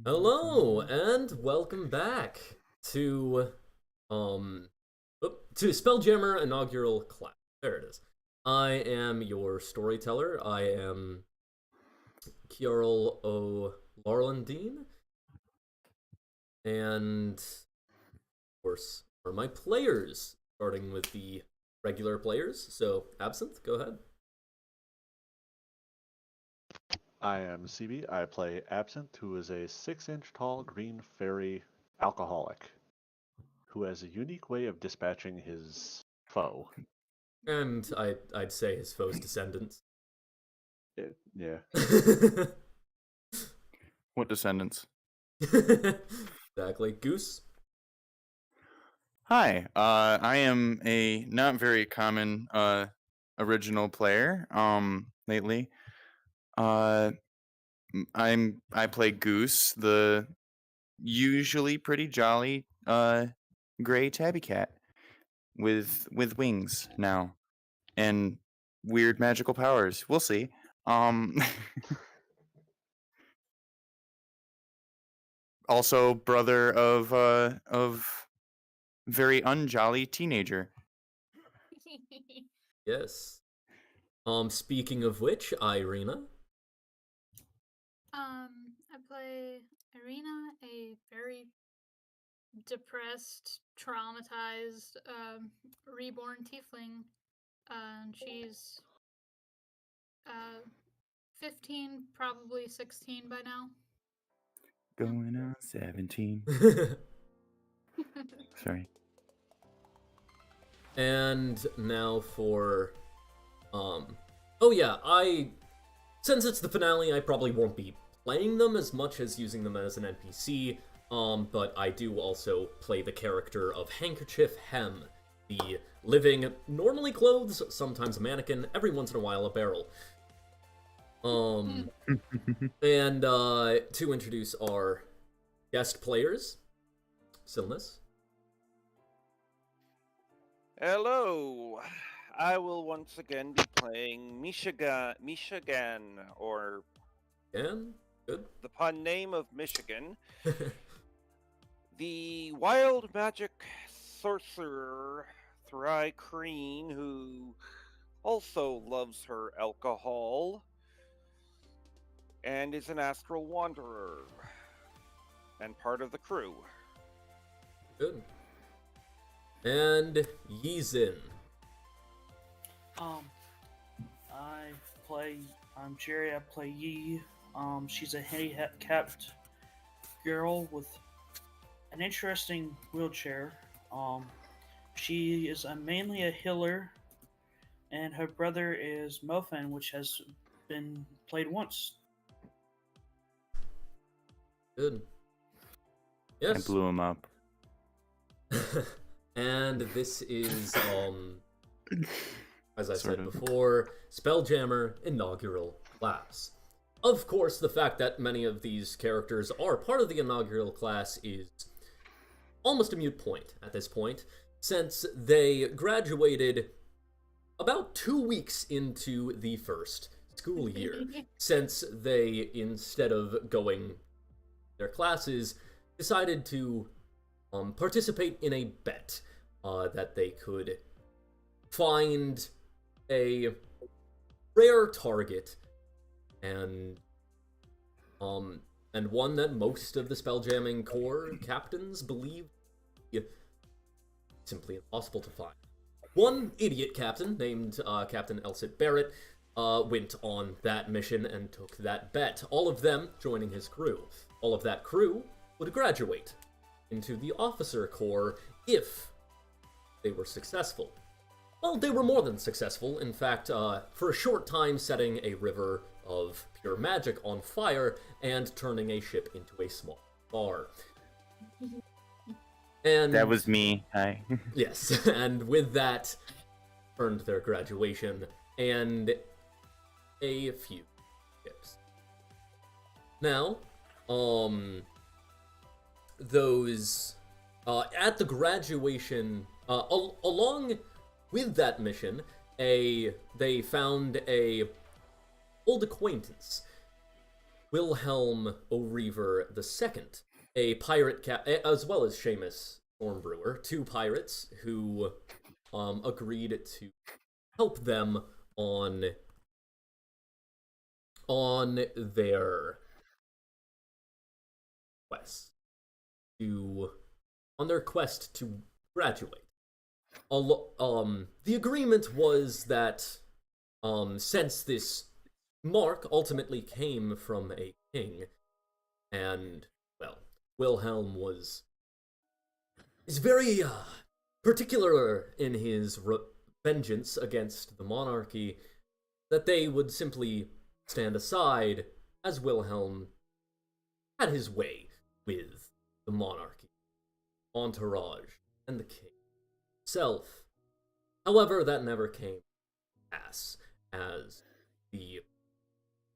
Hello and welcome back to Spelljammer Inaugural Class. There it is. I am your storyteller. I am Kjorl O'Larlandine, and of course are my players, starting with the regular players. So Absinthe, go ahead. I am CB. I play Absinthe, who is a 6-inch tall green fairy alcoholic who has a unique way of dispatching his foe. And I'd say his foe's descendants. Yeah. What descendants? Exactly. Goose. Hi, I am a not very common original player lately. I play Goose, the usually pretty jolly gray tabby cat with wings now and weird magical powers. We'll see. Also brother of very unjolly teenager. Yes. Speaking of which, Irina. I play Irina, a very depressed, traumatized, reborn tiefling. And she's 15, probably 16 by now. Going on 17. Sorry. And now for since it's the finale, I probably won't be playing them as much as using them as an NPC. But I do also play the character of Handkerchief Hem, the living, normally clothes, sometimes a mannequin, every once in a while a barrel. And to introduce our guest players, Silnus. Hello! I will once again be playing Michigan, or And good. the pun name of Michigan, the wild magic sorcerer Thry-Kreen, who also loves her alcohol and is an astral wanderer and part of the crew. Good. And Yizin. I'm Jerry, I play Yi. She's a handicapped girl with an interesting wheelchair. She is mainly a healer, and her brother is Mofan, which has been played once. Good. I Yes. blew him up. And this is, as I Sort said of. before, Spelljammer Inaugural Class. Of course, the fact that many of these characters are part of the Inaugural Class is almost a moot point at this point, since they graduated about 2 weeks into the first school year, since they, instead of going their classes, decided to participate in a bet that they could find a rare target and one that most of the Spelljamming Corps captains believed simply impossible to find. One idiot captain named Captain Elsit Barrett went on that mission and took that bet, all of them joining his crew. All of that crew would graduate into the officer corps if they were successful. Well, they were more than successful. In fact, for a short time, setting a river of pure magic on fire and turning a ship into a small bar. And That was me. Hi. yes, and with that, earned their graduation and a few tips. Now, those at the graduation, along with that mission, they found a old acquaintance Wilhelm O'Reaver II, a pirate as well as Seamus Stormbrewer, two pirates who agreed to help them on their quest to graduate. The agreement was that since this mark ultimately came from a king, and well, Wilhelm is very particular in his vengeance against the monarchy, that they would simply stand aside as Wilhelm had his way with the monarchy, entourage, and the king himself. However, that never came to pass, as the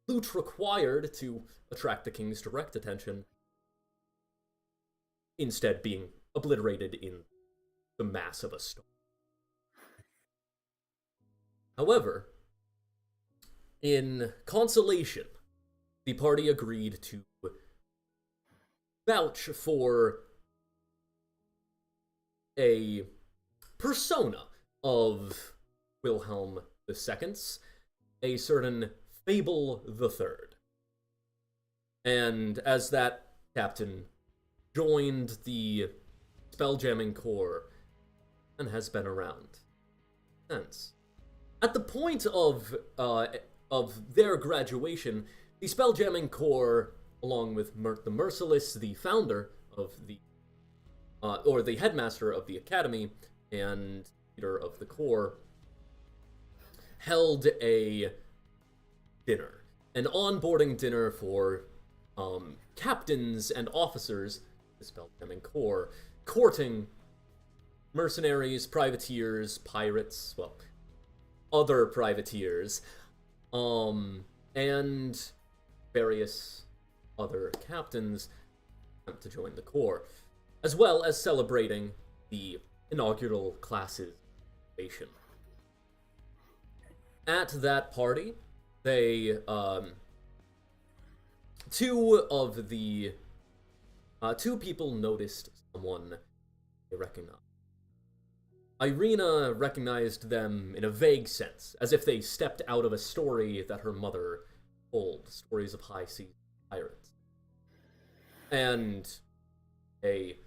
loot required to attract the king's direct attention instead being obliterated in the mass of a storm. However, in consolation, the party agreed to vouch for a persona of Wilhelm II's, a certain Fable III. And as that captain joined the Spelljamming Corps and has been around since. At the point of their graduation, the Spelljamming Corps, along with Mert the Merciless, the founder of the or the headmaster of the academy and leader of the corps, held a dinner, an onboarding dinner for captains and officers of the Spelljamming Corps, courting mercenaries, privateers, pirates, well, other privateers, and various other captains to join the corps, as well as celebrating the inaugural class's graduation. At that party, they two people noticed someone they recognized. Irina recognized them in a vague sense, as if they stepped out of a story that her mother told, stories of high seas pirates. And a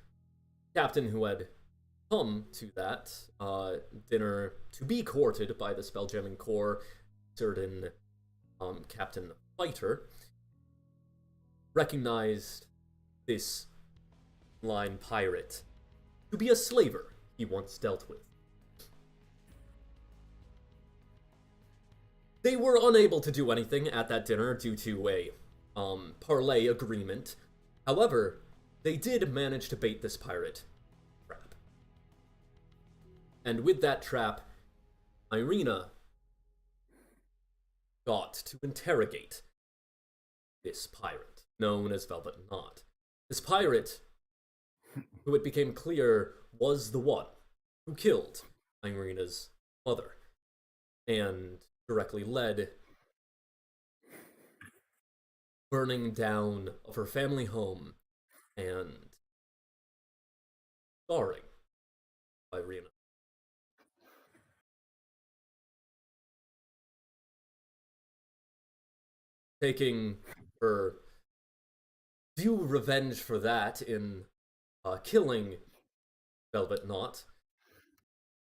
captain who had come to that dinner to be courted by the Spelljamming Corps, certain Captain Fighter, recognized this line pirate to be a slaver he once dealt with. They were unable to do anything at that dinner due to a parlay agreement. However, they did manage to bait this pirate trap. And with that trap, Irina got to interrogate this pirate, known as Velvet Knot. This pirate, who it became clear was the one who killed Irina's mother, and directly led burning down of her family home and scarring Irina. Taking her due revenge for that in killing Velvet Knot,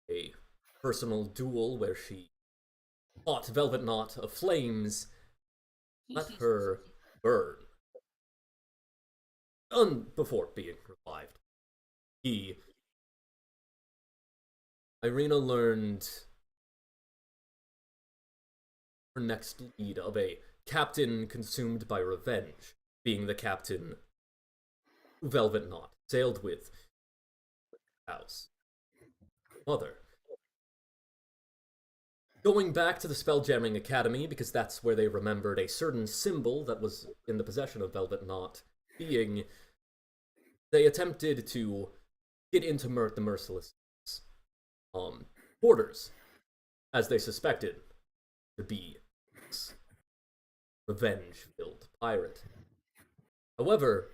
a personal duel where she caught Velvet Knot of flames, let her burn. Before being revived. Irina learned her next lead of a captain consumed by revenge, being the captain who Velvet Knot sailed with house mother. Going back to the Spelljamming Academy, because that's where they remembered a certain symbol that was in the possession of Velvet Knot being, they attempted to get into Mert the Merciless quarters, as they suspected to be revenge-filled pirate. However,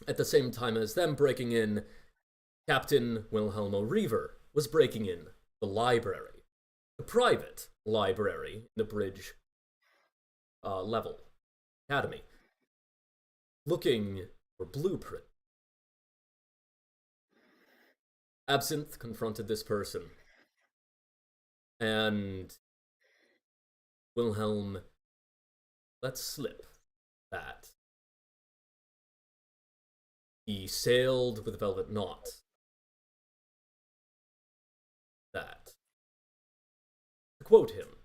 at the same time as them breaking in, Captain Wilhelmo Reaver was breaking in the library, the private library in the bridge level academy, looking for blueprint. Absinthe confronted this person, and Wilhelm let slip that he sailed with velvet knot. That, to quote him,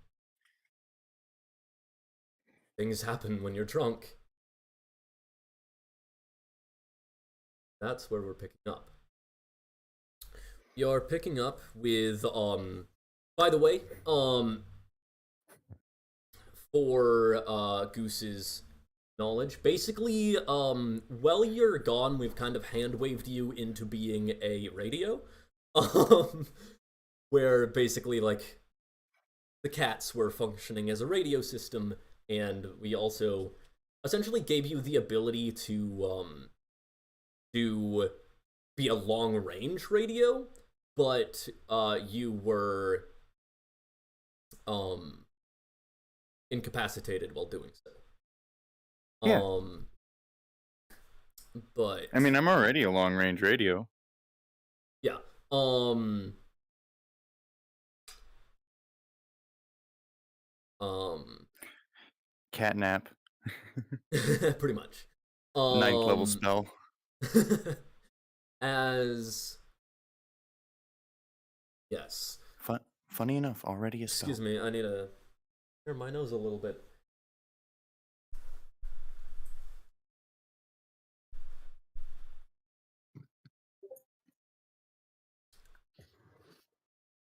things happen when you're drunk. That's where we're picking up. You're picking up with, by the way, for Goose's knowledge, basically, while you're gone, we've kind of hand-waved you into being a radio. Where basically, like, the cats were functioning as a radio system, and we also essentially gave you the ability to be a long-range radio, but you were incapacitated while doing so. Yeah. But I mean, I'm already a long-range radio. yeah. Catnap. Pretty much. 9th level spell. As yes. Funny enough, already a spell. Excuse me, I need to clear my nose a little bit.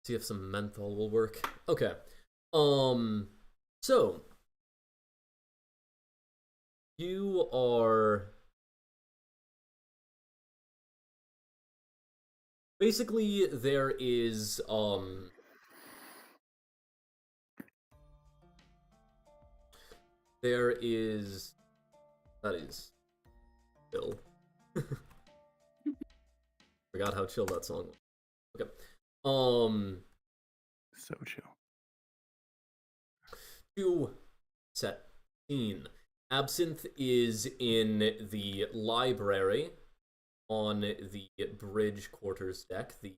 See if some menthol will work. Okay. So you are basically there is that is chill. Forgot how chill that song was. Okay. So chill. To set scene. Absinthe is in the library on the bridge quarters deck, the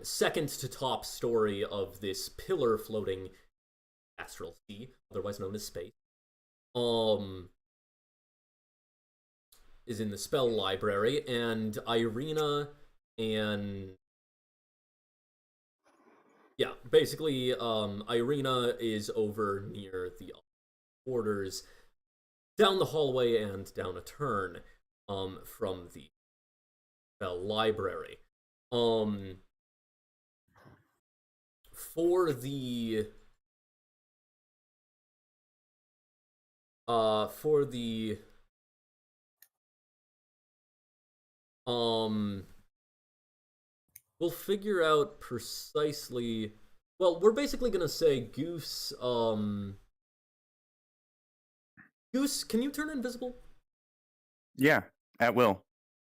second to top story of this pillar floating astral sea, otherwise known as space. Is in the spell library, and Irina and yeah, basically, Irina is over near the quarters, down the hallway and down a turn, from the spell library. For the we'll figure out precisely. Well, we're basically gonna say Goose. Goose, can you turn invisible? Yeah, at will.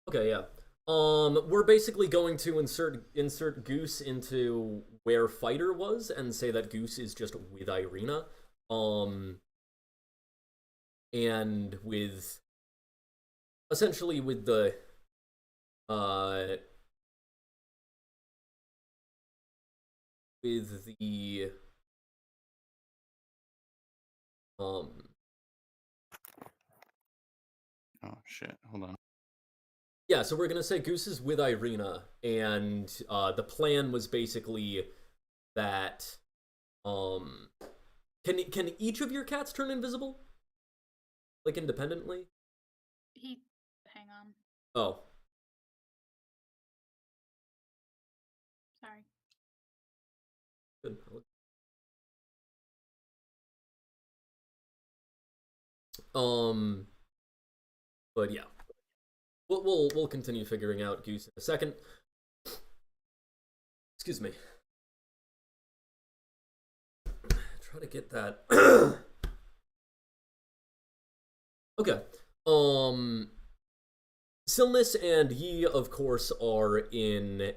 Okay, yeah. We're basically going to insert Goose into where Fighter was and say that Goose is just with Irina. And with essentially with the with the Oh shit, hold on. yeah, so we're gonna say Goose is with Irina, and the plan was basically that can each of your cats turn invisible? Like independently? Hang on. Oh. Sorry. Good. But yeah. We'll continue figuring out Goose in a second. Excuse me. Try to get that Okay. Silnis and Yi, of course, are in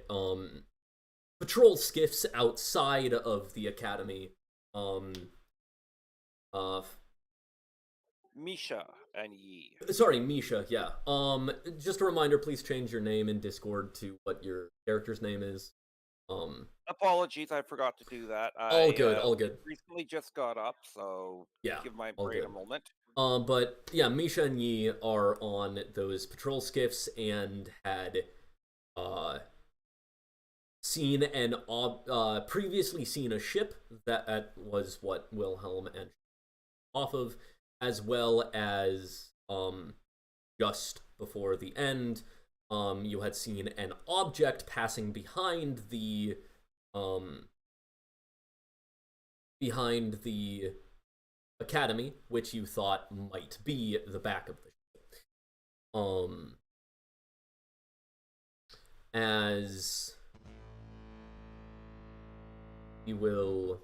patrol skiffs outside of the academy. Uh, Misha and Yi. Sorry, Misha. Yeah. Just a reminder. Please change your name in Discord to what your character's name is. Apologies, I forgot to do that. All good. All good. Recently just got up, so Yeah. give my All brain good. a moment. But yeah, Misha and Yi are on those patrol skiffs and had previously seen a ship that was what Wilhelm and off of, as well as just before the end, you had seen an object passing behind the academy, which you thought might be the back of the ship. As you will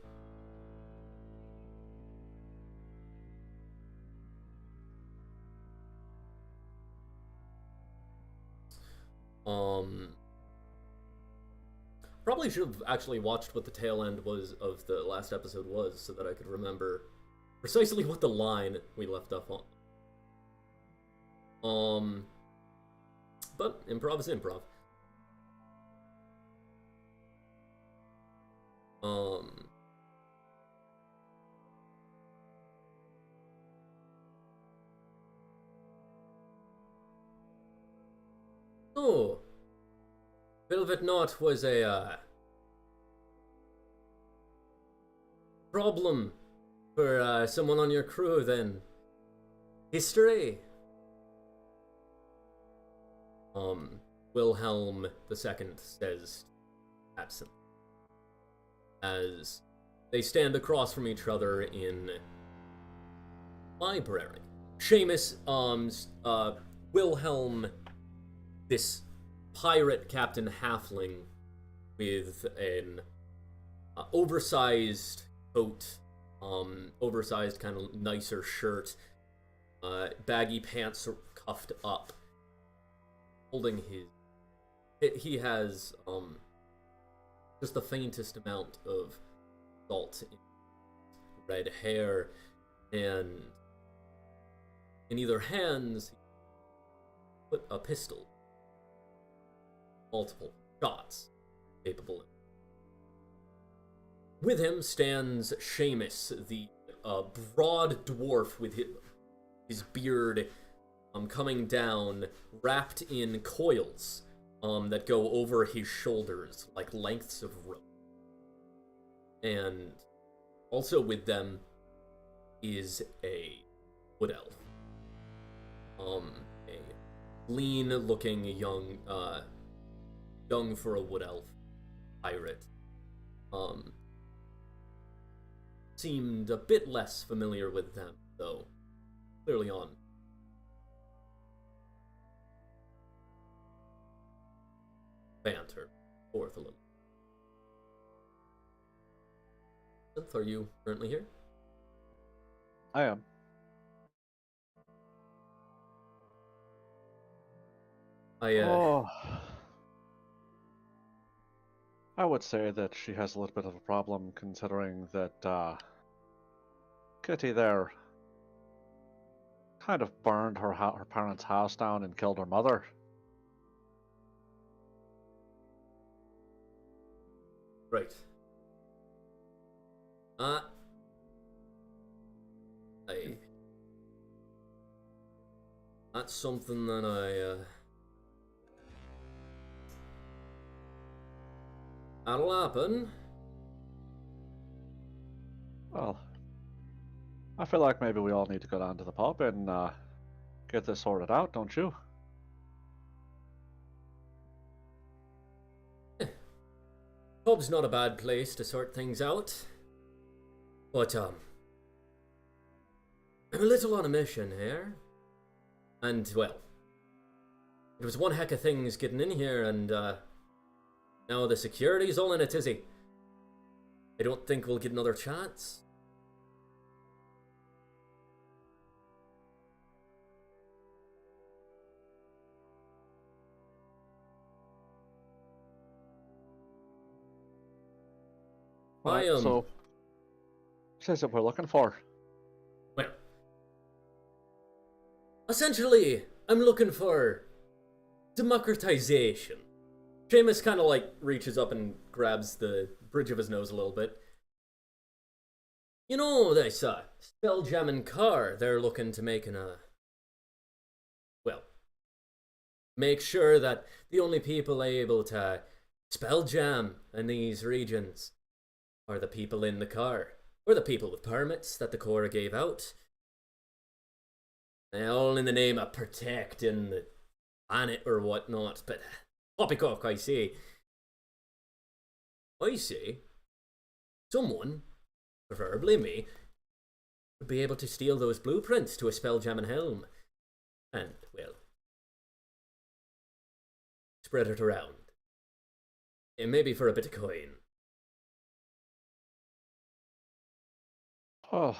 probably should have actually watched what the tail end was of the last episode was, so that I could remember precisely what the line we left off on. But improv is improv. Oh, Velvet Knot was a problem for someone on your crew then. History? Wilhelm II says absent. As they stand across from each other in library. Seamus, Wilhelm, this pirate captain halfling with an oversized coat, oversized kind of nicer shirt, baggy pants cuffed up, holding he has just the faintest amount of salt in red hair, and in either hands he put a pistol, multiple shots capable of. With him stands Seamus, the broad dwarf with his beard coming down, wrapped in coils that go over his shoulders like lengths of rope. And also with them is a wood elf. A lean-looking young for a wood elf pirate. Seemed a bit less familiar with them, though. Clearly on banter forth a little. Synth, are you currently here? I am. I would say that she has a little bit of a problem, considering that Kitty there kind of burned her parents' house down and killed her mother. Right. That's something that that'll happen. Well, I feel like maybe we all need to go down to the pub and get this sorted out, don't you? Pub's not a bad place to sort things out. But, I'm a little on a mission here. And, well, it was one heck of things getting in here, and, now the security's all in a tizzy. I don't think we'll get another chance. Right, so, says what we're looking for. Well, essentially, I'm looking for democratization. Seamus kind of like reaches up and grabs the bridge of his nose a little bit. You know, this Spelljamming car they're looking to make make sure that the only people able to spelljam in these regions are the people in the car, or the people with permits that the Corps gave out. All in the name of protecting the planet or whatnot, but poppycock, I say, someone, preferably me, would be able to steal those blueprints to a spelljamming helm, and, well, spread it around. And maybe for a bit of coin. Oh,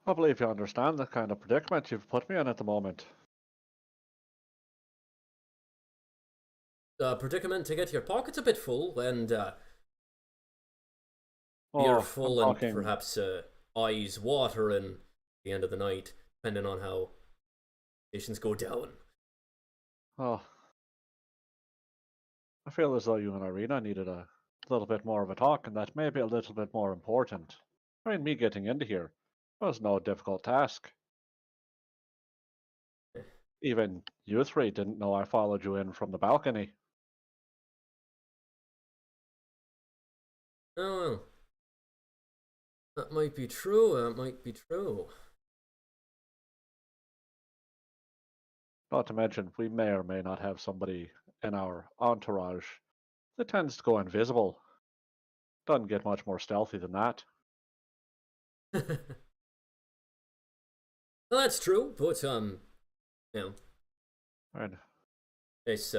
I believe you understand the kind of predicament you've put me in at the moment. Predicament to get your pockets a bit full, and Oh, beer I'm full, and talking. perhaps eyes watering at the end of the night, depending on how stations go down. Oh, I feel as though you and Irina needed a little bit more of a talk, and that may be a little bit more important. I mean, me getting into here was no difficult task. Even you three didn't know I followed you in from the balcony. Oh, well. That might be true, that might be true. Not to mention, we may or may not have somebody in our entourage that tends to go invisible. Doesn't get much more stealthy than that. Well, that's true, but, you know, And it's,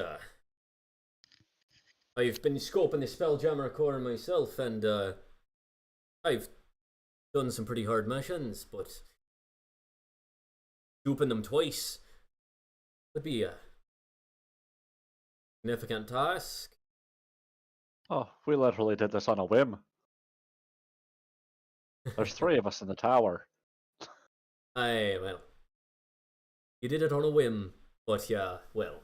I've been scoping the Spelljammer core myself, and, I've done some pretty hard missions, but duping them twice would be a significant task. oh, we literally did this on a whim. There's three of us in the tower. Aye, well, you did it on a whim, but yeah, well,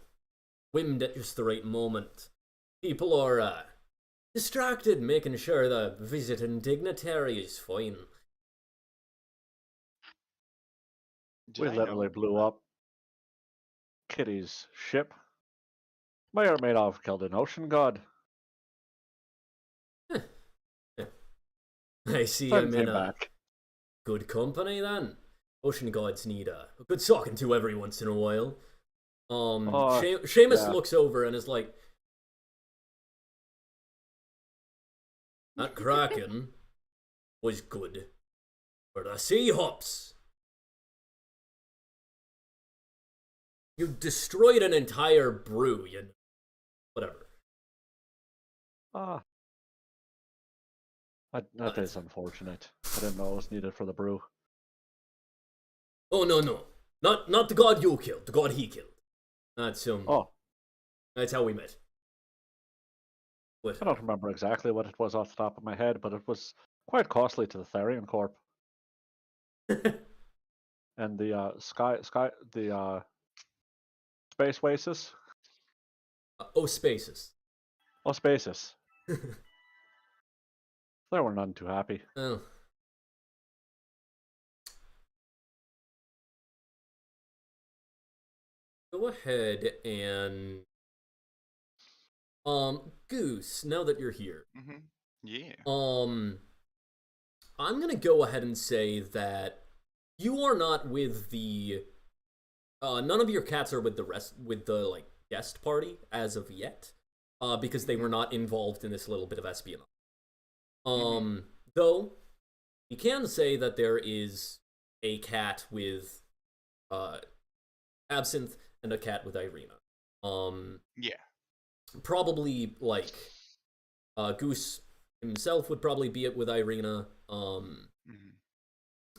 whimmed at just the right moment. People are, distracted, making sure the visiting dignitary is fine. We literally blew up Kitty's ship. May or may not have killed an ocean god. I see Then I'm in came a back. good company then. Ocean gods need a good talking to every once in a while. Seamus yeah. looks over and is like, that Kraken was good for the sea hops. You destroyed an entire brew, you know. Whatever. Ah, that is unfortunate. I didn't know it was needed for the brew. Oh no. Not the god you killed, the god he killed. That's Oh, that's how we met. But, I don't remember exactly what it was off the top of my head, but it was quite costly to the Therian Corp. And the space oasis. Spaces. Oh, spaces. They were none too happy. Oh. Go ahead and Goose, now that you're here. Mm-hmm. Yeah. I'm gonna go ahead and say that you are not with the none of your cats are with the like guest party as of yet. Because they were not involved in this little bit of espionage. Though you can say that there is a cat with Absinthe and a cat with Irina. Yeah. Probably like Goose himself would probably be it with Irina.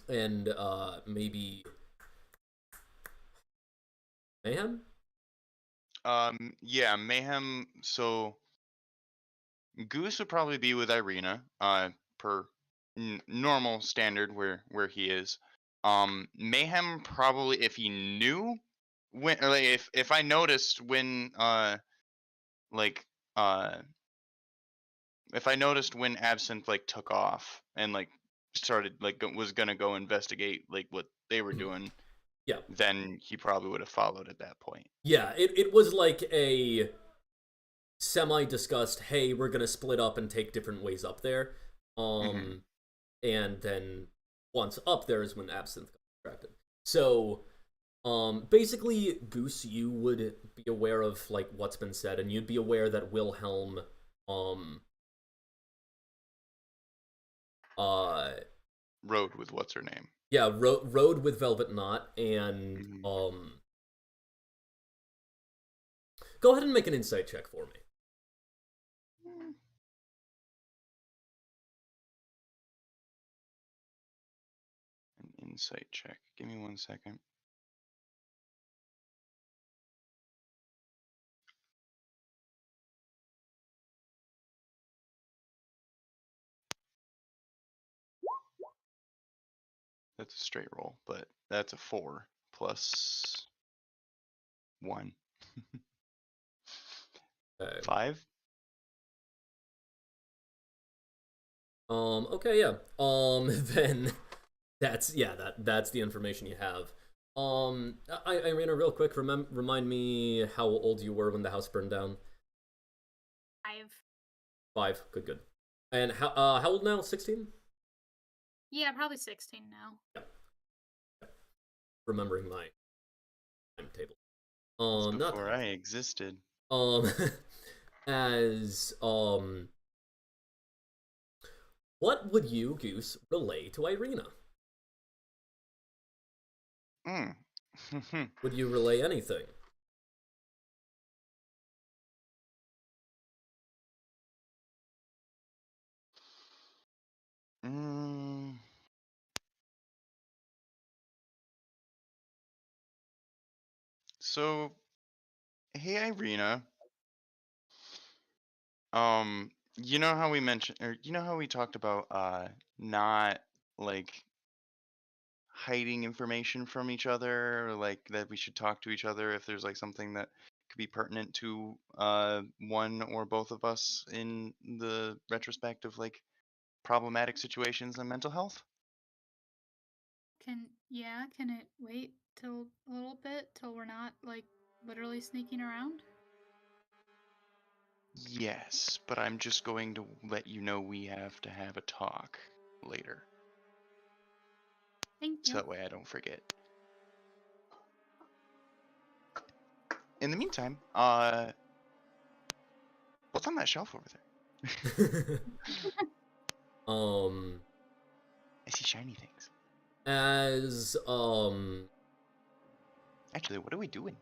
And maybe Mayhem. Yeah, Mayhem. So Goose would probably be with Irina, per normal standard where he is. Mayhem probably, if he knew when, or like if I noticed when like if I noticed when Absinthe like took off and like started like was gonna go investigate like what they were doing, Yeah. then he probably would have followed at that point. Yeah, it was like a semi-discussed, hey, we're gonna split up and take different ways up there. And then once up there is when Absinthe got distracted. So, basically, Goose, you would be aware of, like, what's been said, and you'd be aware that Wilhelm, Rode with what's her name? Yeah, rode with Velvet Knot, and, go ahead and make an insight check for me. An insight check. Give me 1 second. That's a straight roll, but that's a 4 plus 1. 5. Okay, yeah. Then that's the information you have. Irina, real quick, remind me how old you were when the house burned down. 5. 5. Good. And how old now? 16? Yeah, probably 16 now. Yeah. Remembering my timetable. Before I existed. What would you, Goose, relay to Irina? Would you relay anything? So, hey Irina. You know how we mentioned, or you know how we talked about not like hiding information from each other, or like that we should talk to each other if there's like something that could be pertinent to one or both of us in the retrospect of like problematic situations and mental health? Can it wait till a little bit till we're not like literally sneaking around? Yes, but I'm just going to let you know we have to have a talk later. Thank you. So that way I don't forget. In the meantime, what's on that shelf over there? I see shiny things. Actually, what are we doing?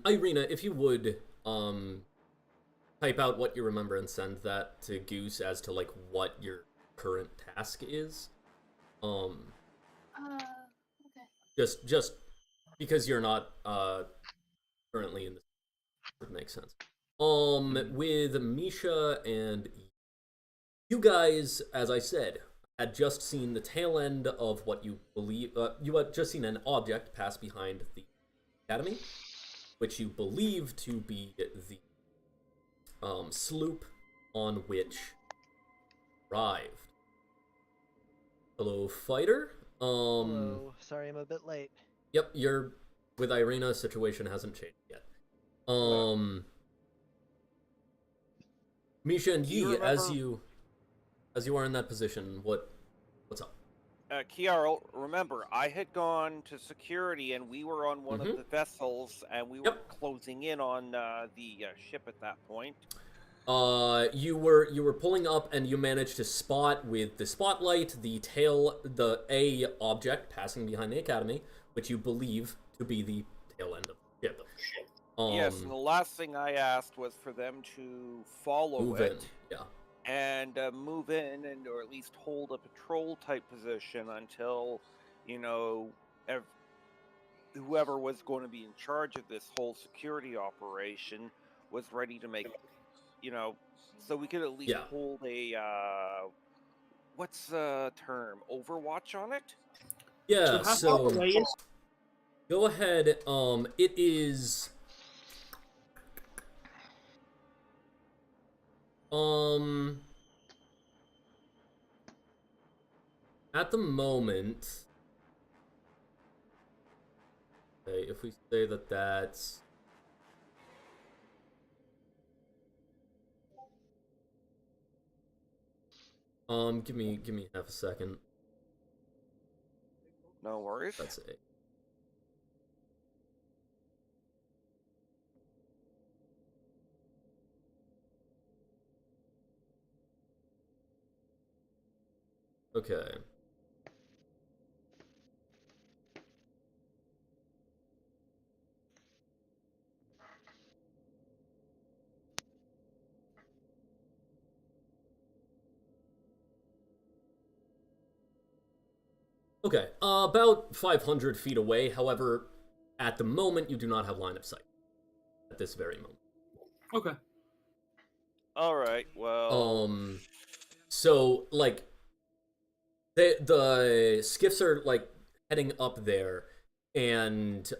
Irina, if you would, type out what you remember and send that to Goose as to, like, what your current task is. Okay. Just because you're not, currently in this, would make sense. With Misha and you guys, as I said, had just seen the tail end of what you believe, you had just seen an object pass behind the academy, which you believe to be the sloop on which arrived. Hello, fighter. Hello. Sorry, I'm a bit late. Yep, you're with Irina. Situation hasn't changed yet. Misha and Yi, as you are in that position, what's up? Kiara, remember, I had gone to security and we were on one of the vessels and we were closing in on the ship at that point. You were pulling up and you managed to spot with the spotlight the A object passing behind the academy, which you believe to be the tail end of the ship. Yes, and the last thing I asked was for them to follow it. And move in and or at least hold a patrol type position until, you know, whoever was going to be in charge of this whole security operation was ready to make, so we could at least hold a what's the term, overwatch on it. Yeah. how So far away is? go ahead. It is. At the moment, okay, if we say that that's give me half a second. No worries. That's it. Okay. Okay, about 500 feet away. However, at the moment, you do not have line of sight. At this very moment. Okay. All right. Well. So like, the skiffs are like heading up there, and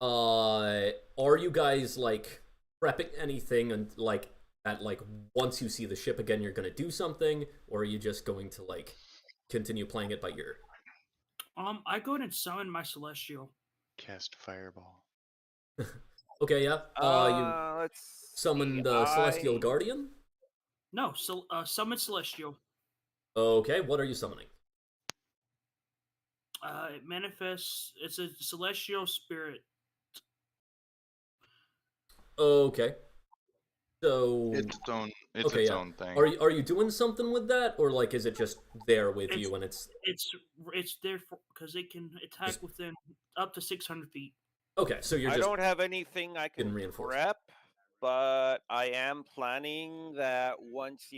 are you guys like prepping anything and like that? Like, once you see the ship again, you're gonna do something, or are you just going to like continue playing it by ear? I go ahead and summon my celestial. Cast fireball. Okay, yeah. You Let's summon see, the Celestial Guardian? No, summon celestial. Okay, what are you summoning? It manifests. It's a celestial spirit. Okay. So It's its own. okay, its yeah. own thing. Are you doing something with that, or like is it just there with you and it's there for because it can attack within up to 600 feet. Okay, so you're just. I don't have anything I can prep, but I am planning that once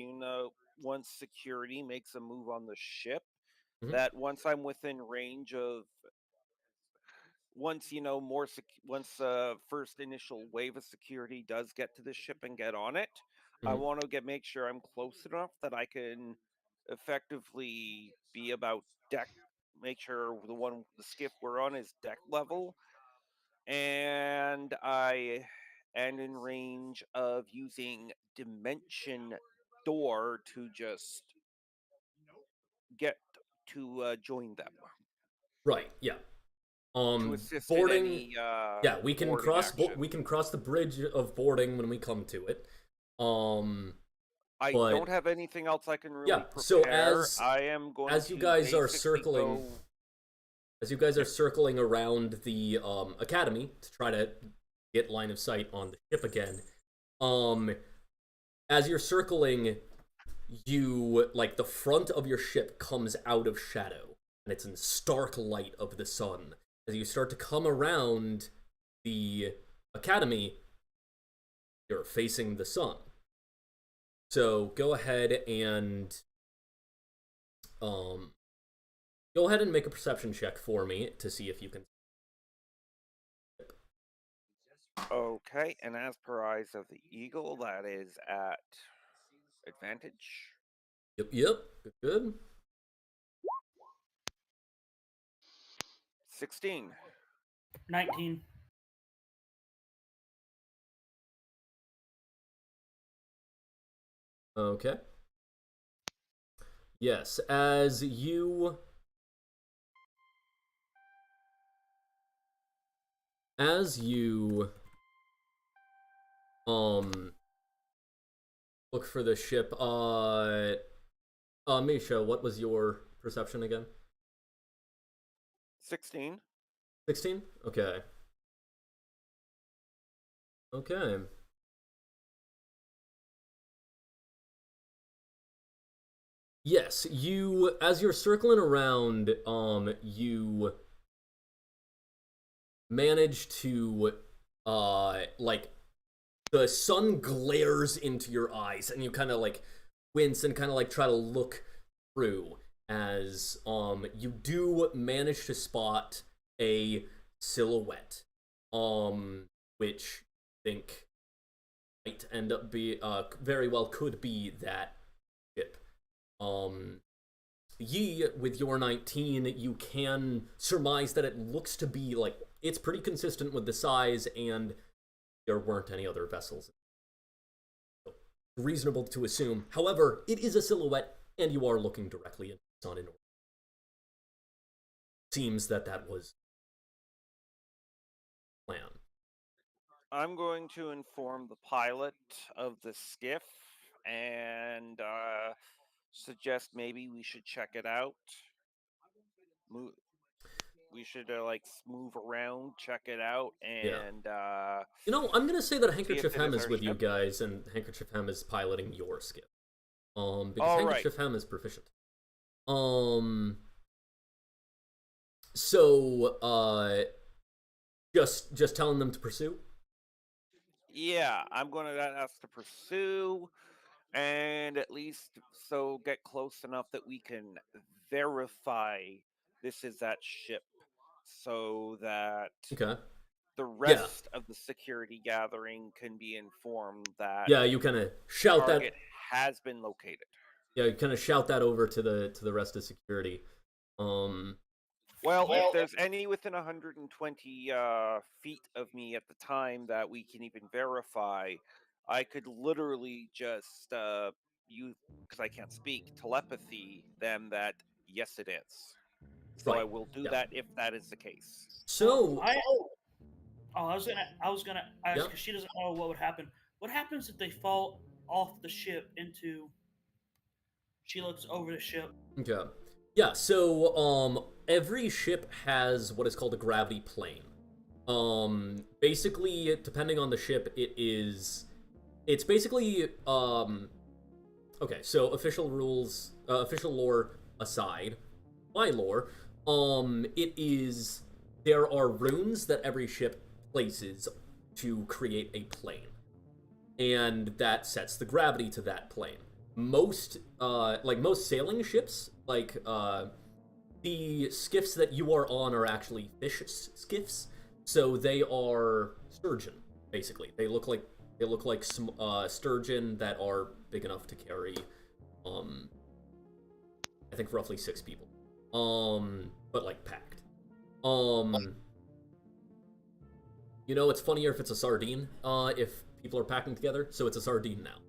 security makes a move on the ship, that once I'm within range of, once first initial wave of security does get to the ship and get on it, I want to make sure I'm close enough that I can effectively be about deck, make sure the skiff we're on is deck level, and I am in range of using Dimension Door to just get to join them. Right. Yeah. To assist boarding. in any, yeah, we can cross. action. We can cross the bridge of boarding when we come to it. I don't have anything else I can really prepare. So as I am going as you guys are circling, as you guys are circling around the academy to try to get line of sight on the ship again, as you're circling, you like the front of your ship comes out of shadow, and it's in stark light of the sun. As you start to come around the academy, you're facing the sun. So go ahead and make a perception check for me to see if you can. Okay, and as per Eyes of the Eagle, that is at advantage. Yep. Good. 16. 19. Okay. Yes, as you look for the ship, Misha, what was your perception again? 16. 16? Okay. Yes, as you're circling around, you manage to, like, the sun glares into your eyes, and you kind of, like, wince and kind of, like, try to look through, as you do manage to spot a silhouette, which I think might end up very well could be that ship. Yi, with your 19, you can surmise that it looks to be like it's pretty consistent with the size, and there weren't any other vessels. So, reasonable to assume. However, it is a silhouette, and you are looking directly into the sun in order. Seems that was the plan. I'm going to inform the pilot of the skiff and suggest maybe we should check it out. We should move around, check it out, and I'm gonna say that Handkerchief Hem is with you guys, and Handkerchief Hem is piloting your skiff. Because Handkerchief Hem is proficient. So just telling them to pursue. Yeah, I'm going to ask to pursue, and at least get close enough that we can verify this is that ship, so that the rest of the security gathering can be informed that you kind of shout that target has been located. Yeah, you kind of shout that over to the rest of security. Well, if there's any within 120 feet of me at the time that we can even verify, I could literally just use, because I can't speak, telepathy them that yes it is. So I will do that if that is the case. So I was gonna ask, because she doesn't know what would happen. What happens if they fall off the ship into? She looks over the ship. Okay. Yeah, so every ship has what is called a gravity plane. Basically, depending on the ship, it's basically okay, so official rules, official lore aside, my lore, there are runes that every ship places to create a plane. And that sets the gravity to that plane. Most sailing ships, the skiffs that you are on are actually fish skiffs, so they are sturgeon. Basically, they look like sturgeon that are big enough to carry, I think roughly 6 people, but packed. It's funnier if it's a sardine, if people are packing together, so it's a sardine now.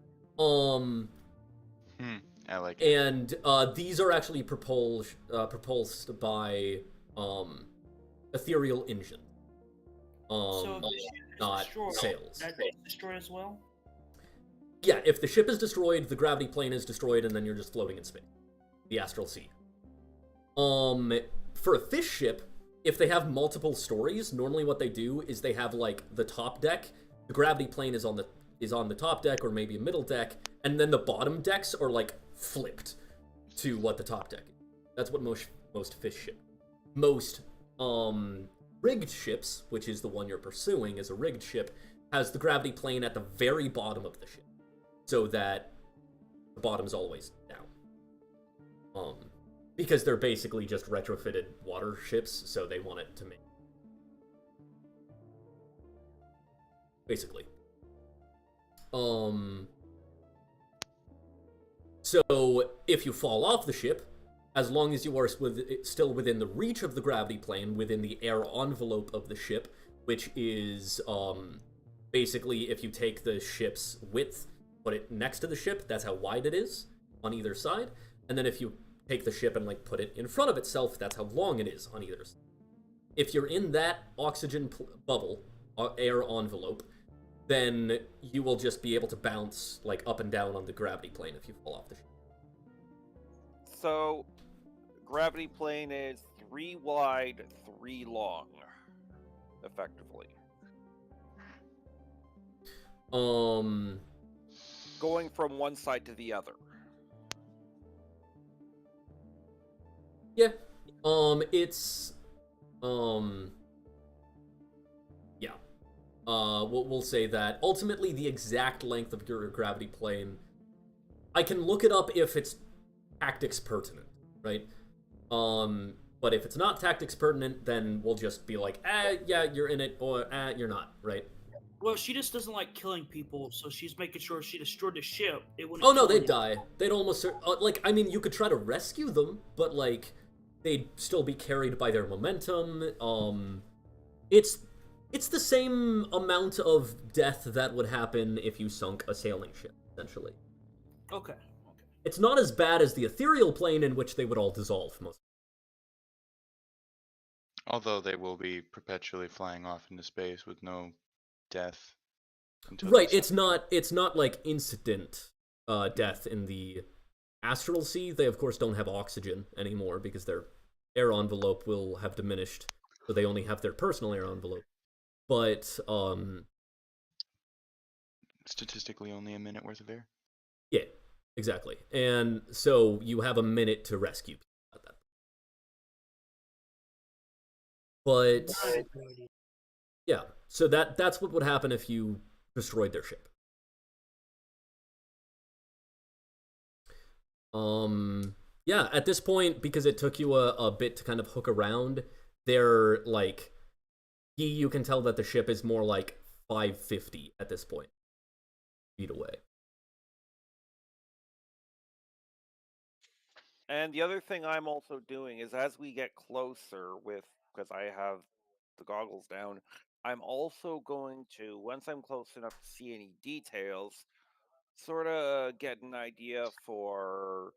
I like it. And these are actually propulsed by ethereal engine. So not sails. That destroyed as well? Yeah, if the ship is destroyed, the gravity plane is destroyed, and then you're just floating in space. The astral sea. For a fish ship, if they have multiple stories, normally what they do is they have the top deck, the gravity plane is on the top deck or maybe a middle deck, and then the bottom decks are flipped to what the top deck is. That's what most fish ship. Most rigged ships, which is the one you're pursuing as a rigged ship, has the gravity plane at the very bottom of the ship, so that the bottom's always down. Because they're basically just retrofitted water ships, so they want it to make basically. So if you fall off the ship, as long as you are still within the reach of the gravity plane, within the air envelope of the ship, which is basically if you take the ship's width, put it next to the ship, that's how wide it is on either side, and then if you take the ship and put it in front of itself, that's how long it is on either side. If you're in that oxygen bubble, air envelope, then you will just be able to bounce up and down on the gravity plane if you fall off the ship. So, gravity plane is 3 wide, 3 long, effectively. Going from one side to the other. Yeah. We'll say that ultimately the exact length of your gravity plane, I can look it up if it's tactics pertinent. right? But if it's not tactics pertinent, then we'll just be like, yeah, you're in it, or you're not, right? Well, she just doesn't like killing people, so she's making sure if she destroyed the ship, it wouldn't. Oh no, kill they'd anyone. die. They'd almost like. I mean, you could try to rescue them, but like, they'd still be carried by their momentum. It's it's the same amount of death that would happen if you sunk a sailing ship, essentially. Okay. It's not as bad as the ethereal plane in which they would all dissolve most. Although they will be perpetually flying off into space with no death until Right, they it's not like instant death in the astral sea. They of course don't have oxygen anymore because their air envelope will have diminished, so they only have their personal air envelope. But statistically only a minute worth of air. yeah, exactly. And so you have a minute to rescue people at that. But yeah, so that's what would happen if you destroyed their ship. Yeah, at this point, because it took you a bit to kind of hook around, they're like, you can tell that the ship is more like 550 at this point, feet away. And the other thing I'm also doing is as we get closer with, because I have the goggles down, I'm also going to, once I'm close enough to see any details, sort of get an idea for,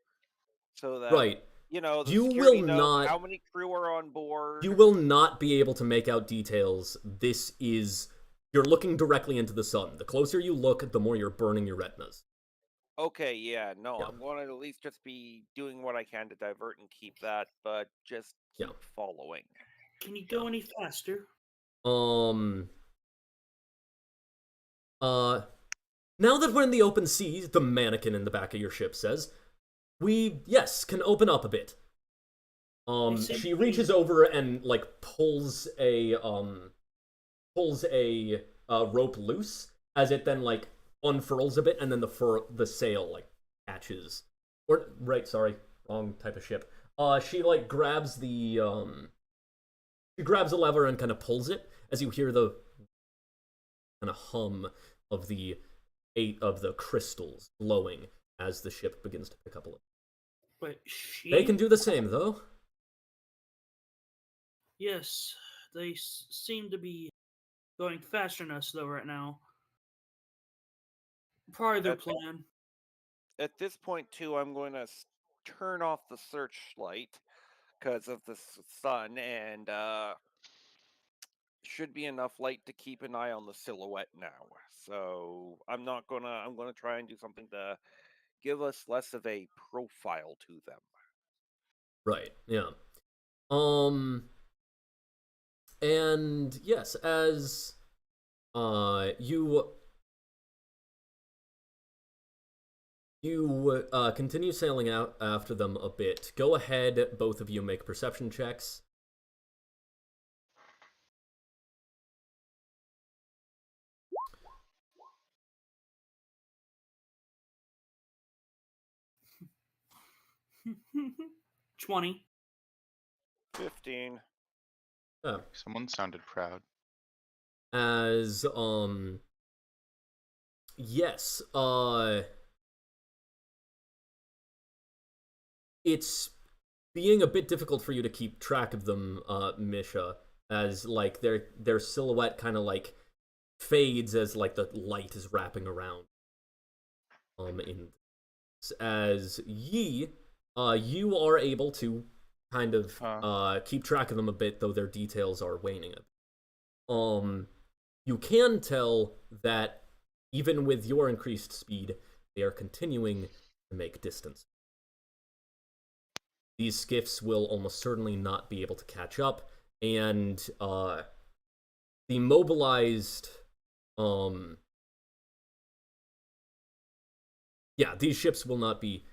so that, Right. you know, the You security will knows not. how many crew are on board. You will not be able to make out details. This is. You're looking directly into the sun. The closer you look, the more you're burning your retinas. Okay, yeah, no, Yeah. I'm going to at least just be doing what I can to divert and keep that, but just keep Yeah. following. Can you go any faster? Now that we're in the open sea, the mannequin in the back of your ship says, we, yes, can open up a bit. She reaches over and, like, pulls a rope loose, as it then, like, unfurls a bit, and then the sail, like, catches. Or, right, sorry, wrong type of ship. She, like, grabs the, she grabs a lever and kind of pulls it, as you hear the kind of hum of the 8 of the crystals glowing as the ship begins to pick up a little. But They can do the same, though. Yes, they seem to be going faster than us, though, right now. Probably their plan. At this point, too, I'm going to turn off the searchlight because of the sun, and should be enough light to keep an eye on the silhouette now. So I'm gonna try and do something to give us less of a profile to them. Right, yeah. And yes, as you continue sailing out after them a bit. Go ahead, both of you make perception checks. $20. 15. Yeah. Someone sounded proud. As yes, it's being a bit difficult for you to keep track of them, Misha, as like their silhouette kind of like fades as like the light is wrapping around. In as you are able to kind of keep track of them a bit, though their details are waning a bit. You can tell that even with your increased speed, they are continuing to make distance. These skiffs will almost certainly not be able to catch up, and the mobilized, these ships will not be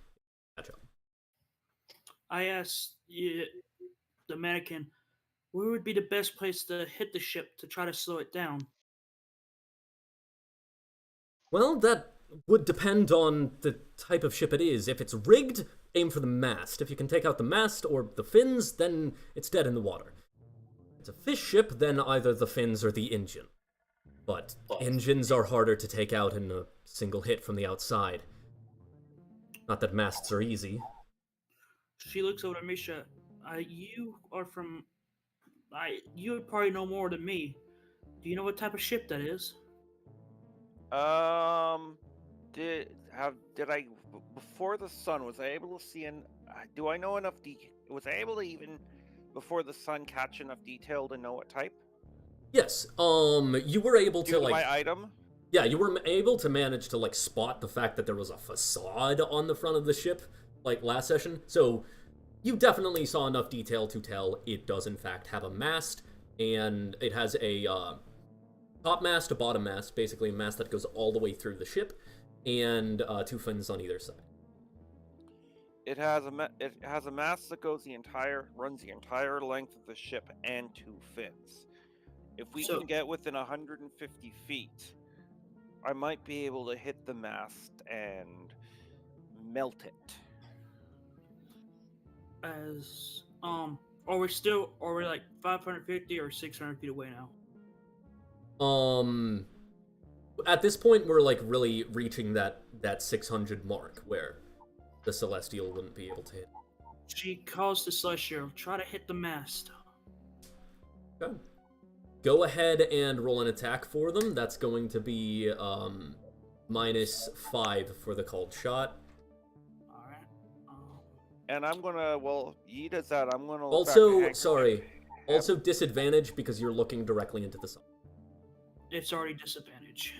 catch up. I asked the mannequin, where would be the best place to hit the ship to try to slow it down? Well, that would depend on the type of ship it is. If it's rigged aim for the mast. If you can take out the mast or the fins, then it's dead in the water. If it's a fish ship, then either the fins or the engine. But engines are harder to take out in a single hit from the outside. Not that masts are easy. She looks over at Misha. You are from. You would probably know more than me. Do you know what type of ship that is? Did I before the sun? Was I able to see do I know enough? Was I able to even before the sun catch enough detail to know what type? Yes. You were able to Due to like. my item. Yeah, you were able to manage to like spot the fact that there was a facade on the front of the ship, like last session. So you definitely saw enough detail to tell it does in fact have a mast, and it has a top mast, a bottom mast, basically a mast that goes all the way through the ship, and 2 fins on either side. It has a mast that runs the entire length of the ship and 2 fins. If we can get within 150 feet, I might be able to hit the mast and melt it. Are we like 550 or 600 feet away now? At this point, we're like really reaching that 600 mark where the Celestial wouldn't be able to hit. She calls the Celestial, try to hit the mast. Okay. Go ahead and roll an attack for them. That's going to be -5 for the called shot. Alright. And I'm gonna, Yi does that, I'm gonna... Also disadvantage because you're looking directly into the sun. It's already disadvantage.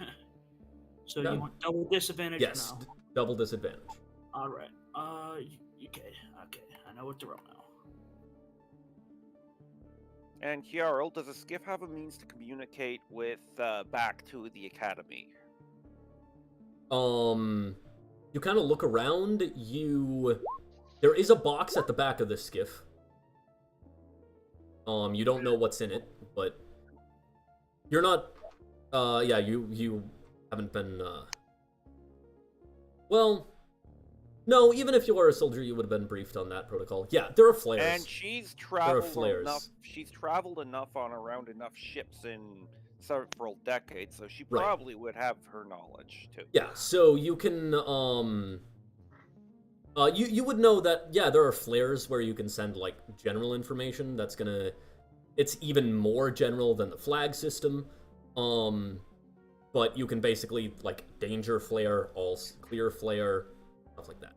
So Okay. you want double disadvantage Yes, now? double disadvantage. Alright. Okay. I know what to roll now. And Kiarl, does a skiff have a means to communicate with back to the academy? You kind of look around. There is a box at the back of the skiff. You don't know what's in it, but you're not. Yeah, you haven't been. Well, no. Even if you are a soldier, you would have been briefed on that protocol. Yeah, there are flares. And she's traveled enough. She's traveled enough around enough ships in several decades, so she probably would have her knowledge too. Yeah, so you can you would know that there are flares where you can send like general information. It's even more general than the flag system. But you can basically like danger flare, all clear flare, stuff like that.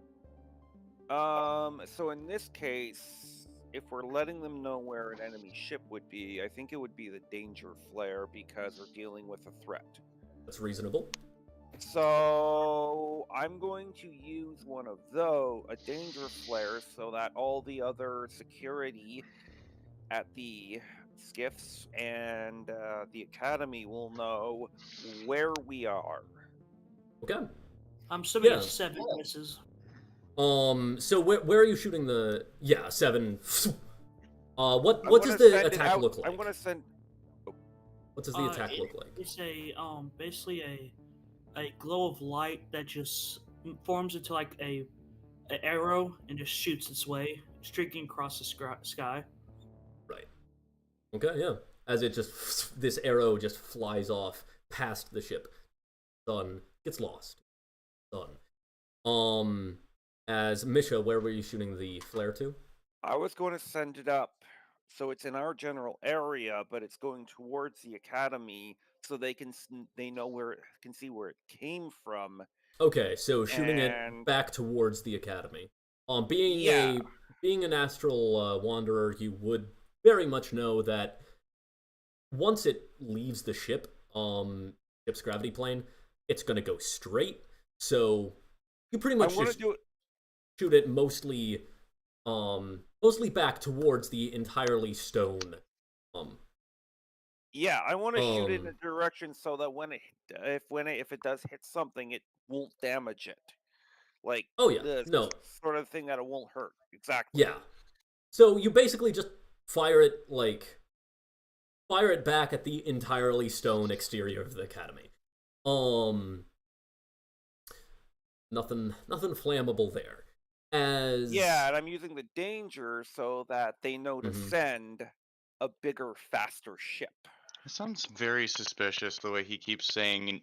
So in this case, if we're letting them know where an enemy ship would be, I think it would be the danger flare because we're dealing with a threat. That's reasonable. So I'm going to use one of a danger flare, so that all the other security at the skiffs and the academy will know where we are. Okay. I'm still getting 7 misses. So where are you shooting the 7? What does the attack look like? I'm gonna send. What does the attack look like? It's a basically a glow of light that just forms into like an arrow and just shoots its way, streaking across the sky. Right. Okay, yeah. As it just this arrow just flies off past the ship. Sun gets lost. Sun. As Misha, where were you shooting the flare to? I was going to send it up, so it's in our general area, but it's going towards the academy, so they can see where it came from. Okay, so shooting it back towards the academy. Being an astral wanderer, you would very much know that once it leaves the ship's gravity plane, it's going to go straight. So you pretty much shoot it mostly back towards the entirely stone. Yeah, I want to shoot it in a direction so that if it does hit something, it won't damage it. Like sort of thing that it won't hurt. Exactly. Yeah. So you basically just fire it back at the entirely stone exterior of the academy. Nothing flammable there. Yeah, and I'm using the danger so that they know to Mhm. send a bigger, faster ship. It sounds very suspicious the way he keeps saying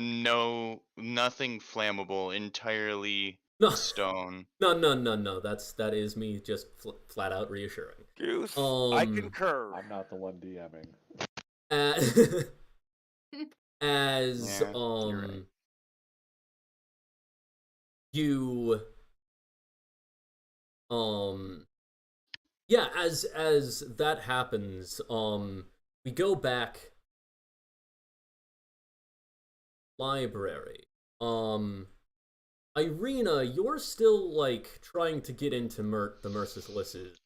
no, nothing flammable, entirely No, stone. no. That is me just flat out reassuring. Goose, I Um, concur. I'm not the one DMing. a- as Yeah, you're right. you yeah, as that happens, we go back library. Irina, you're still like trying to get into the Merciless's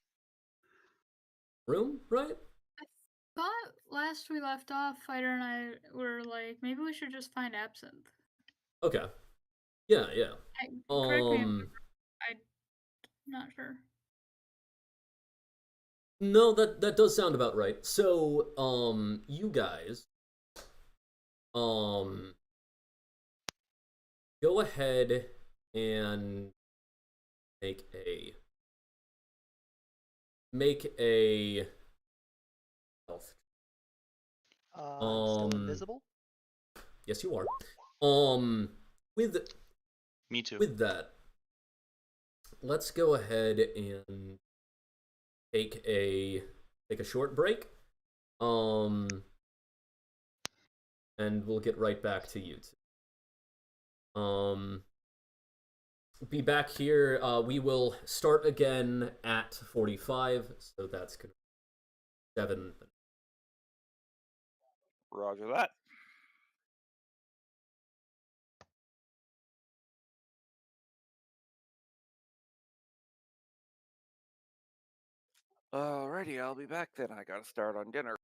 room, right? I thought last we left off, Fighter and I were like, maybe we should just find Absinthe. Okay. Yeah. Correct me if I'm not sure. No, that does sound about right. So, you guys, um, go ahead and make a health. I'm still invisible. Yes, you are. With Me too. with that, let's go ahead and take a short break. And we'll get right back to you two. Be back here. We will start again at 45, so that's gonna be 7. Roger that. Alrighty, I'll be back then. I gotta start on dinner.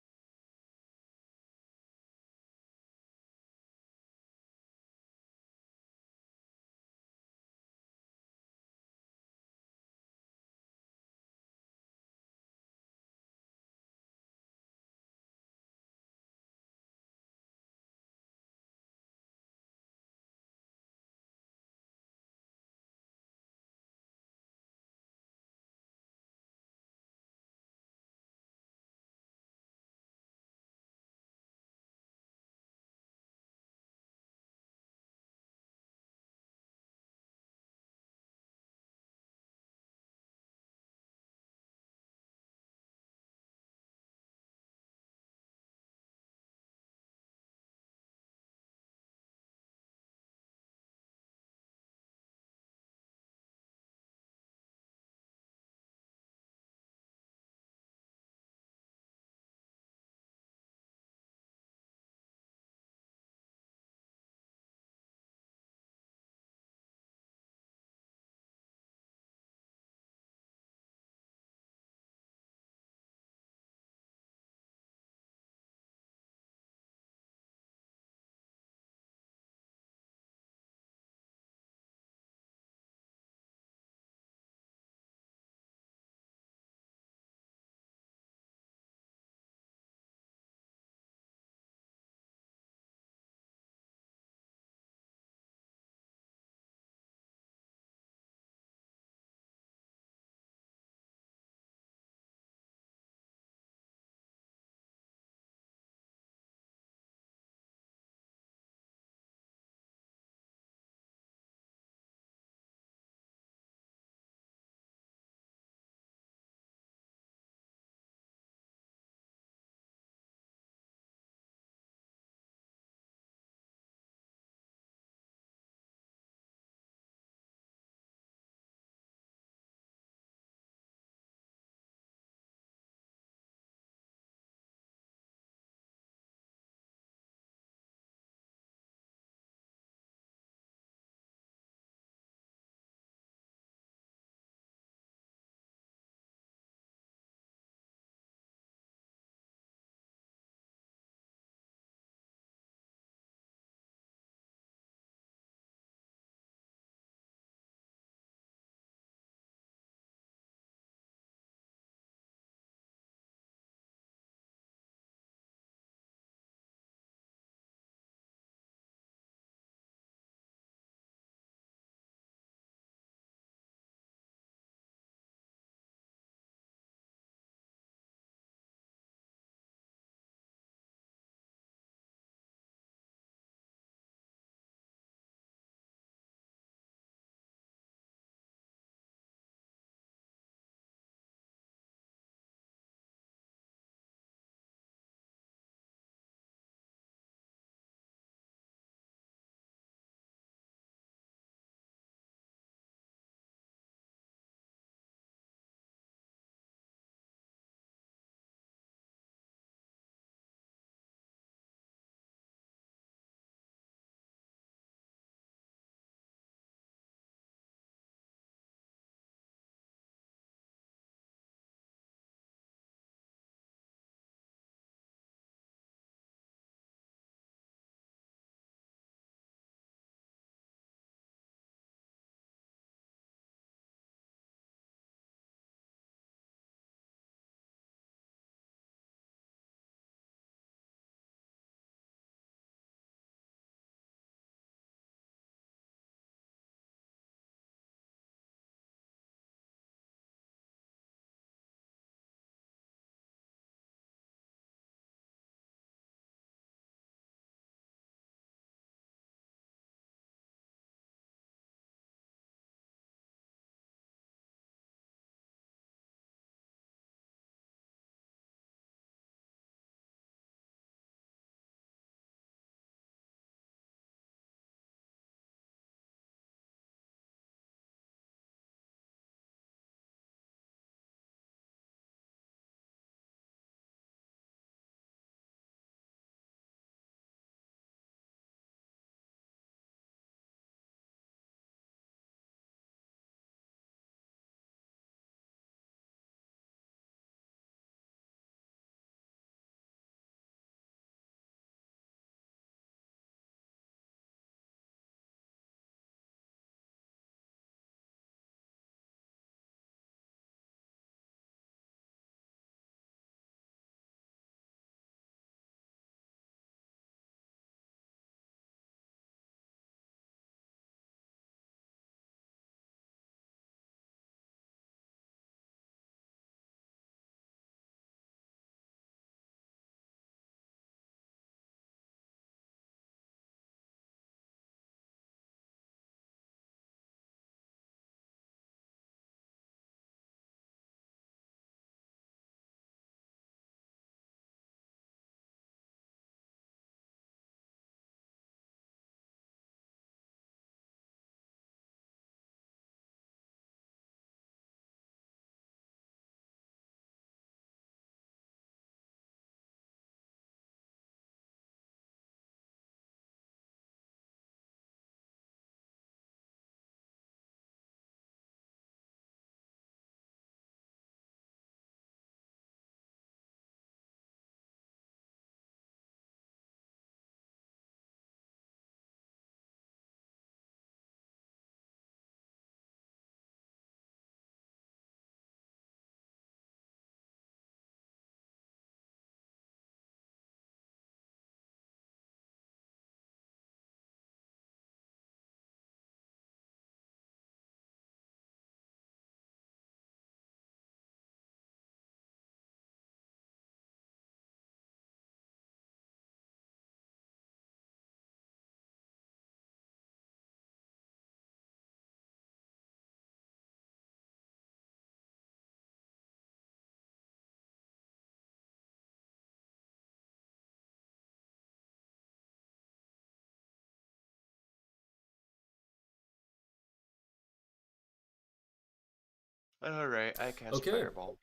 All right, I cast Okay. Fireball.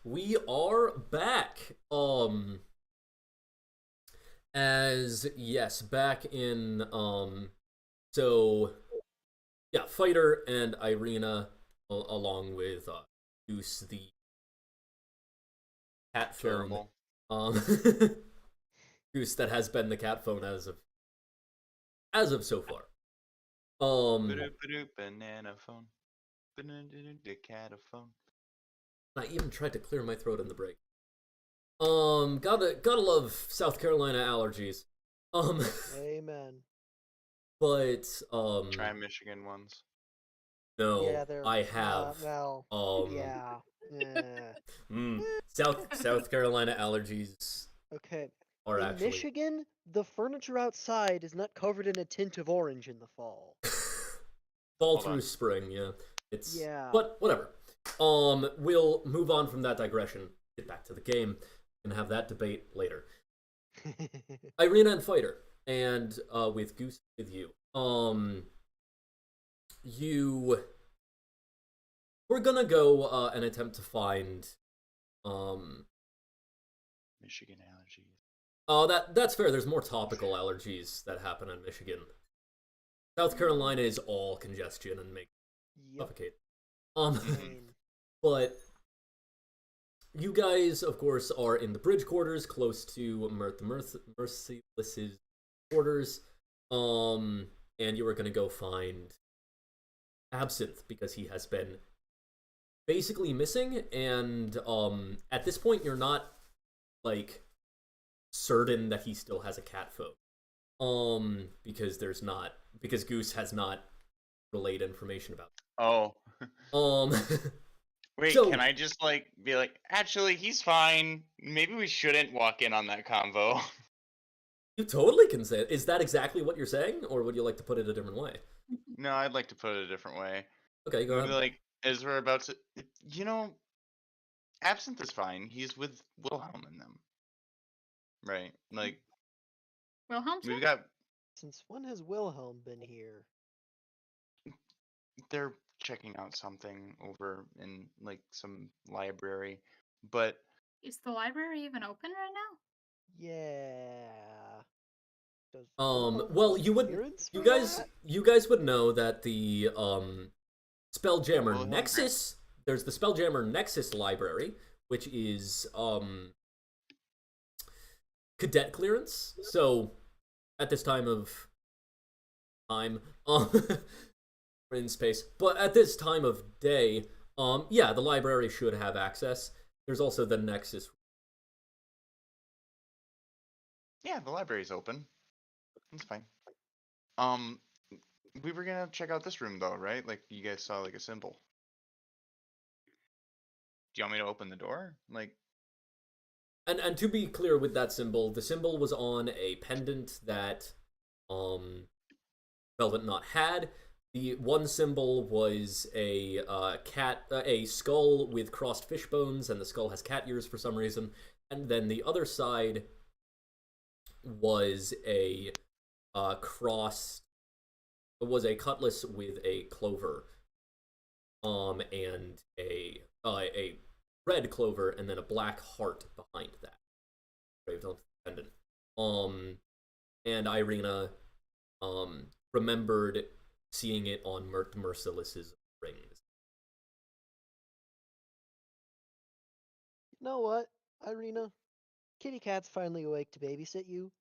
We are back. Back in so yeah, Fighter and Irina along with Goose the cat phone. Terrible. Goose that has been the cat phone as of so far. Banana phone. The cat phone. I even tried to clear my throat in the break. Gotta love South Carolina allergies. Amen. But Try Michigan ones. no, Yeah, they're. I have. Well. Yeah. South Carolina allergies Okay. are In actually Michigan, the furniture outside is not covered in a tint of orange in the fall. fall Hold through on. spring. Yeah, it's Yeah. But whatever. We'll move on from that digression. Get back to the game and have that debate later. Irina and Fighter, and with Goose with you. We're gonna go and attempt to find Michigan allergies. that's fair. There's more topical allergies that happen in Michigan. South Carolina is all congestion and make suffocate. But you guys, of course, are in the bridge quarters, close to Merciless's quarters. And you are gonna go find Absinthe because he has been basically missing, and at this point you're not like certain that he still has a cat phone. Because Goose has not relayed information about it. Oh. Wait, So- can I just be like, actually, he's fine. Maybe we shouldn't walk in on that convo. You totally can say it. Is that exactly what you're saying, or would you like to put it a different way? No, I'd like to put it a different way. Okay, go ahead. Like, as we're about to, Absinthe is fine. He's with Wilhelm and them, right? Like, Wilhelm's we've here? got. Since when has Wilhelm been here? They're checking out something over in some library, but Is the library even open right now? Yeah. Does Well, have you would, clearance you for guys, that? you guys would know that the Spelljammer Wilhelm Nexus. There's the Spelljammer Nexus library, which is cadet clearance. So, at this time, we're in space, but at this time of day, yeah, the library should have access. There's also the Nexus. yeah, the library's open. It's fine. We were gonna check out this room though, right? Like you guys saw a symbol. Do you want me to open the door? And to be clear with that symbol, the symbol was on a pendant that Velvet Knot had. The one symbol was a a skull with crossed fish bones, and the skull has cat ears for some reason. And then the other side was a cutlass with a clover, and a red clover, and then a black heart behind that, engraved onto the pendant. And Irina remembered seeing it on Merciless's rings. You know what, Irina? Kitty Cat's finally awake to babysit you.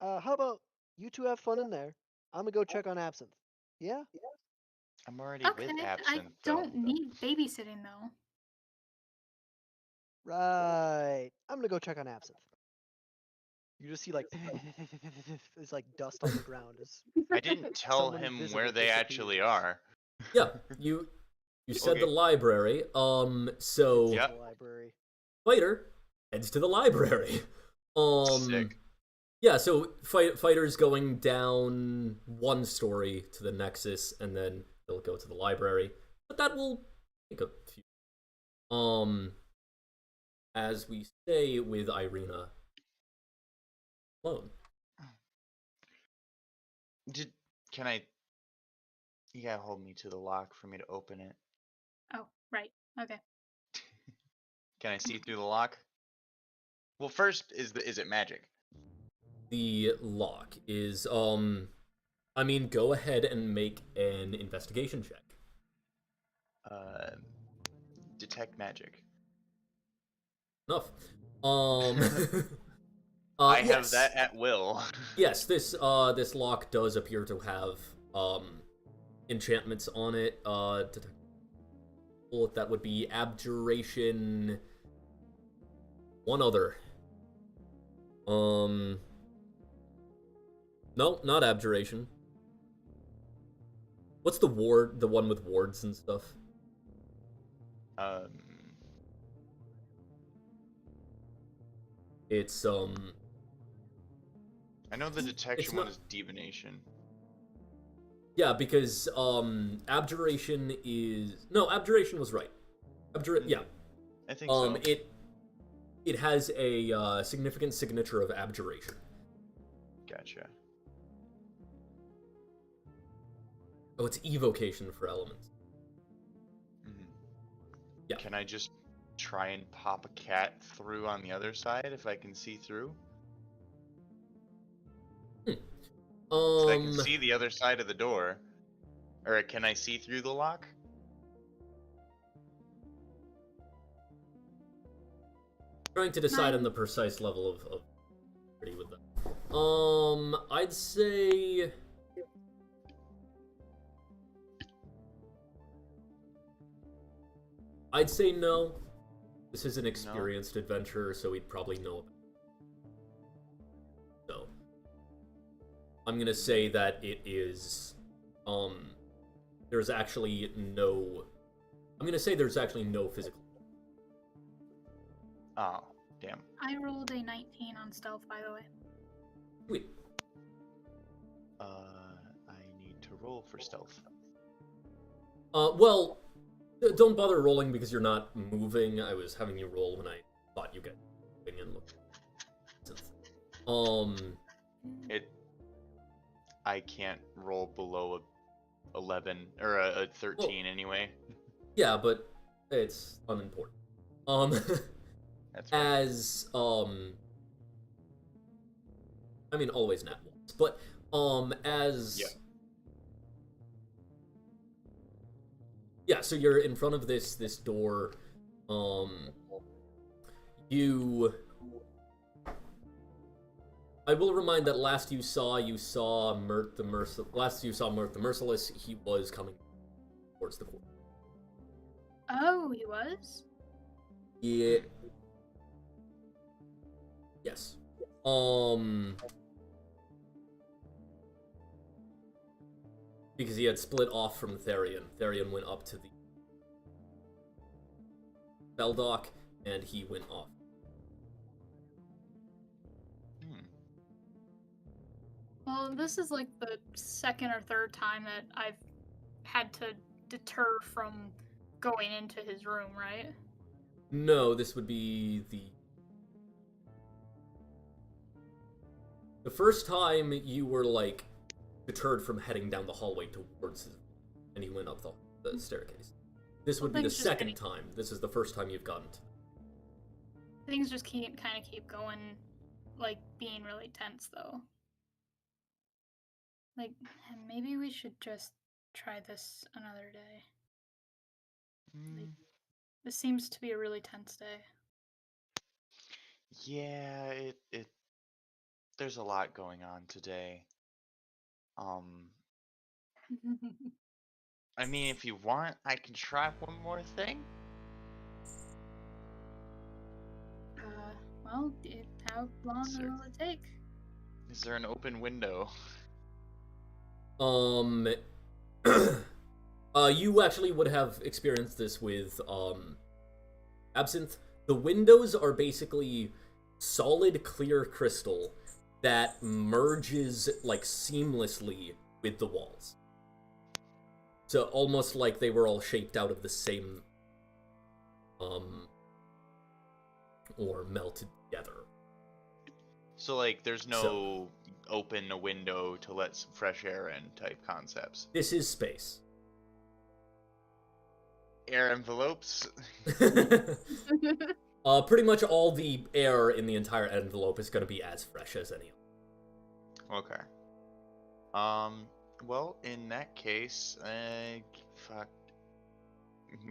How about you two have fun in there? I'm gonna go check on Absinthe. Yeah? I'm already Okay, with I Absinthe. don't need babysitting though. Right. I'm gonna go check on Absinthe. You just see there's dust on the ground. I didn't tell Someone him visible where they actually disappears. are. Yeah, you said Okay. the library. So Yep. The library. Fighter heads to the library. Sick. Yeah, so Fighter's going down one story to the Nexus, and then they'll go to the library. But that will take a few. As we stay with Irina alone. Can I? You gotta hold me to the lock for me to open it. Oh, right. Okay. Can I see through the lock? Well, first, is it magic? The lock is, I mean, go ahead and make an investigation check. Detect magic. Enough. Um, I yes. have that at will. Yes, this lock does appear to have, enchantments on it. That would be abjuration. One other. No, not abjuration. What's the ward? The one with wards and stuff. It's I know the detection not... one is divination. Yeah, because abjuration is abjuration was right. Yeah. I think so. It has a significant signature of abjuration. Gotcha. Oh, it's evocation for elements. Mm-hmm. Yeah. Can I just try and pop a cat through on the other side if I can see through? So I can see the other side of the door. Or can I see through the lock? Trying to decide on the precise level of pretty with that. I'd say no. This is an experienced adventurer, so he'd probably know about it. So I'm gonna say that it is there's actually no physical. Oh, damn. I rolled a 19 on stealth, by the way. Sweet. I need to roll for stealth. Well, don't bother rolling because you're not moving. I was having you roll when I thought you got moving and look. I can't roll below a 11 or a 13 anyway. Yeah, but it's unimportant. That's right. As I mean, always nat ones, but as yeah, so you're in front of this door. I will remind that last you saw Mert the Merciless, he was coming towards the court. Oh, he was? Yeah. Yes. Because he had split off from Therion. Therion went up to the Beldock, and he went off. Well, this is like the second or third time that I've had to deter from going into his room, right? No, this would be the first time you were, like, deterred from heading down the hallway towards him, and he went up the staircase. This would be the second time. This is the first time you've gotten to. Things just keep going, like, being really tense, though. Like, maybe we should just try this another day. Like, this seems to be a really tense day. Yeah, it there's a lot going on today. I mean, if you want, I can try one more thing. Well, how long will it take? Is there an open window? You actually would have experienced this with, Absinthe. The windows are basically solid, clear crystal that merges, like, seamlessly with the walls. So, almost like they were all shaped out of the same, or melted together. So, like, there's no open a window to let some fresh air in type concepts. This is space. air envelopes. Pretty much all the air in the entire envelope is going to be as fresh as any. Okay. Well, in that case, fuck,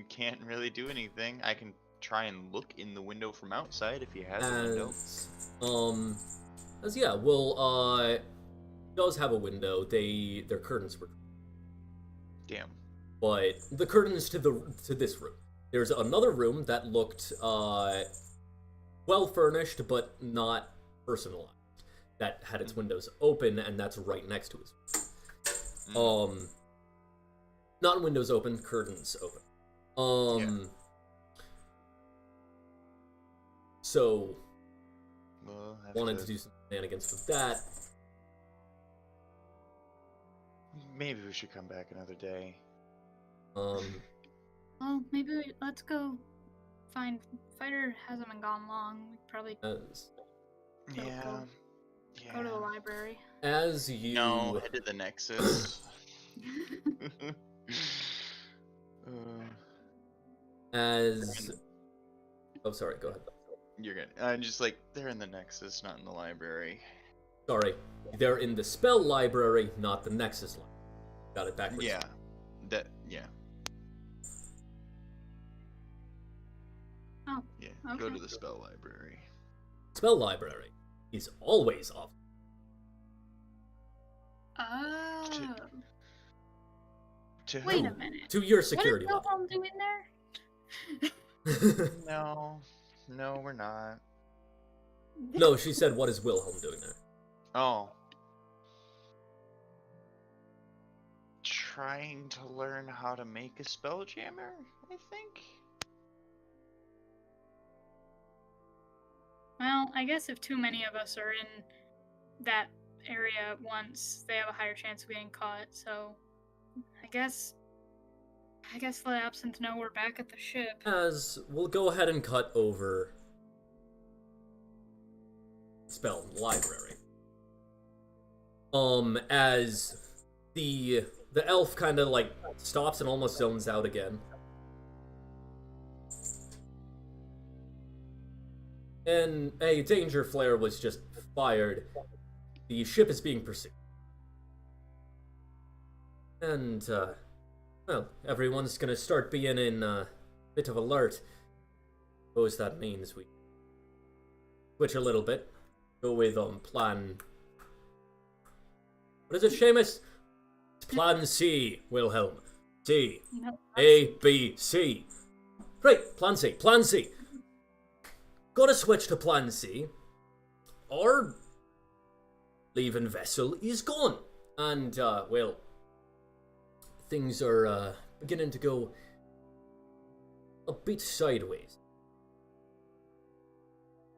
can't really do anything. I can try and look in the window from outside if he has a window. Yeah, well, does have a window. Their curtains were, Damn. but the curtains to this room. There's another room that looked well furnished, but not personalized. That had its windows open, and that's right next to it. Not windows open, curtains open. So We'll have wanted to do some shenanigans with that. Maybe we should come back another day. Well, maybe let's go find. Fighter hasn't been gone long. We probably Yeah. go to the library. As you No, head to the Nexus. Oh, sorry, go ahead. You're good. I'm just like, they're in the Nexus, not in the library. Sorry, they're in the spell library, not the Nexus library. Got it backwards. Yeah. Yeah. Oh. Yeah. Okay. Go to the spell library. Spell library is always off. Oh. To Wait who? a minute. To your security What is level. Wilhelm doing there? No, we're not. No, she said, what is Wilhelm doing there? Oh. Trying to learn how to make a Spelljammer, I think? Well, I guess if too many of us are in that area at once, they have a higher chance of getting caught, so I guess let Absinthe know we're back at the ship. As we'll go ahead and cut over spell library. As the elf kind of like stops and almost zones out again. And a danger flare was just fired. The ship is being pursued. And, well, everyone's gonna start being in a bit of alert. Suppose that means we switch a little bit. Go with, plan... What is it, Seamus? It's plan C, Wilhelm. C. No, A, B, C. Right, plan C, plan C. Gotta switch to plan C. Our leaving vessel is gone. And, well, things are, beginning to go a bit sideways.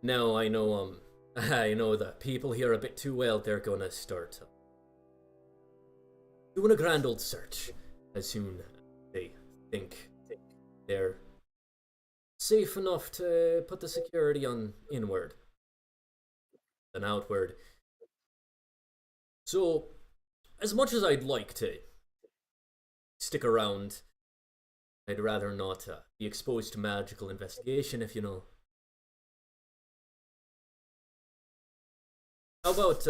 Now, I know the people here a bit too well. They're gonna start doing a grand old search as soon as they think they're safe enough to put the security on inward and outward. So, as much as I'd like to stick around, I'd rather not be exposed to magical investigation, if you know. How about,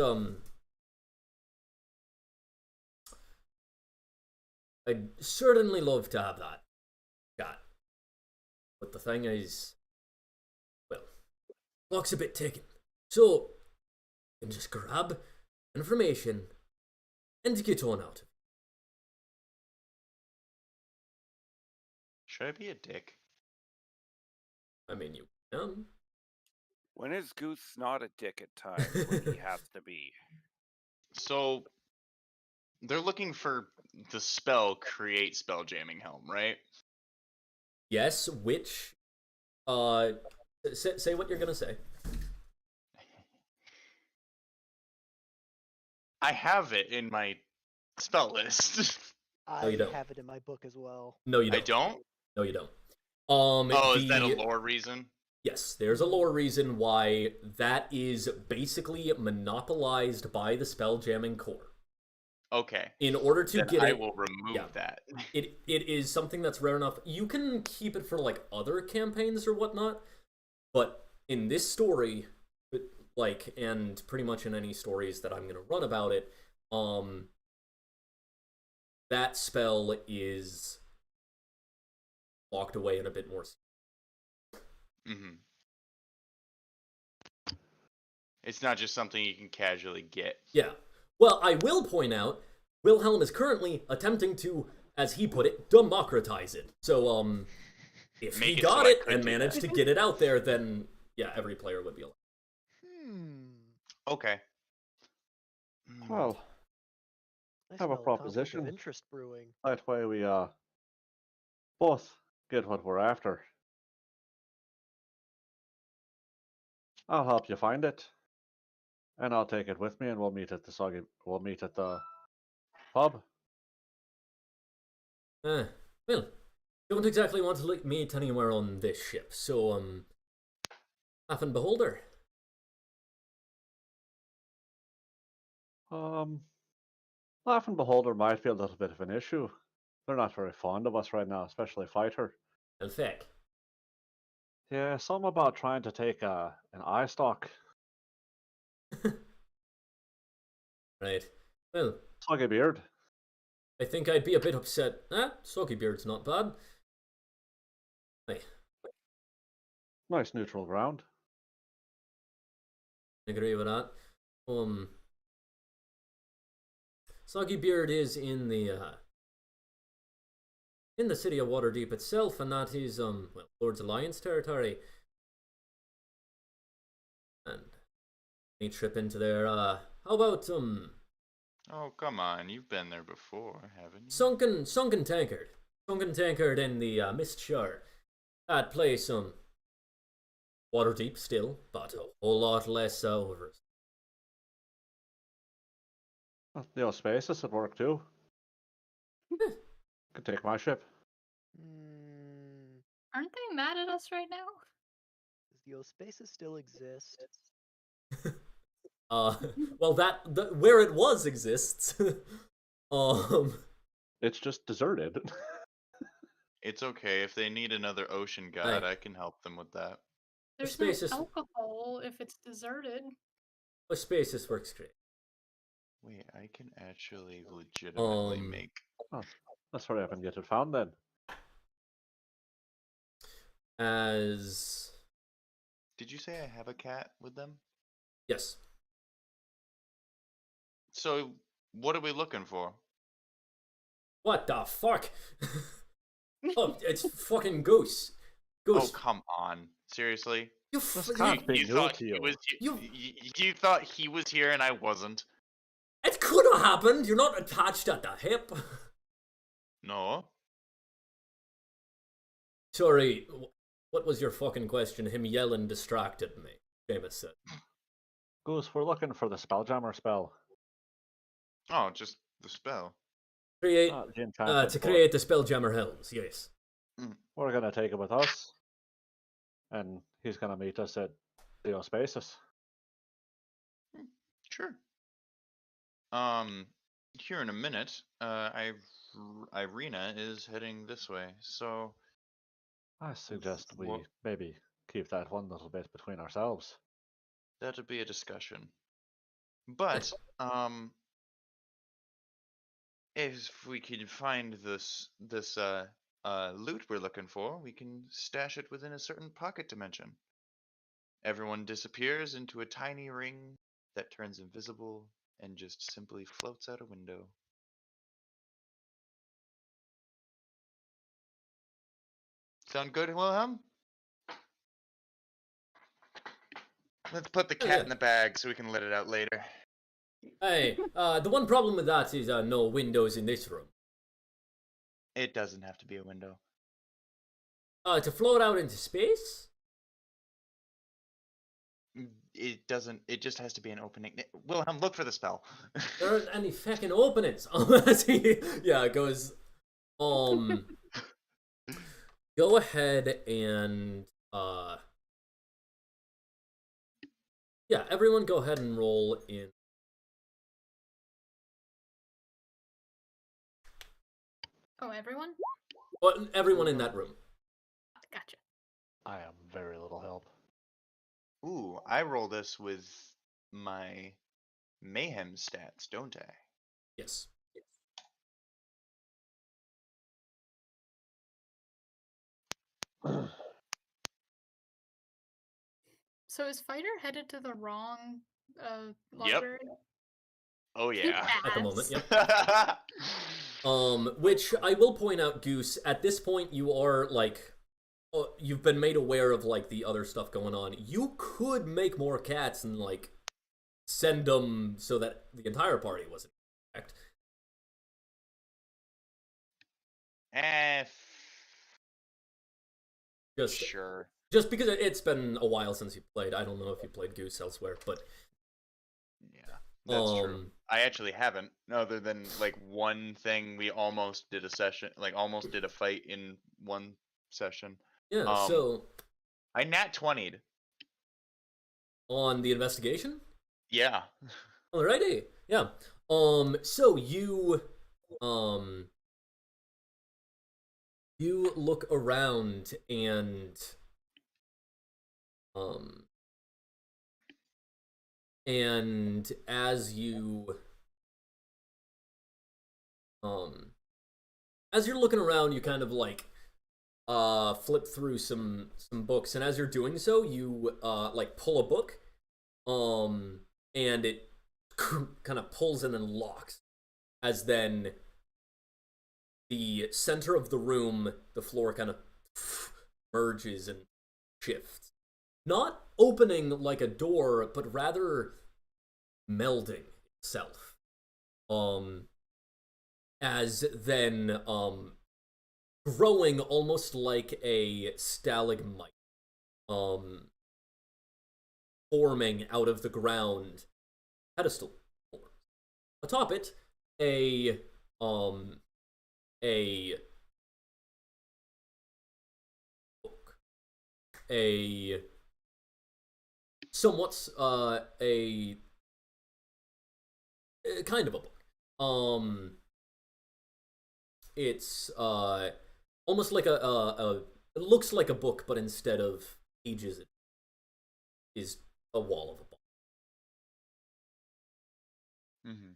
I'd certainly love to have that chat. But the thing is, well, clock's a bit ticking. So, you can just grab information and get on out. Should I be a dick? I mean, you can. When is Goose not a dick at times when he has to be? So, they're looking for the spell Create Spelljamming Helm, right? Yes, which, say what you're gonna say. I have it in my spell list. I you don't. have it in my book as well. No, you don't. I don't? No, you don't. Oh, is that a lore reason? Yes, there's a lore reason why that is basically monopolized by the Spelljamming Corps. Okay. In order to Then get I it, will remove that. it is something that's rare enough. You can keep it for like other campaigns or whatnot, but in this story, like, and pretty much in any stories that I'm gonna run about it, that spell is locked away in a bit more. Mm-hmm. It's not just something you can casually get. Yeah. Well, I will point out, Wilhelm is currently attempting to, as he put it, democratize it. So, if Make he it so got I it could and do managed that. to get it out there, then yeah, every player would be allowed. Okay. Well, I have a smell a conflict of proposition. interest brewing. That way we both get what we're after. I'll help you find it, and I'll take it with me, and we'll meet at the pub. Well, don't exactly want to meet anywhere on this ship, so, Half and Beholder. Laugh and Beholder might be a little bit of an issue. They're not very fond of us right now, especially Fighter. And Feck. Yeah, something about trying to take an eye stock. Right. Well, Soggy Beard. I think I'd be a bit upset. Soggy Beard's not bad. Hey, Nice neutral ground. I agree with that. Soggy Beard is in the city of Waterdeep itself, and that is, well, Lord's Alliance territory. And any trip into there, how about, Oh, come on. You've been there before, haven't you? Sunken Tankard. Sunken Tankard in the, Mist Shard. That place, Waterdeep still, but a whole lot less, over. Spaces at work too. Could take my ship. Aren't they mad at us right now? Does the Spaces still exist? Well, where it was exists. It's just deserted. It's okay. If they need another ocean god, I can help them with that. There's Spaces. no alcohol if it's deserted. Spaces works great. Wait, I can actually legitimately make... Oh, let's hurry up and get it found then. As... Did you say I have a cat with them? Yes. So, what are we looking for? What the fuck? Oh, it's fucking Goose. Goose. Oh, come on. Seriously? You can't be new thought to he you. was you thought he was here and I wasn't? It could have happened. You're not attached at the hip. No. Sorry, what was your fucking question? Him yelling distracted me, Seamus said. Goose, we're looking for the Spelljammer spell. Oh, just the spell. Create The enchantment to book. create the Spelljammer helms, yes. We're gonna take it with us, and he's gonna meet us at Spaces. Sure. Here in a minute, Irina is heading this way, so I suggest we What? maybe keep that one little bit between ourselves. that'd be a discussion. But, if we can find this loot we're looking for, we can stash it within a certain pocket dimension. Everyone disappears into a tiny ring that turns invisible and just simply floats out a window. Sound good, Wilhelm? Let's put the cat in the bag so we can let it out later. Hey, the one problem with that is no windows in this room. It doesn't have to be a window. To float out into space? It doesn't. It just has to be an opening. Wilhelm, look for the spell. There aren't any fucking openings. Unless he, yeah, it goes, go ahead and, yeah, everyone go ahead and roll in Oh, everyone? Well, everyone in that room. Gotcha. I am very little help. Ooh, I roll this with my mayhem stats, don't I? Yes. So is Fighter headed to the wrong Yep. library? Oh He yeah. At the moment, has. yep. Which I will point out, Goose, at this point you are, like, you've been made aware of, like, the other stuff going on. You could make more cats and, like, send them so that the entire party wasn't attacked. Sure. Just because it's been a while since you played. I don't know if you played Goose elsewhere, but Yeah, that's true. um, I actually haven't, other than like one thing. We almost did a session, like almost did a fight in one session. yeah, so I nat 20'd. on the investigation? Yeah. Alrighty. Yeah. So you look around and as you're looking around, you kind of like flip through some books, and as you're doing so, you like pull a book, and it kind of pulls and then locks, as then the center of the room, the floor kind of merges and shifts, not opening like a door, but rather melding itself. As then growing almost like a stalagmite, forming out of the ground, pedestal. Atop it, a book, a somewhat a kind of a book. It's almost like it looks like a book, but instead of pages, it is a wall of a book. Mm-hmm.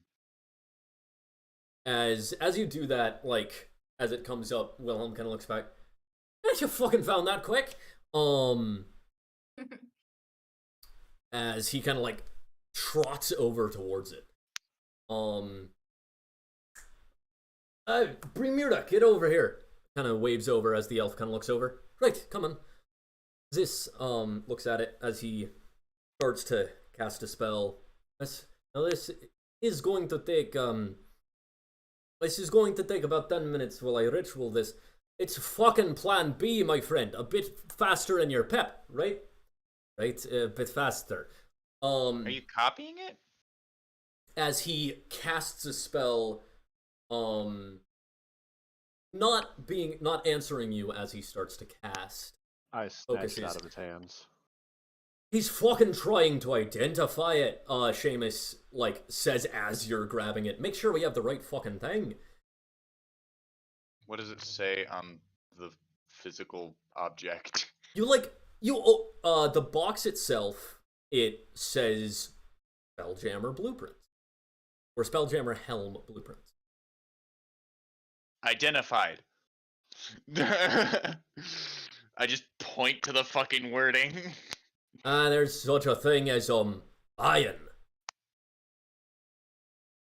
As you do that, like as it comes up, Wilhelm kind of looks back. You fucking found that quick. As he kind of like trots over towards it. Brimira, get over here. Kind of waves over as the elf kind of looks over. Right, come on. This looks at it as he starts to cast a spell. Now this is going to take about 10 minutes while I ritual this. It's fucking plan B, my friend. A bit faster in your pep, right? Right? A bit faster. Are you copying it? As he casts a spell, not answering you as he starts to cast. I snatched it out of his hands. He's fucking trying to identify it, Seamus, like, says as you're grabbing it. Make sure we have the right fucking thing. What does it say on the physical object? The box itself, it says Spelljammer Blueprints. Or Spelljammer Helm Blueprints. Identified. I just point to the fucking wording. There's such a thing as, iron.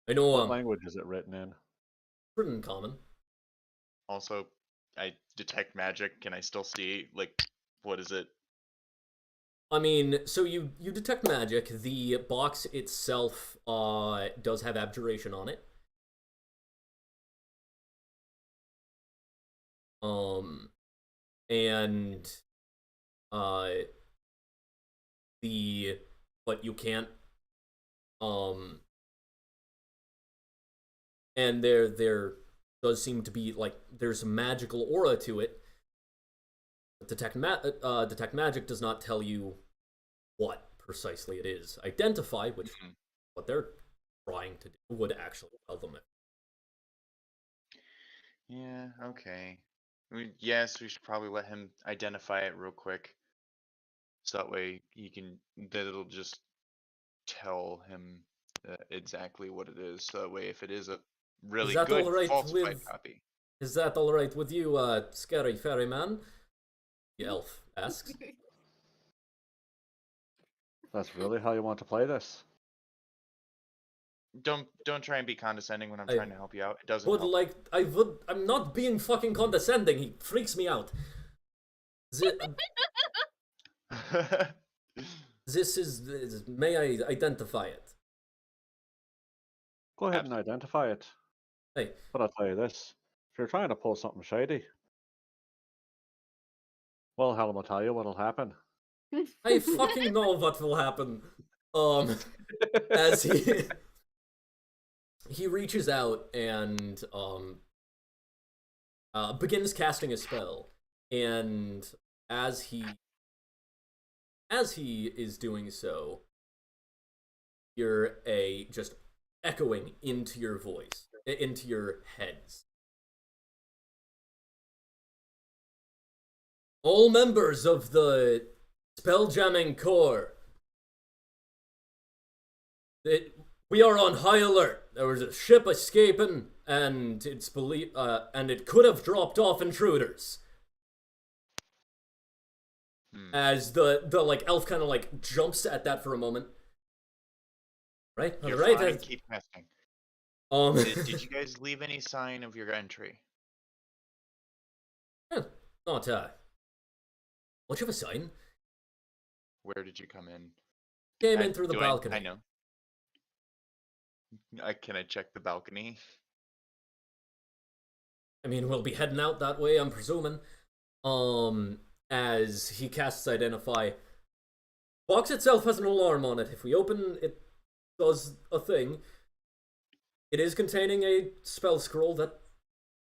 I know, What language is it written in? written in common. Also, I detect magic. Can I still see, like, what is it? I mean, so you detect magic. The box itself does have abjuration on it. And but you can't and there does seem to be, like, there's a magical aura to it. Detect magic does not tell you what precisely it is. Identify, which what they're trying to do, would actually tell them it. Yeah, okay. Yes, we should probably let him identify it real quick. So that way that'll just tell him exactly what it is. So that way, if it is a Is really that all good right falsified with? copy. Is that all right with you, scary ferryman? The elf asks. That's really how you want to play this? Don't try and be condescending when I'm I trying to help you out. It doesn't Would help. like I would. I'm not being fucking condescending. He freaks me out. This is. May I identify it? Go ahead and identify it. Hey, But I'll tell you this. If you're trying to pull something shady, well, hell, I'll tell you what'll happen. I fucking know what will happen. As he reaches out and begins casting a spell, and as he is doing so, you're just echoing into your voice, into your heads. All members of the Spelljamming Corps, we are on high alert. There was a ship escaping, and and it could have dropped off intruders. As the like elf kind of like jumps at that for a moment. Right, You're right. fine. Keep testing. Did you guys leave any sign of your entry? Not much of a sign. Where did you come in? Came in through the balcony. I know. Can I check the balcony? I mean, we'll be heading out that way, I'm presuming. As he casts Identify. Box itself has an alarm on it. If we open it, does a thing. It is containing a spell scroll that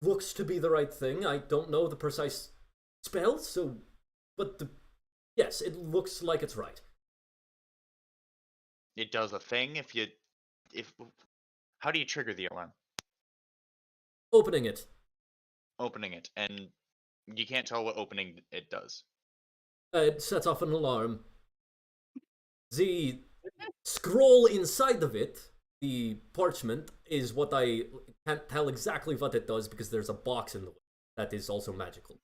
looks to be the right thing. I don't know the precise spell, but yes, it looks like it's right. It does a thing how do you trigger the alarm? Opening it. Opening it, and you can't tell what opening it does. It sets off an alarm. The scroll inside of it, the parchment, is what I can't tell exactly what it does because there's a box in the way that is also magical.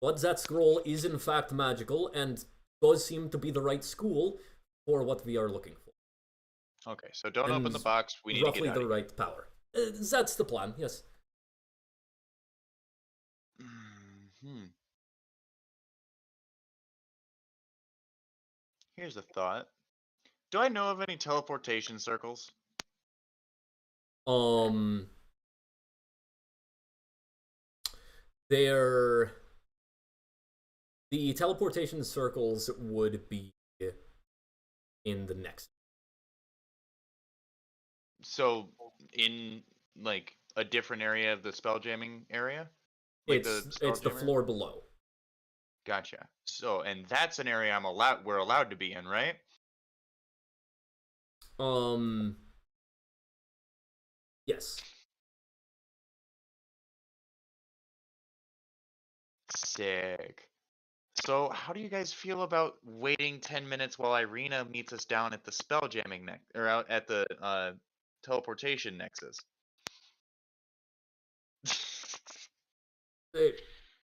But that scroll is in fact magical and does seem to be the right school for what we are looking for. Okay, so don't open the box. We need to get out. Roughly the right power. That's the plan, yes. Here's a thought. Do I know of any teleportation circles? The teleportation circles would be in the next. So in like a different area of the spelljamming area? Like it's the floor below. Gotcha. So, and that's an area we're allowed to be in, right? Yes. Sick. So, how do you guys feel about waiting 10 minutes while Irina meets us down at the spelljamming or out at the teleportation nexus?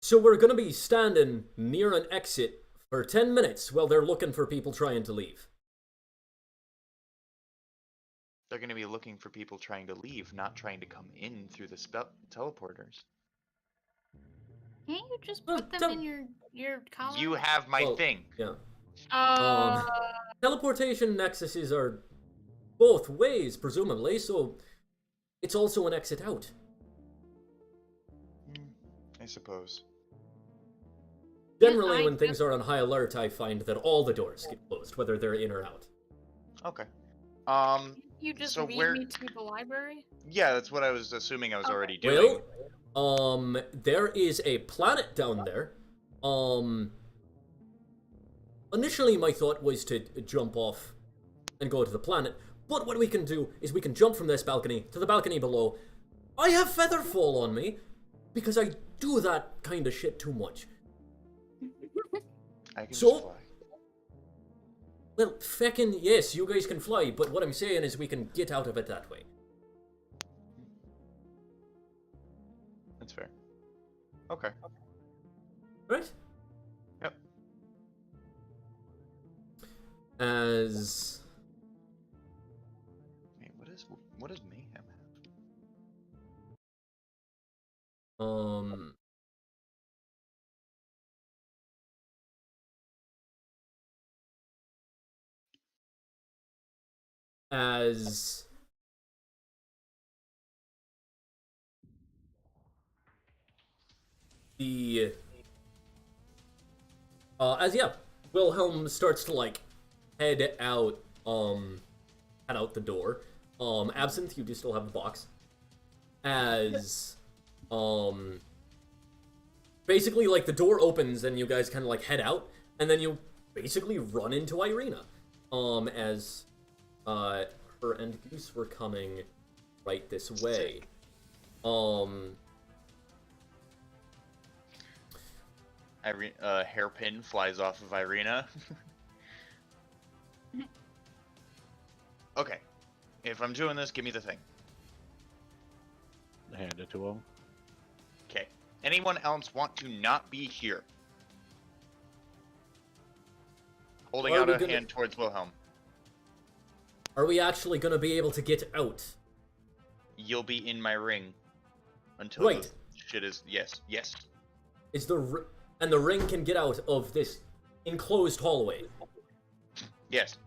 So we're gonna be standing near an exit for 10 minutes while they're looking for people trying to leave. They're gonna be looking for people trying to leave, not trying to come in through the teleporters. Can't you just put them in your collar? You have my thing. Yeah. Oh. Teleportation nexuses are both ways, presumably, so it's also an exit out. I suppose. Generally, when things are on high alert, I find that all the doors get closed, whether they're in or out. Okay. You just so lead me to the library? Yeah, that's what I was assuming I was already doing. Well, there is a planet down there. Initially my thought was to jump off and go to the planet, but what we can do is we can jump from this balcony to the balcony below. I have Featherfall on me because I do that kind of shit too much. I can So- just fly. Well, feckin' yes, you guys can fly, but what I'm saying is we can get out of it that way. That's fair. Okay. Right? Yep. As... Wait, what does mayhem have? As... The... Wilhelm starts to, like, head out the door. Absinthe, you do still have the box. As, basically, like, the door opens and you guys kind of, like, head out, and then you basically run into Irina. As, her and Goose were coming right this way. Hairpin flies off of Irina. Okay. If I'm doing this, give me the thing. Hand it to him. Okay. Anyone else want to not be here? Holding Are out we a gonna- hand towards Wilhelm. Are we actually gonna be able to get out? You'll be in my ring until Right. the shit is... Yes. Is and the ring can get out of this enclosed hallway. Yes.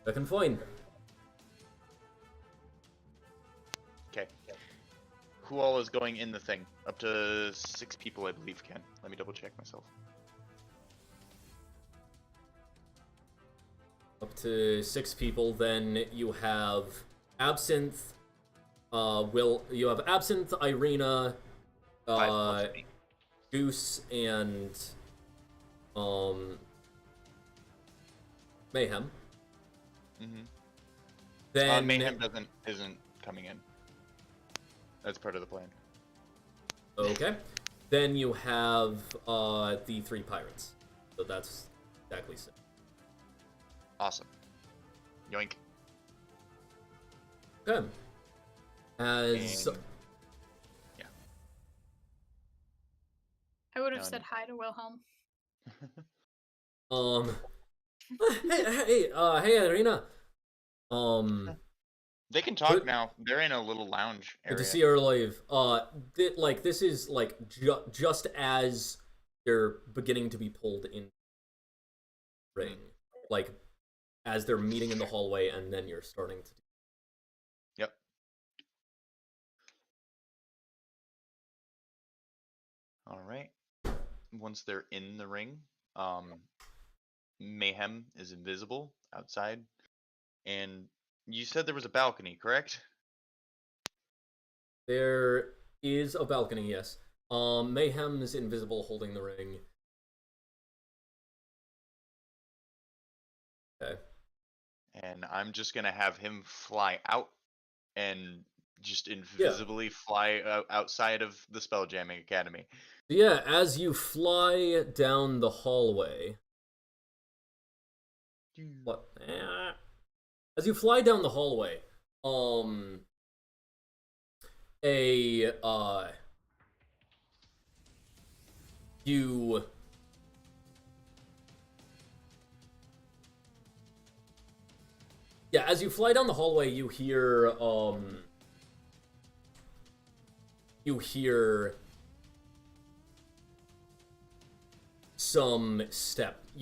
I can find. Okay. Who all is going in the thing? Up to 6 people, I believe, can. Let me double check myself. Up to 6 people, then you have Absinthe, you have Absinthe, Irina, 5 plus me. Goose, and, Mayhem. Mm-hmm. Then... Mayhem isn't coming in. That's part of the plan. Okay. Then you have, the 3 pirates. So that's exactly 6. Awesome. Yoink. Okay. As... And- yeah. I would have No, said no. hi to Wilhelm. Hey, Irina. They can talk Good- now. They're in a little lounge Good area. to see her live. This is like just as they're beginning to be pulled in ring, like as they're meeting in the hallway, and then you're starting to. Yep. All right. Once they're in the ring, Mayhem is invisible outside, and you said there was a balcony, correct? There is a balcony, yes. Mayhem's invisible, holding the ring. Okay. And I'm just gonna have him fly out and just invisibly fly outside of the Spelljamming Academy. Yeah, as you fly down the hallway. What? As you fly down the hallway, you as you fly down the hallway, you hear some you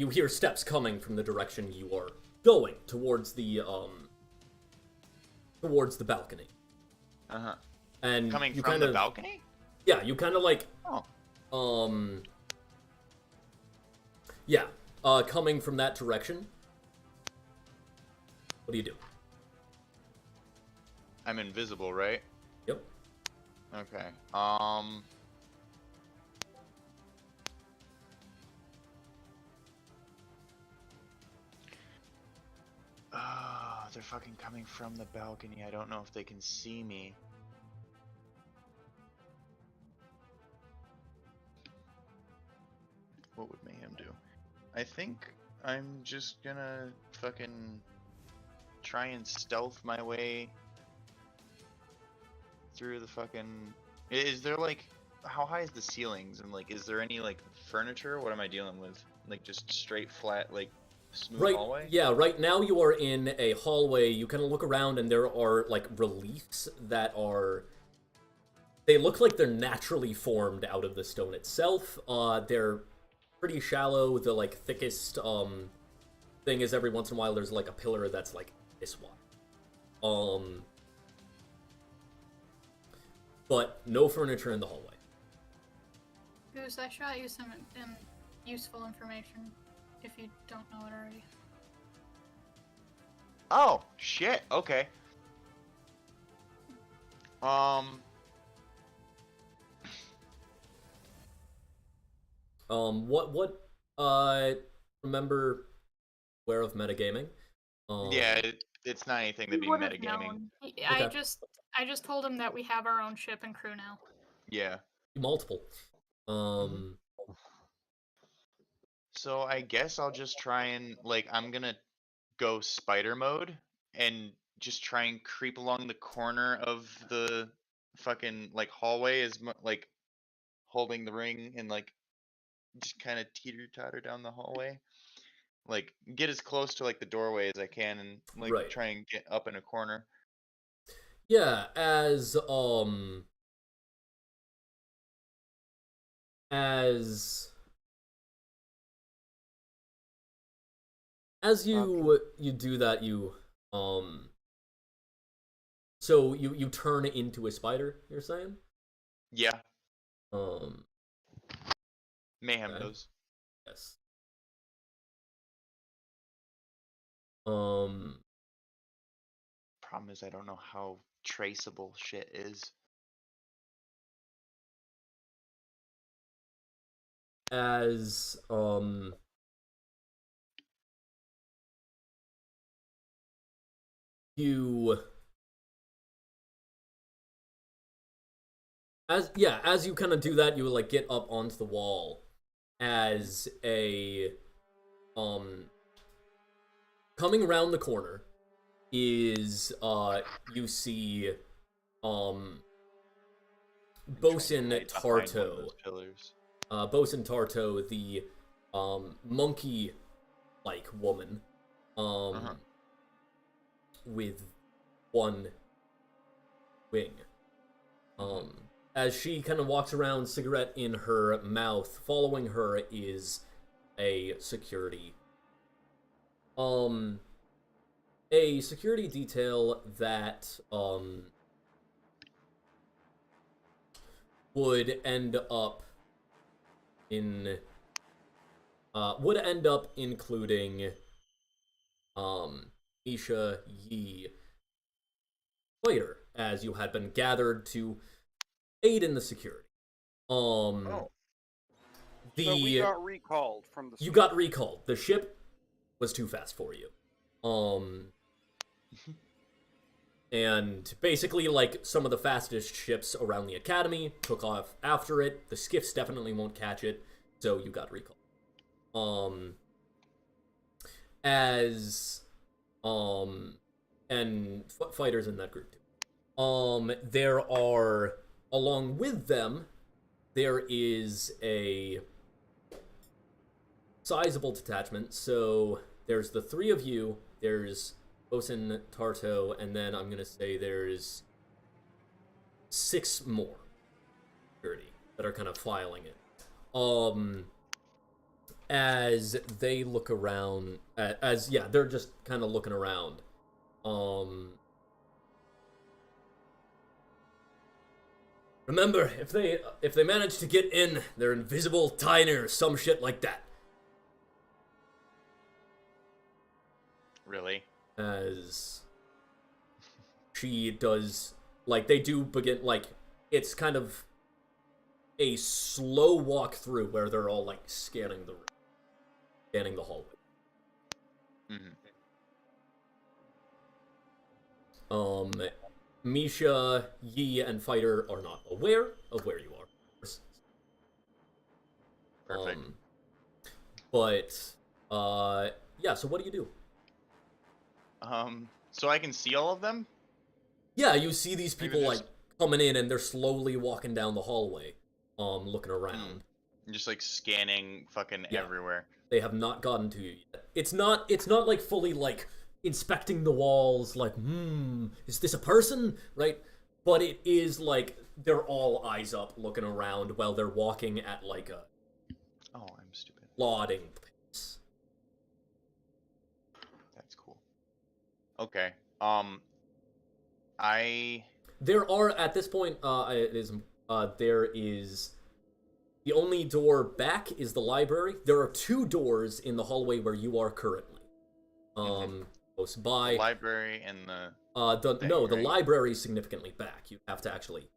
hear steps coming from the direction you are going towards the balcony. Uh-huh. And Coming you from kind the of, balcony? yeah, you kind of like coming from that direction. What do you do? I'm invisible, right? Yep. Okay. they're fucking coming from the balcony. I don't know if they can see me. What would Mayhem do? I think I'm just gonna fucking try and stealth my way through the fucking... Is there like... How high is the ceilings? And like, is there any like furniture? What am I dealing with? Like just straight, flat, like smooth hallway? Yeah, right now you are in a hallway. You kind of look around and there are like reliefs that are... They look like they're naturally formed out of the stone itself. They're pretty shallow. The like thickest thing is every once in a while there's like a pillar that's like this wide. But no furniture in the hallway. Goose, I shot you some useful information, if you don't know it already. Oh, shit, okay. Remember, aware of metagaming? Yeah, it's not anything to be metagaming. I just told him that we have our own ship and crew now. Yeah. Multiple. So I guess I'll just try and, like, I'm gonna go spider mode and just try and creep along the corner of the fucking, like, hallway like, holding the ring and, like, just kind of teeter-totter down the hallway. Like, get as close to, like, the doorway as I can and, like, try and get up in a corner. Yeah, as you do that, so you turn into a spider, you're saying? Yeah. Mayhem okay. knows. Yes. Problem is I don't know how traceable shit is. As you kind of do that, you like get up onto the wall as a coming around the corner is you see Bosun Tarto. Bosun Tarto, the monkey like woman with one wing. As she kind of walks around, cigarette in her mouth. Following her is a security detail that would end up including Isha Yi Fighter, as you had been gathered to aid in the security. So we got recalled from the ship. You got recalled. The ship was too fast for you. And basically, like, some of the fastest ships around the academy took off after it. The skiffs definitely won't catch it, so you got recalled. And fighters in that group too. There are, along with them, there is a sizable detachment. So there's the three of you, there's Bosun Tarto, and then I'm gonna say there's 6 more security that are kind of filing it. As they look around, they're just kind of looking around. Remember, if they manage to get in, they're invisible, tiny, or some shit like that. Really? As she does, like, they do begin, like, it's kind of a slow walk through where they're all, like, scanning the hallway. Misha, Yi, and Fighter are not aware of where you are. Perfect. But yeah. So what do you do? So I can see all of them? Yeah, you see these Maybe people just- like coming in, and they're slowly walking down the hallway, looking around. Just like scanning fucking Yeah. everywhere. They have not gotten to you yet. It's not like fully like inspecting the walls, like, is this a person? Right? But it is like they're all eyes up looking around while they're walking at like a Oh, I'm stupid. plodding pace. That's cool. Okay. There are at this point there is the only door back is the library. There are 2 doors in the hallway where you are currently. Close by. The library and the thing, the right? library is significantly back. You have to actually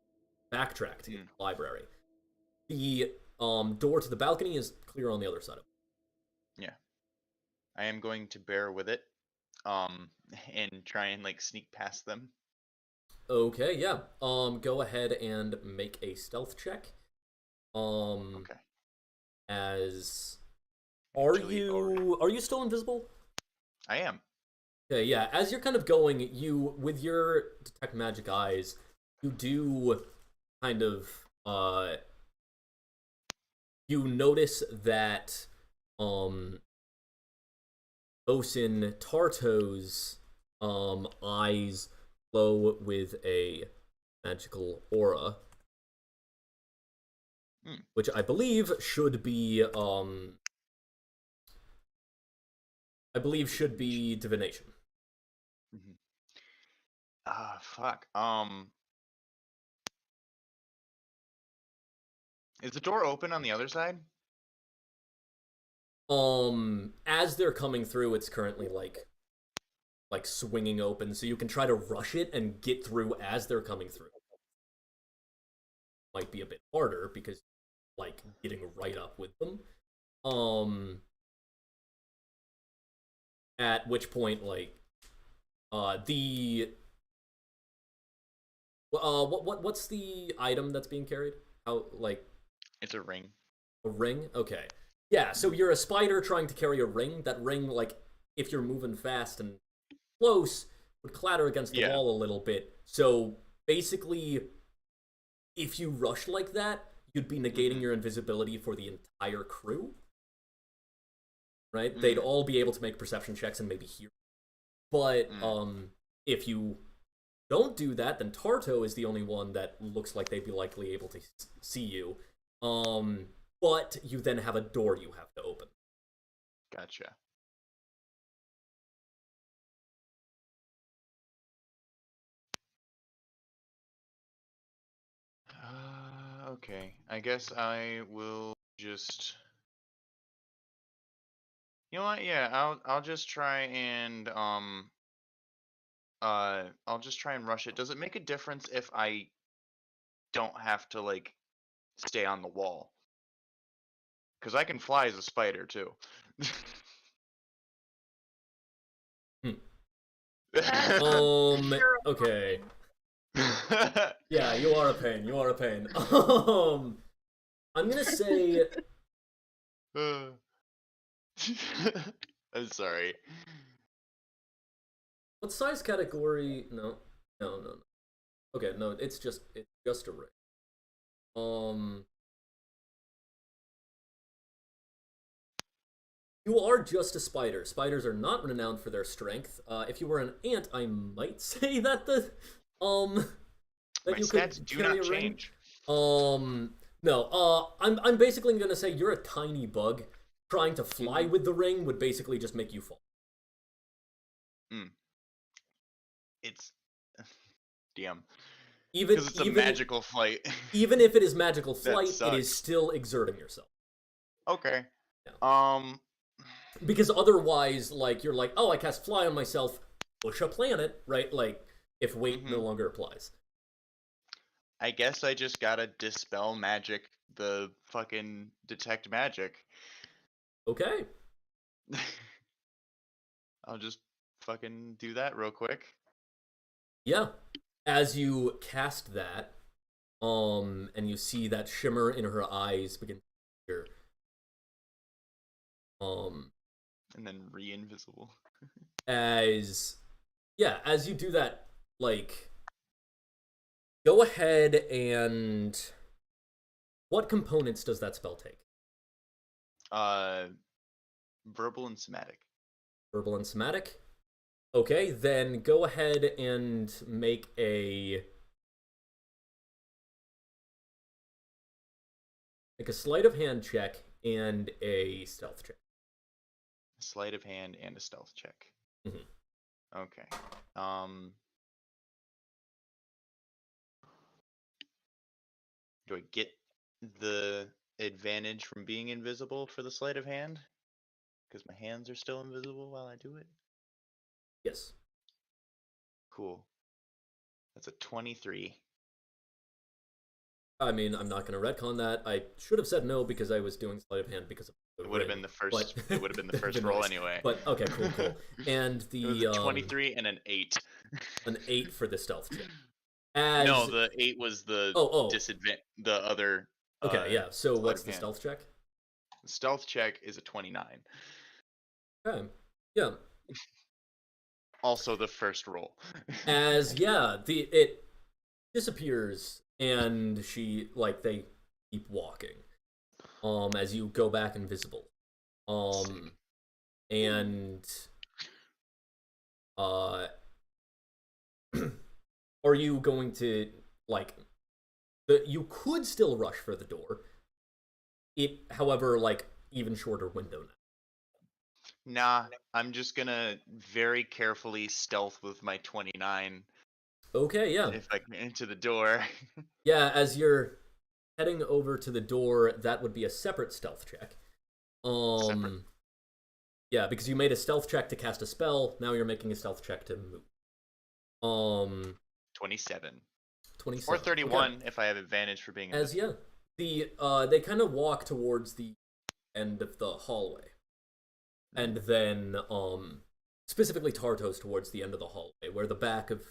backtrack to get to the library. The door to the balcony is clear on the other side of it. Yeah. I am going to bear with it. And try and like sneak past them. Okay, yeah. Go ahead and make a stealth check. Okay. As are you still invisible? I am. Okay, yeah. As you're kind of going, you with your detect magic eyes, you do kind of you notice that Bosun Tarto's eyes glow with a magical aura. Which I believe should be divination. Fuck. Is the door open on the other side? As they're coming through, it's currently like swinging open, so you can try to rush it and get through as they're coming through. Might be a bit harder because like getting right up with them. At which point, like, what's the item that's being carried? How, like, It's a ring. a ring? Okay. Yeah, so you're a spider trying to carry a ring. That ring, like, if you're moving fast and close, would clatter against the wall a little bit. So basically, if you rush like that, you'd be negating your invisibility for the entire crew. Right? They'd all be able to make perception checks and maybe hear. But if you don't do that, then Tarto is the only one that looks like they'd be likely able to see you. But you then have a door you have to open. Gotcha. Okay. I guess I will just. You know what? Yeah, I'll just try and I'll just try and rush it. Does it make a difference if I don't have to like stay on the wall? Because I can fly as a spider too. Okay. Yeah, you are a pain. You are a pain. I'm gonna say. I'm sorry. What size category? No. Okay, no, it's just a ring. You are just a spider. Spiders are not renowned for their strength. If you were an ant, I might say that that My you stats could do carry not a ring. change. No. I'm basically gonna say you're a tiny bug. Trying to fly with the ring would basically just make you fall. It's damn. Even Because it's a magical flight. Even if it is magical flight, it sucks. is still exerting yourself. Okay. Yeah. Because otherwise, like, you're like, oh, I cast fly on myself, push a planet, right? Like, if weight no longer applies. I guess I just gotta dispel magic, the fucking detect magic. Okay. I'll just fucking do that real quick. Yeah. as you cast that, and you see that shimmer in her eyes begin to appear. And then re-invisible. As you do that, like, go ahead and what components does that spell take? Verbal and somatic. Verbal and somatic. Okay, then go ahead and make a sleight of hand check and a stealth check. Sleight of hand and a stealth check. Mm-hmm. Okay. Do I get the advantage from being invisible for the sleight of hand? Because my hands are still invisible while I do it? Yes. Cool. That's a 23. I mean, I'm not going to retcon that. I should have said no because I was doing sleight of hand because of it would have been the first. It would have been the first roll anyway. But okay, cool. And the it was a 23 and an 8. An 8 for the stealth check. No, the 8 was the disadvantage. The other. Okay, yeah. So what's the stealth check? The stealth check is a 29. Okay. Yeah. Also the first roll. It disappears and they keep walking. As you go back invisible. And are you going to you could still rush for the door. However, even shorter window now. Nah, I'm just gonna very carefully stealth with my 29. Okay, yeah. If I can into the door. Yeah, as you're heading over to the door, that would be a separate stealth check. Separate. Yeah, because you made a stealth check to cast a spell, now you're making a stealth check to move. 27. 27. Or 31 okay. if I have advantage for being they kind of walk towards the end of the hallway. And then specifically Tartos towards the end of the hallway, where the back of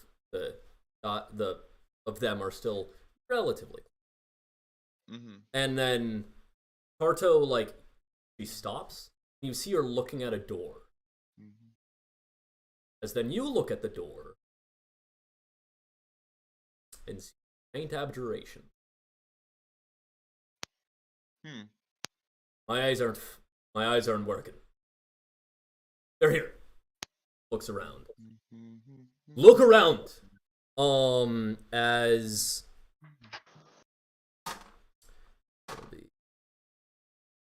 of them are still relatively. Mm-hmm. And then Tarto, she stops. You see her looking at a door. Mm-hmm. As then you look at the door and see faint abjuration. My eyes aren't working. They're here. Looks around. Look around.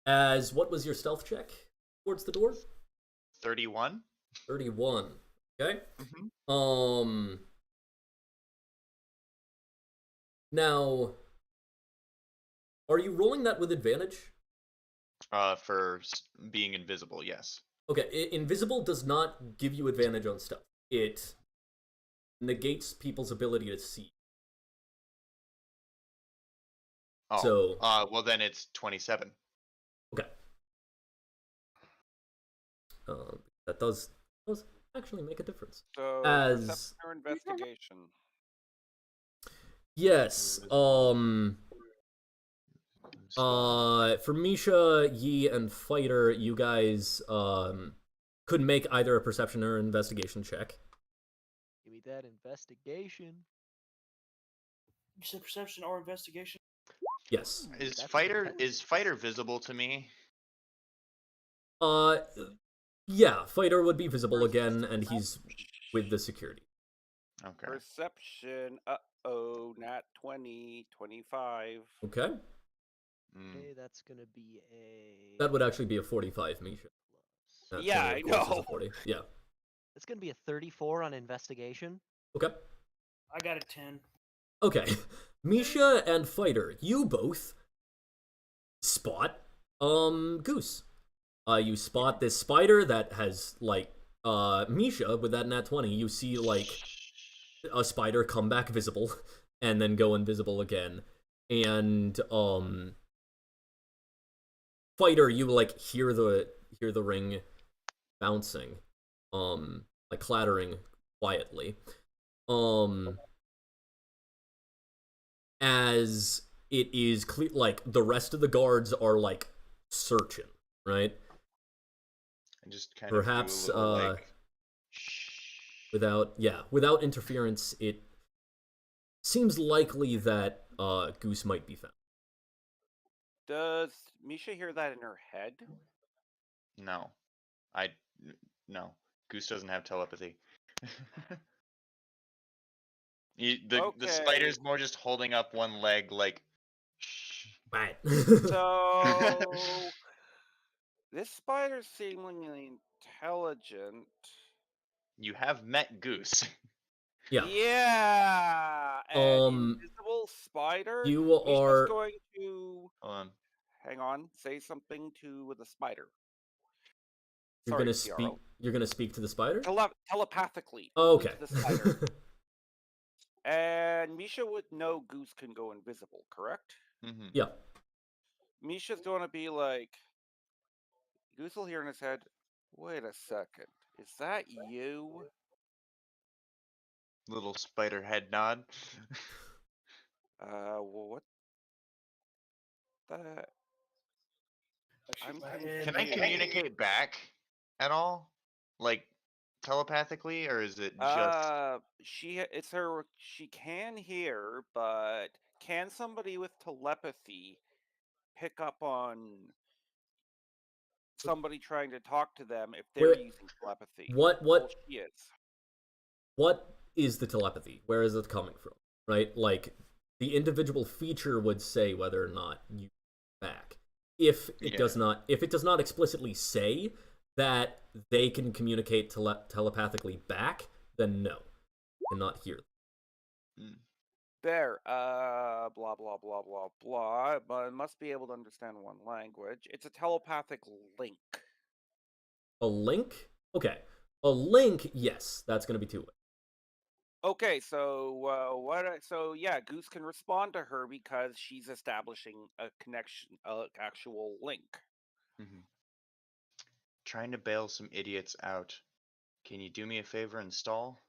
As what was your stealth check towards the door? 31. 31. Okay. Mm-hmm. Now, are you rolling that with advantage? For being invisible, yes. Okay, invisible does not give you advantage on stealth. It negates people's ability to see. Oh. So, well then it's 27. Okay. That does actually make a difference. So, as perception or investigation? Yes. For Misha, Yi, and Fighter, you guys could make either a perception or investigation check. Give me that investigation. You said perception or investigation? Yes. Is Fighter visible to me? Yeah, Fighter would be visible again, and he's with the security. Okay. Perception, nat 20, 25. Okay. Okay, that's gonna be a... That would actually be a 45, Misha. Yeah, I know. 40. Yeah. It's gonna be a 34 on investigation. Okay. I got a 10. Okay. Misha and Fighter, you both spot Goose. You spot this spider that has Misha with that nat 20, you see a spider come back visible and then go invisible again. And Fighter, you hear the ring bouncing, clattering quietly. as it is clear, like the rest of the guards are like searching, right? And just kind Perhaps of do a little like shh. without interference, it seems likely that Goose might be found. Does Misha hear that in her head? No. No. Goose doesn't have telepathy. The Okay. spider's more just holding up one leg like shh. Right. So this spider's seemingly intelligent. You have met Goose. Yeah. Yeah. And invisible spider. You Misha's are going to Hold on. hang on. Say something to the spider. You're Sorry, gonna CRO. speak. You're gonna speak to the spider. Telepathically. Oh, okay. To the spider. And Misha would know Goose can go invisible, correct? Mm-hmm. Yeah. Misha's going to be like, Goose will hear in his head, wait a second, is that you? Little spider head nod. What the? I'm Can I communicate back at all? Like telepathically, or is it just she can hear, but can somebody with telepathy pick up on somebody trying to talk to them if they're using telepathy? What Well, she is. What is the telepathy? Where is it coming from? Right? Like the individual feature would say whether or not you back. If it does not explicitly say that they can communicate telepathically back, then no, cannot hear them. There, blah, blah, blah, blah, blah, but it must be able to understand one language. It's a telepathic link. A link? Okay. A link, yes, that's going to be two-way. Okay, so, so yeah, Goose can respond to her because she's establishing a connection, actual link. Mm-hmm. Trying to bail some idiots out. Can you do me a favor and stall?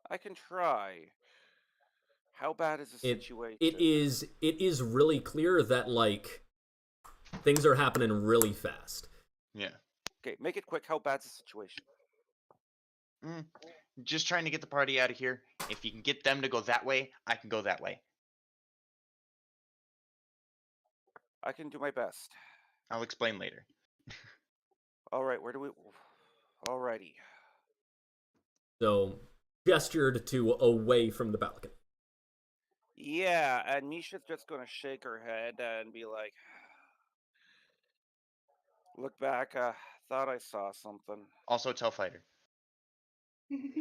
I can try. How bad is the situation? It is really clear that like things are happening really fast. Yeah. Okay, make it quick. How bad's the situation? Just trying to get the party out of here. If you can get them to go that way, I can go that way. I can do my best. I'll explain later. Alright, where do we... Alrighty. So, gestured to away from the balcony. Yeah, and Misha's just gonna shake her head and be like, look back, thought I saw something. Also tell Fighter.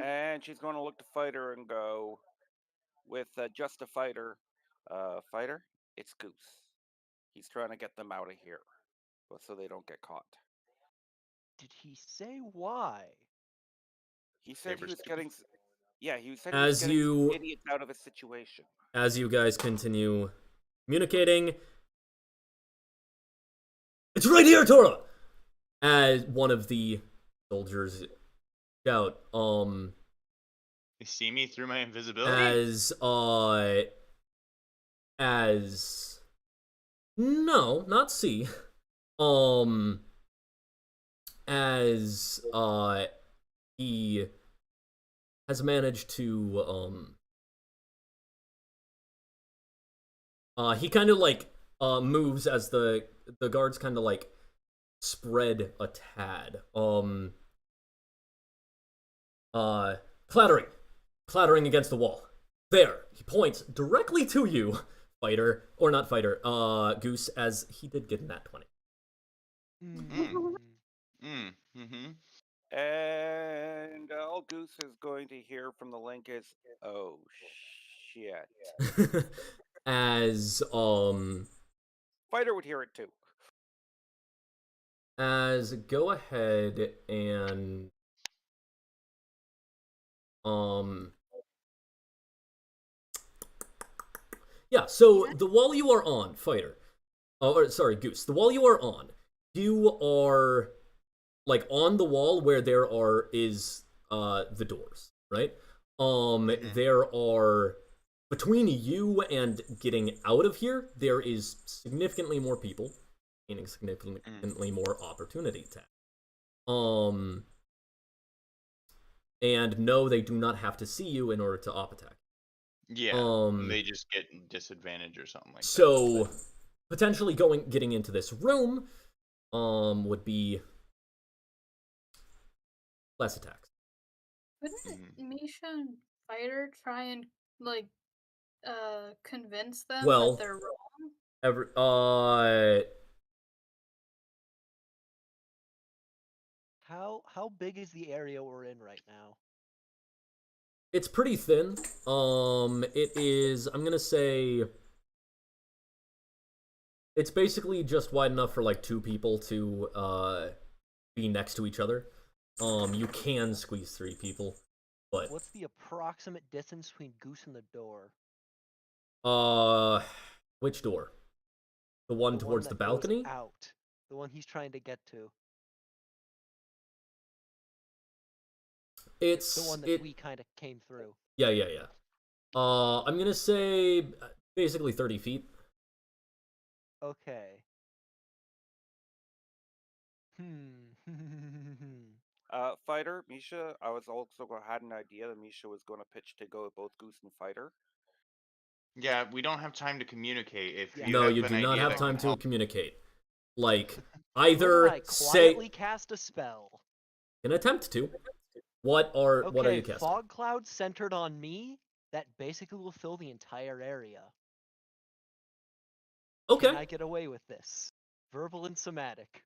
And she's gonna look to Fighter and go, with just a Fighter, Fighter, it's Goose. He's trying to get them out of here, so they don't get caught. Did he say why? He said he was stupid. getting... Yeah, he said he was getting some idiots out of a situation. As you guys continue communicating, it's right here, Tora! As one of the soldiers shout, You see me through my invisibility? No, not see. As he has managed to he kind of like moves as the guards kind of like spread a tad. Clattering against the wall. There, he points directly to you, Fighter, or not Fighter, Goose, as he did get in that 20. And all Goose is going to hear from the link is, oh shit. As Fighter would hear it too. As go ahead and yeah, so the wall you are on, Fighter. Or sorry, Goose. The wall you are on. You are like on the wall where there is the doors, right? There are, between you and getting out of here, there is significantly more people, meaning significantly more opportunity to. And no, they do not have to see you in order to op attack. Yeah, they just get disadvantage or something like that. So potentially getting into this room would be less attacks. Wouldn't Misha and Fighter try and like convince them Well, that they're wrong? How big is the area we're in right now? It's pretty thin. It is, I'm gonna say, it's basically just wide enough for like 2 people to be next to each other. You can squeeze 3 people, but what's the approximate distance between Goose and the door? Which door? The one towards the balcony? Goes out. The one he's trying to get to. It's the one that we kind of came through. Yeah. I'm gonna say basically 30 feet. Okay. Fighter, Misha, I was also had an idea that Misha was going to pitch to go with both Goose and Fighter. Yeah, we don't have time to communicate. If you No, have you an do not idea have that time can to help- communicate. Like, How do either I say quietly cast a spell? an attempt to. What are you casting? Fog clouds centered on me that basically will fill the entire area. Okay. Can I get away with this? Verbal and somatic.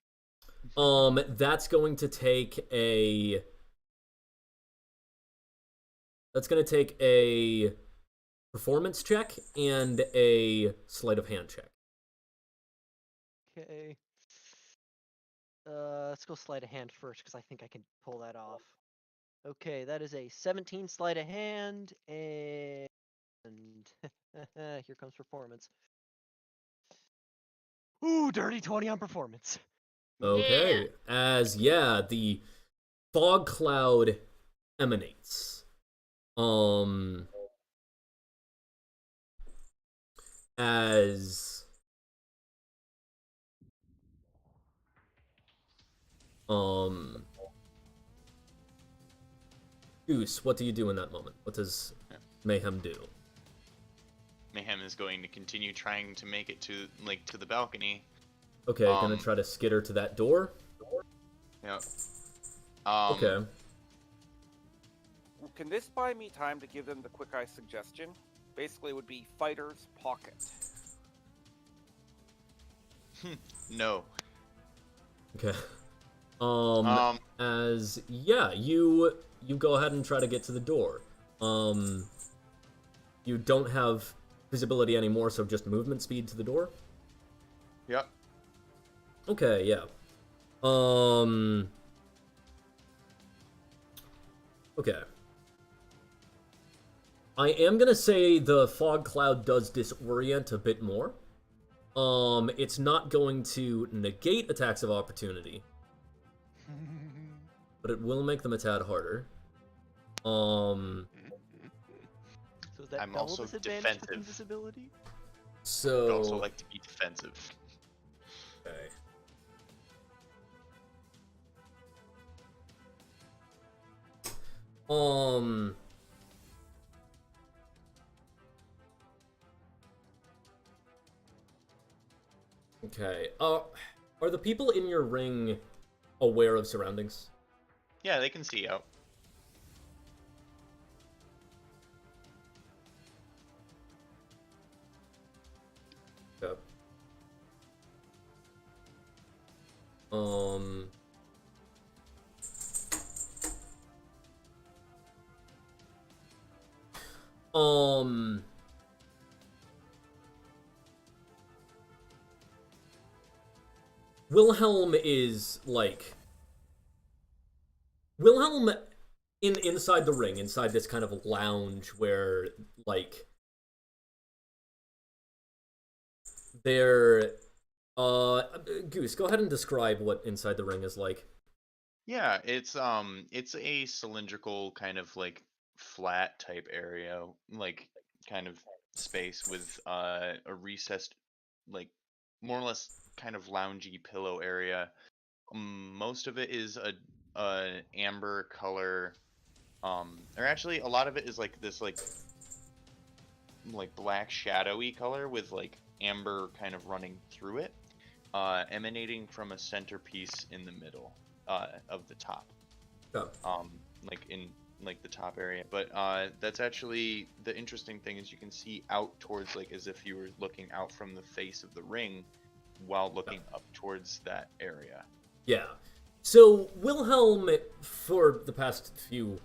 That's going to take a performance check and a sleight of hand check. Okay. Let's go sleight of hand first because I think I can pull that off. Okay, that is a 17 sleight of hand, and here comes performance. Ooh, dirty 20 on performance. Okay. The fog cloud emanates. As Goose, what do you do in that moment? What does Mayhem do? Mayhem is going to continue trying to make it to the balcony. Okay, gonna try to skitter to that door. Yep. Okay. Can this buy me time to give them the quick eye suggestion? Basically, it would be Fighter's pocket. No. Okay. You go ahead and try to get to the door. You don't have visibility anymore, so just movement speed to the door. Yep. Okay, yeah. Okay. I am gonna say the fog cloud does disorient a bit more. It's not going to negate attacks of opportunity, but it will make them a tad harder. So is that I'm double also disadvantage with defensive. invisibility? So I'd also like to be defensive. Okay. Okay. Are the people in your ring aware of surroundings? Yeah, they can see out. Okay. Um. Wilhelm is like Wilhelm inside the ring, inside this kind of lounge where like there Goose, go ahead and describe what inside the ring is like. Yeah, it's a cylindrical kind of like flat type area, like kind of space with a recessed, like more or less kind of loungy pillow area. Most of it is a amber color, or actually a lot of it is like this like black shadowy color with like amber kind of running through it, emanating from a centerpiece in the middle of the top. Oh. Like in like the top area. But that's actually the interesting thing is you can see out towards, like, as if you were looking out from the face of the ring while looking up towards that area. Yeah. So Wilhelm, for the past few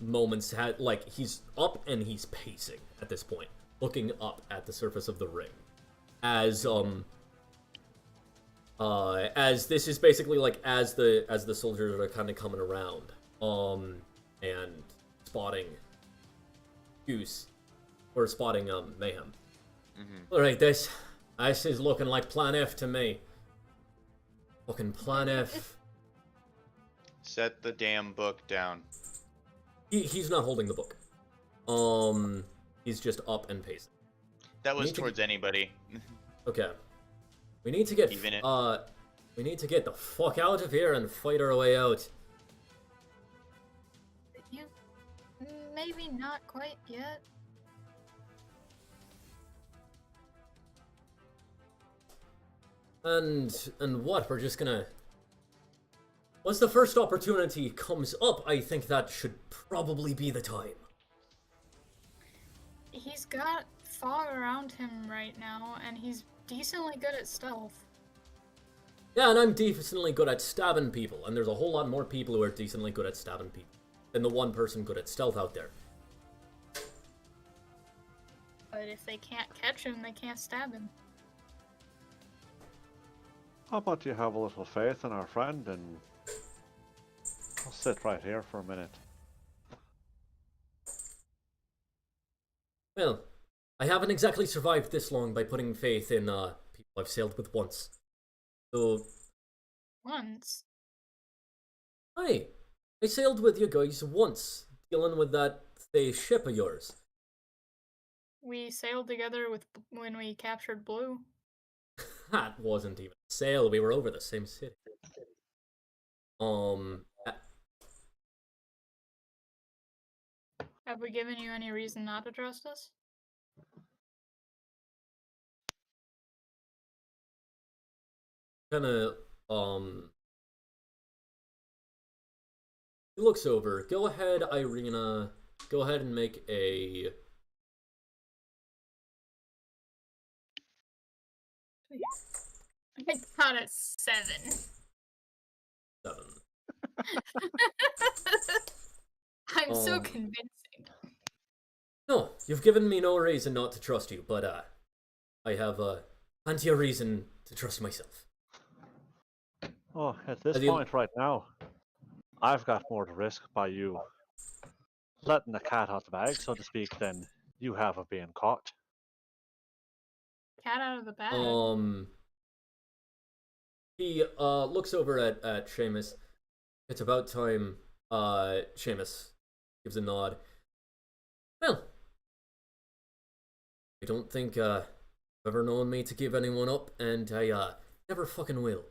moments, had like he's up and he's pacing at this point, looking up at the surface of the ring, as this is basically like as the soldiers are kind of coming around, and spotting Goose, or spotting Mayhem. Mm-hmm. All right, this is looking like Plan F to me. Fucking Plan F. Set the damn book down. He's not holding the book. He's just up and pacing. That was towards anybody. Okay. We need to get we need to get the fuck out of here and fight our way out. You maybe not quite yet. And what? We're just gonna... Once the first opportunity comes up, I think that should probably be the time. He's got fog around him right now, and he's decently good at stealth. Yeah, and I'm decently good at stabbing people, and there's a whole lot more people who are decently good at stabbing people than the one person good at stealth out there. But if they can't catch him, they can't stab him. How about you have a little faith in our friend and I'll sit right here for a minute. Well, I haven't exactly survived this long by putting faith in people I've sailed with once. So... Once? I sailed with you guys once, dealing with that ship of yours. We sailed together when we captured Blue. That wasn't even a sail, we were over the same city. Have we given you any reason not to trust us? Kinda, he looks over. Go ahead, Irina. Go ahead and make a... I got a 7. 7. I'm so convincing. No, you've given me no reason not to trust you, but, I have, plenty of reason to trust myself. Oh, at this point right now, I've got more to risk by you letting the cat out the bag, so to speak, than you have of being caught. Cat out of the bag. He, looks over at Seamus. It's about time, Seamus gives a nod. Well, I don't think, you've ever known me to give anyone up, and I, never fucking will.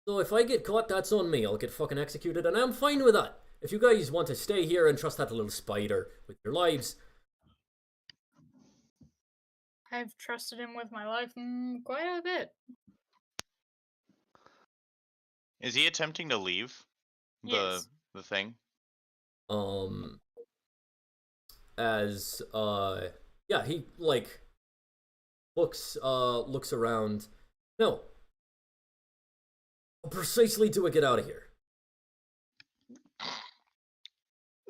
So if I get caught, that's on me. I'll get fucking executed, and I'm fine with that. If you guys want to stay here and trust that little spider with your lives... I've trusted him with my life quite a bit. Is he attempting to leave the thing? Yeah, he, like, looks around. No. How precisely do I get out of here?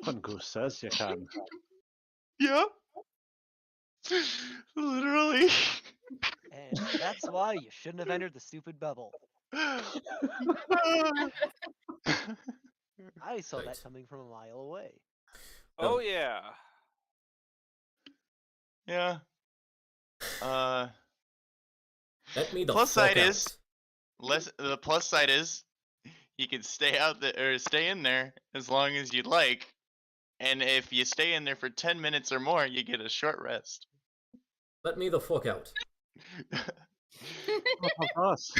When Goose says you can. Yeah. Literally. And that's why you shouldn't have entered the stupid bubble. I saw that coming from a mile away. Oh yeah. Yeah. Let me the plus fuck side out. is the plus side is you can stay out there or stay in there as long as you'd like, And if you stay in there for 10 minutes or more, you get a short rest. Let me the fuck out. Us.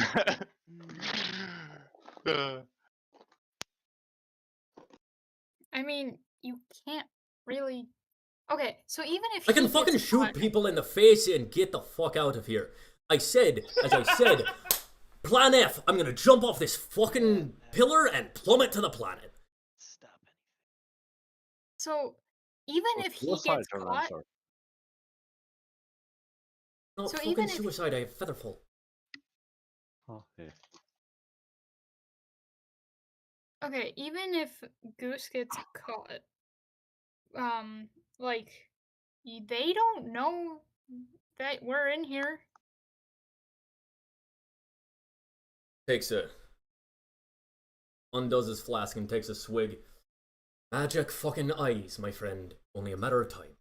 I mean, you can't really. Okay, so even if I can he fucking gets shoot caught, people in the face and get the fuck out of here. As I said, Plan F, I'm gonna jump off this fucking pillar and plummet to the planet. Stop it. so even if he Suicide gets turn on, caught, sorry. Not So fucking even if- suicide, I have Featherfall. Oh, yeah. okay, even if Goose gets caught, like they don't know that we're in here. Undoes his flask and takes a swig. Magic fucking eyes, my friend. Only a matter of time.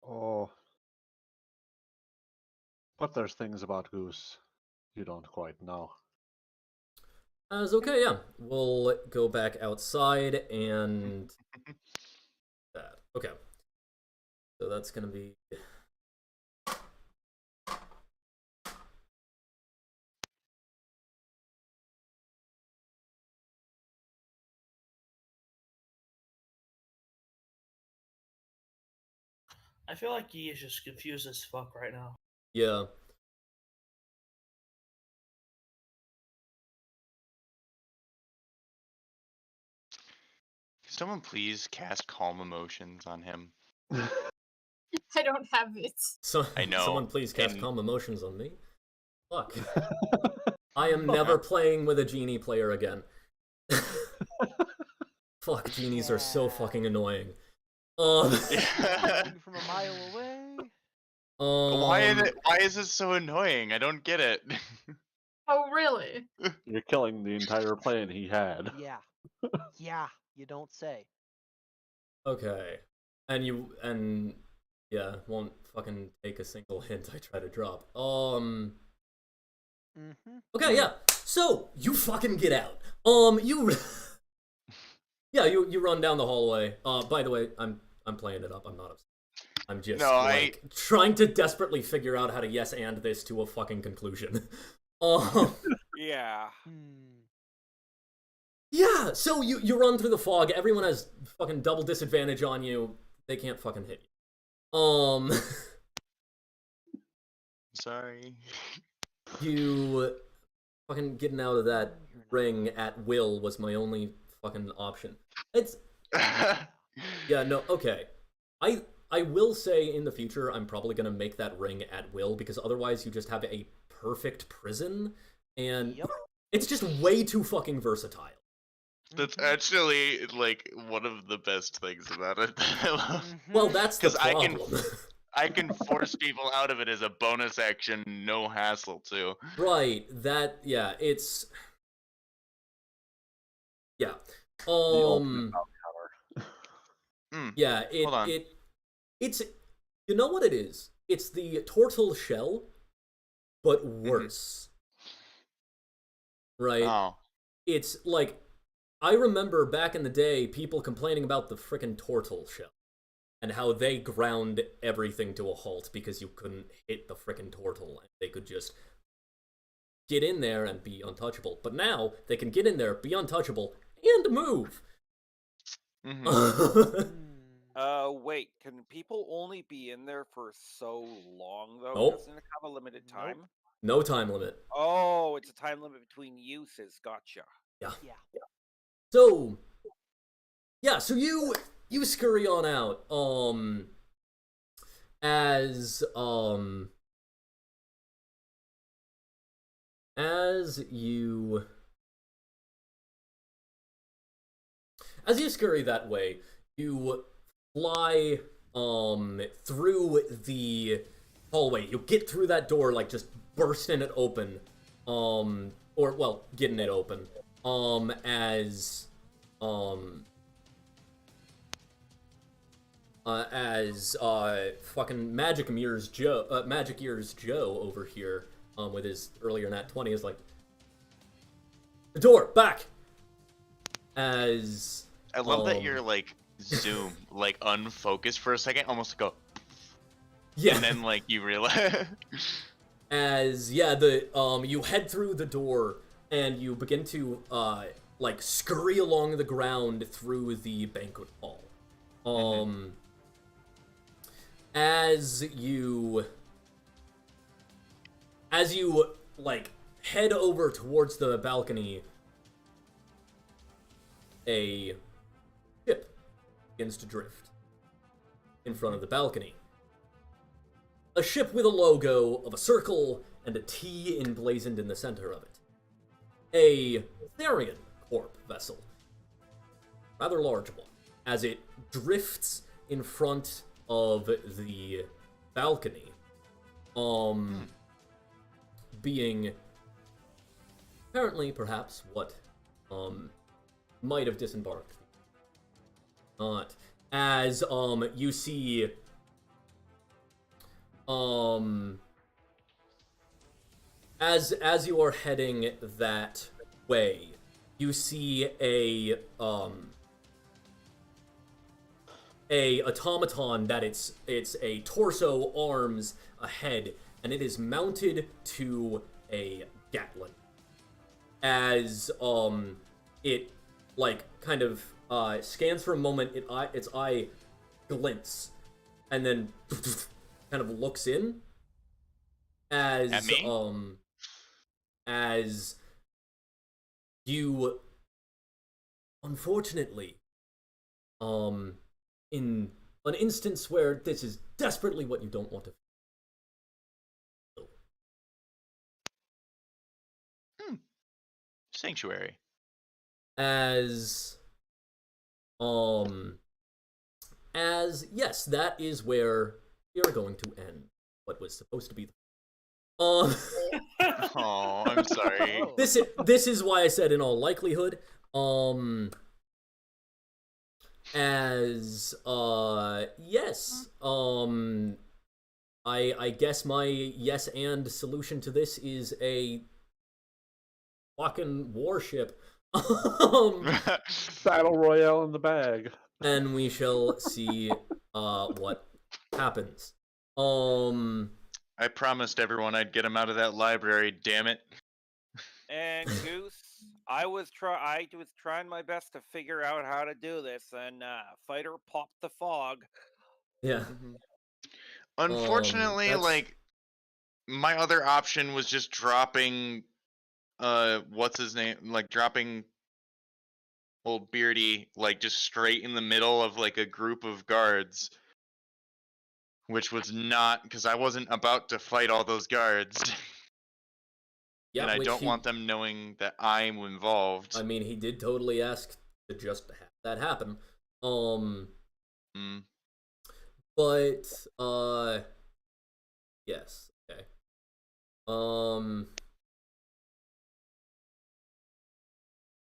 Oh. But there's things about Goose you don't quite know. Okay, yeah. We'll go back outside and that. Okay. So that's gonna be. I feel like he is just confused as fuck right now. Yeah. Can someone please cast Calm Emotions on him? I don't have it. So, I know, someone please cast and- calm emotions on me. Fuck. I am never playing with a genie player again. Fuck, genies are so fucking annoying. From a mile away. Why is it so annoying? I don't get it. Oh, really? You're killing the entire plan he had. Yeah. Yeah, you don't say. Okay. Yeah, won't fucking take a single hint I try to drop. Mm-hmm. Okay, yeah. So, you fucking get out. You Yeah, you run down the hallway. By the way, I'm playing it up. I'm not upset. I'm just trying to desperately figure out how to yes and this to a fucking conclusion. Yeah. Yeah, so you run through the fog. Everyone has fucking double disadvantage on you. They can't fucking hit you. Sorry. You fucking getting out of that ring at will was my only fucking option. It's yeah, no, okay. I will say in the future I'm probably gonna make that ring at will because otherwise you just have a perfect prison and it's just way too fucking versatile. That's actually like one of the best things about it. Well, that's the 'Cause problem. I can force people out of it as a bonus action, no hassle too. Right, yeah, it's yeah. The ultimate counter. Yeah, Hold on. it's you know what it is? It's the turtle shell, but worse. Right? Oh. It's like I remember back in the day people complaining about the frickin' turtle shell and how they ground everything to a halt because you couldn't hit the frickin' turtle and they could just get in there and be untouchable. But now they can get in there, be untouchable, and move. Wait, can people only be in there for so long though? Nope. Doesn't it have a limited time? No time limit. Oh, it's a time limit between uses. Gotcha. Yeah. Yeah. So, yeah, so you scurry on out. As you scurry that way, you fly through the hallway. You get through that door, like just bursting it open, or well, getting it open. As fucking Magic Ears Joe over here, with his earlier nat 20 is like, the door back, as I love that you're like zoom, like unfocused for a second, almost go, yeah, and then like you realize. as you head through the door and you begin to like scurry along the ground through the banquet hall. As you like head over towards the balcony, a ship begins to drift in front of the balcony. A ship with a logo of a circle and a T emblazoned in the center of it. A Therian Corp vessel. Rather large one. As it drifts in front of the balcony. Being apparently perhaps what might have disembarked. Not. As you see as you are heading that way, you see a automaton that it's a torso, arms, a head, and it is mounted to a Gatling. As it like kind of scans for a moment, its eye glints, and then kind of looks in as At me? As you unfortunately in an instance where this is desperately what you don't want to feel. Sanctuary. As yes, that is where we are going to end what was supposed to be the Oh, I'm sorry. Oh. this is why I said in all likelihood. As yes. I guess my yes and solution to this is a fucking warship. Battle Royale in the bag. And we shall see what happens. I promised everyone I'd get him out of that library, damn it. And Goose, I was trying my best to figure out how to do this, and Fighter popped the fog. Yeah. Unfortunately, that's- like my other option was just dropping what's his name? Like dropping old Beardy like just straight in the middle of like a group of guards. Which was not because I wasn't about to fight all those guards. Yeah, and I which don't want them knowing that I'm involved. I mean, he did totally ask to just have that happen. But yes, okay.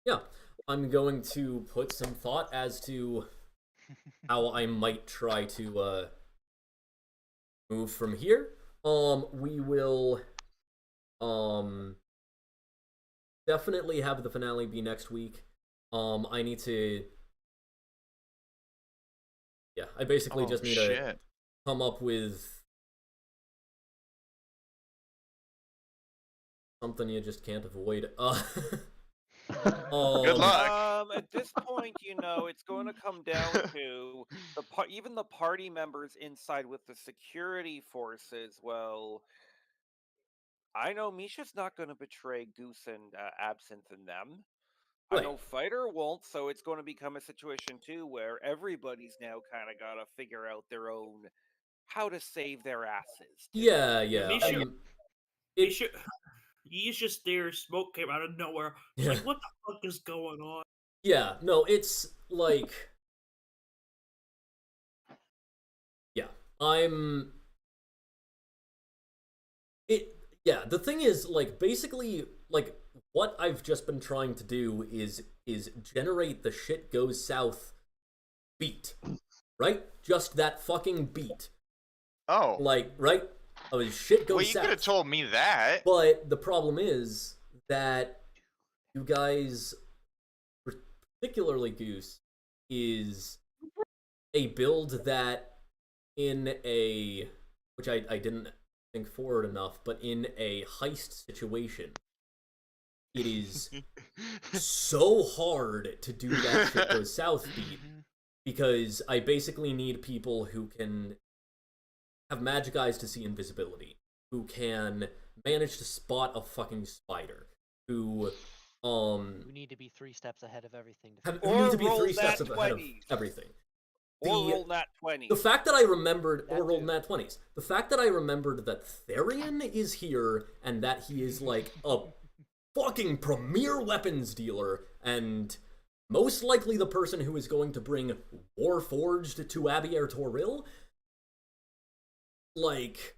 Yeah, I'm going to put some thought as to how I might try to move from here. We will definitely have the finale be next week. I need to I basically just need to come up with something you just can't avoid. Good luck. At this point, it's going to come down to even the party members inside with the security forces. Well, I know Misha's not going to betray Goose and Absinthe and them. Right. I know Fighter won't, so it's going to become a situation too where everybody's now kind of got to figure out their own how to save their asses. Yeah. Misha, he's just there. Smoke came out of nowhere. It's like, what the fuck is going on? Yeah, no, it's like, the thing is, like, basically, like, what I've just been trying to do is generate the shit goes south beat, right? Just that fucking beat. Oh. Like, right? Oh, shit goes south. Well, you could have told me that. But the problem is that you guys particularly Goose, is a build that which I didn't think forward enough, but in a heist situation, it is so hard to do that shit goes south beat, because I basically need people who can have magic eyes to see invisibility, who can manage to spot a fucking spider, who You need to be 3 steps ahead of everything. who need to be 3 steps ahead of everything. Or roll nat 20. The fact that I remembered, That or rolled too. nat 20s, the fact that I remembered that Therian is here and that he is like a fucking premier weapons dealer and most likely the person who is going to bring Warforged to Abier Toril, like,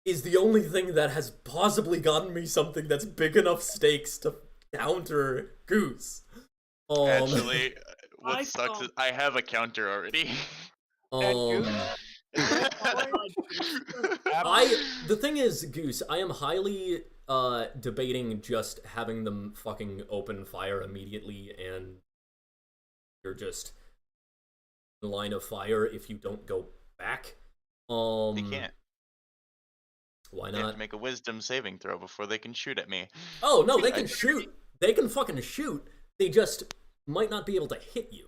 is the only thing that has possibly gotten me something that's big enough stakes to counter Goose. Actually, what I sucks saw- is I have a counter already. The thing is, Goose, I am highly debating just having them fucking open fire immediately, and you're just in line of fire if you don't go back. They can't. Why They have not? to make a wisdom saving throw before they can shoot at me. Oh no, they can shoot. They can fucking shoot. They just might not be able to hit you.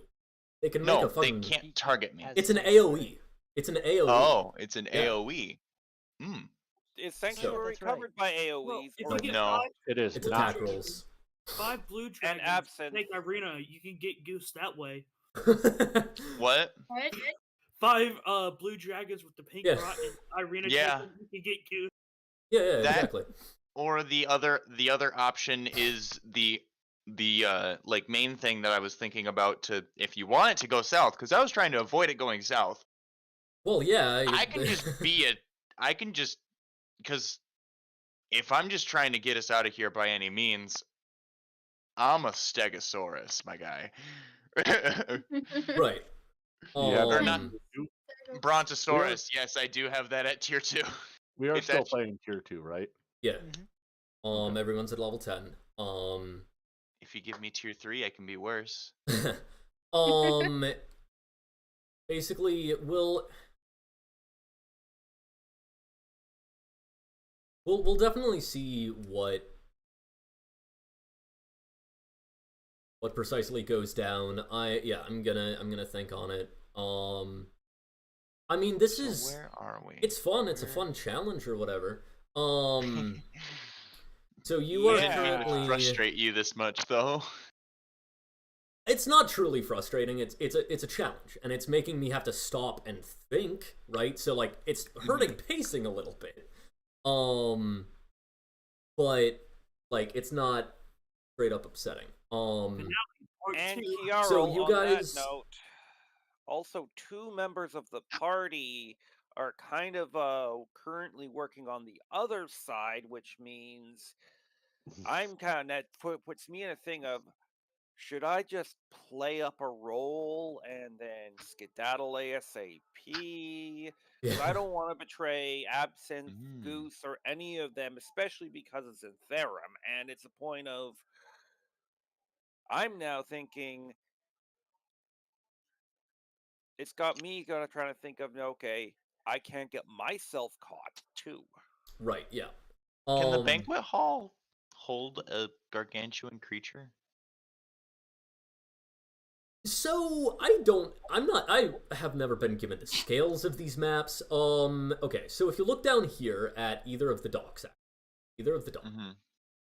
They can make No, a fucking. they can't target me. It's an AOE. It's an AOE. Oh, it's an Yeah. AOE. Mm. Is Sanctuary That's right. covered by AoEs? Well, if or you get No. It is It's not. attack rolls. 5 blue dragons, absinthe. take Irina, you can get Goose that way. What? What? 5 blue dragons with the pink Yeah. rot and Irina, Yeah. take them, you can get Goose. Yeah, That- exactly. Or the other option is the like main thing that I was thinking about, to if you want it to go south, because I was trying to avoid it going south. Well, yeah. I can just because if I'm just trying to get us out of here by any means, I'm a Stegosaurus, my guy. Right. You have Or not- Um, Brontosaurus, yes, I do have that at tier 2. We are It's still actually- playing tier 2, right? yeah. Okay. Everyone's at level 10. If you give me tier 3, I can be worse. Basically, we'll definitely see what precisely goes down. I'm gonna think on it. I mean, this So is where are we? it's fun. It's a Where- fun challenge or whatever. So you You are didn't mean to currently. frustrate you this much, though. It's not truly frustrating. It's a challenge, and it's making me have to stop and think. Right. So like, it's hurting pacing a little bit. But like, it's not straight up upsetting. Part And 2. Kiara, So you on guys- that note, also 2 members of the party are kind of currently working on the other side, which means I'm kind of that puts me in a thing of, should I just play up a role and then skedaddle ASAP? Because I don't want to betray Absinthe, Mm. Goose, or any of them, especially because it's in Therum, and it's a point of. I'm now thinking. It's got me trying to think of, okay, I can't get myself caught too. Right. Yeah. Can the banquet hall hold a gargantuan creature? So I have never been given the scales of these maps. Okay, so if you look down here at either of the docks, Mm-hmm.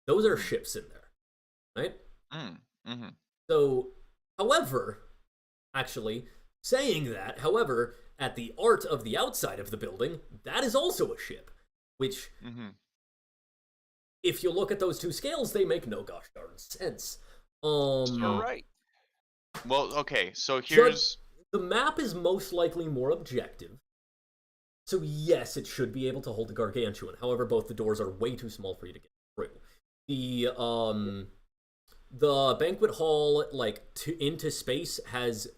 those are ships in there, right? Mm-hmm. So, however, actually, saying that, however, at the art of the outside of the building, that is also a ship, which, Mm-hmm. if you look at those two scales, they make no gosh darn sense. You're right. Well, okay, so here's... The map is most likely more objective. So yes, it should be able to hold a gargantuan. However, both the doors are way too small for you to get through. The banquet hall, like, into space has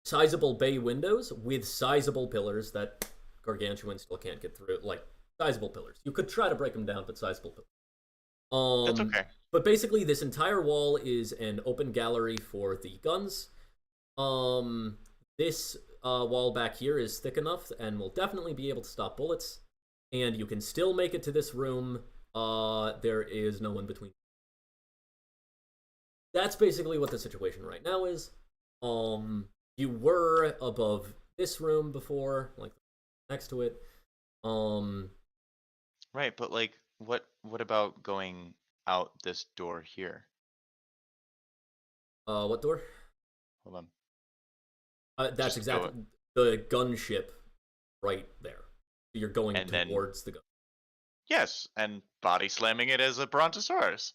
sizable bay windows with sizable pillars that gargantuan still can't get through. Like, sizable pillars. You could try to break them down, but sizable pillars. That's okay. But basically, this entire wall is an open gallery for the guns. This wall back here is thick enough and will definitely be able to stop bullets. And you can still make it to this room. There is no one between. That's basically what the situation right now is. You were above this room before, like next to it. Right, but like, what about going out this door here? What door? Hold on. That's Just go- exactly the gunship right there. You're going And then- towards the gun. Yes, and body slamming it as a brontosaurus.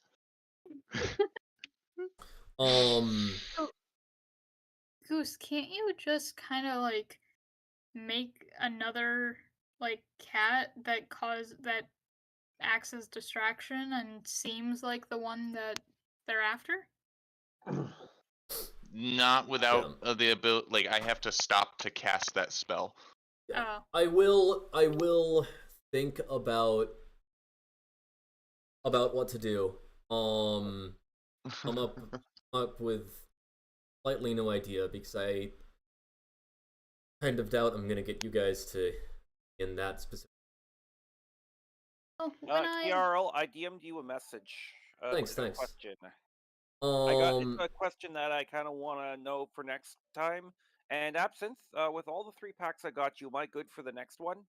Goose, can't you just kind of like make another like cat that acts as distraction and seems like the one that they're after? Not without the ability. Like, I have to stop to cast that spell. Yeah. Oh. I will think about what to do. I'm up with slightly no idea because I kind of doubt I'm gonna get you guys to in that specific. Oh, when Kiarl, I DM'd you a message. Thanks. With a question. Um, It's a question that I kind of want to know for next time. And Absinthe, with all the 3 packs I got you, am I good for the next one?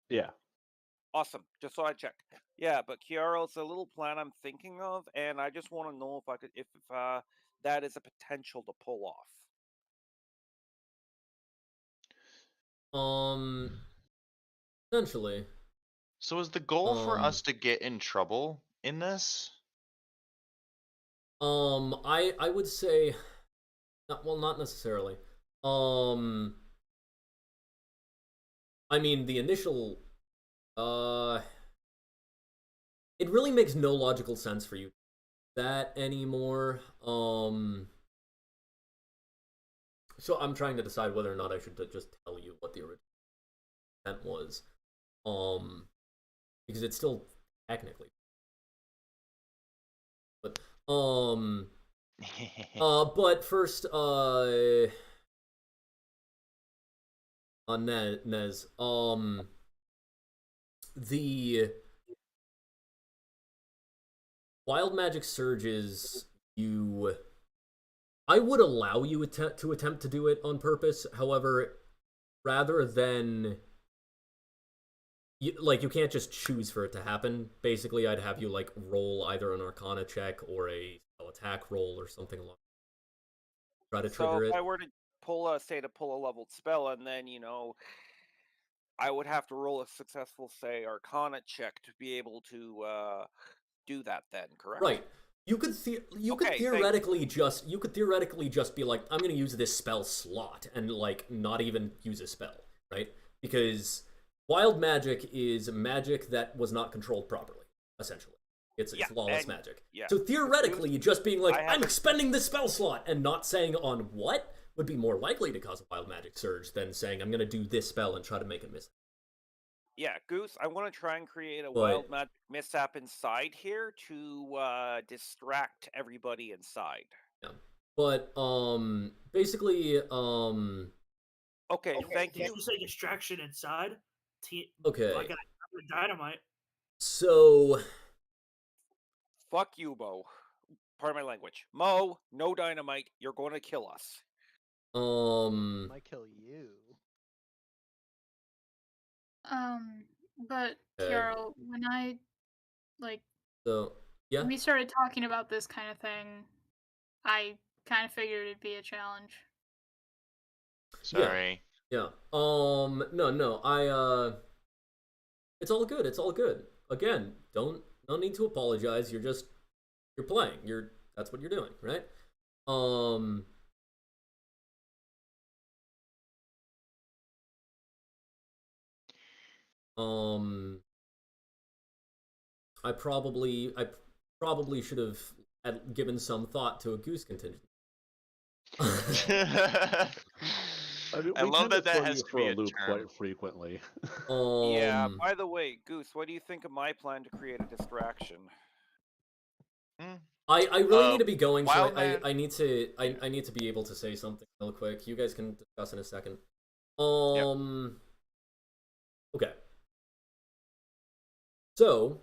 Yeah. Awesome. Just so I check. Yeah, but Kiara, it's a little plan I'm thinking of, and I just want to know if I could, if that is a potential to pull off. Essentially. So is the goal for us to get in trouble in this? I would say, not necessarily. I mean, the initial, it really makes no logical sense for you to do that anymore. So I'm trying to decide whether or not I should just tell you what the original intent was. Because it's still technically. But but first, on Nez, the wild magic surges, I would allow you to attempt to do it on purpose. However, rather than you can't just choose for it to happen. Basically, I'd have you like roll either an Arcana check or a spell attack roll or something along. Try to trigger it. So if I were to pull a leveled spell, and then I would have to roll a successful, say, Arcana check to be able to do that. Then, correct? Right. You could theoretically just be like, I'm going to use this spell slot and like not even use a spell, right? Because wild magic is magic that was not controlled properly, essentially. It's lawless magic. Yeah. So theoretically, just being like, I'm expending this spell slot and not saying on what would be more likely to cause a wild magic surge than saying I'm going to do this spell and try to make it miss. Yeah, Goose, I want to try and create a wild magic mishap inside here to distract everybody inside. Yeah. But basically Okay, thank Did you. you say distraction inside? Okay. I got dynamite. So Fuck you, Mo. Pardon my language. Mo, no dynamite. You're going to kill us. Might kill you. But Carol, when I we started talking about this kind of thing, I kind of figured it'd be a challenge. Sorry. Yeah. No. It's all good. It's all good. Again, no need to apologize. You're playing. That's what you're doing, right? I probably should have given some thought to a goose contingent. I love that has to be a loop term. quite frequently. Yeah. By the way, Goose, what do you think of my plan to create a distraction? I really need to be going, so Wildman- I need to I need to be able to say something real quick. You guys can discuss in a second. Okay. So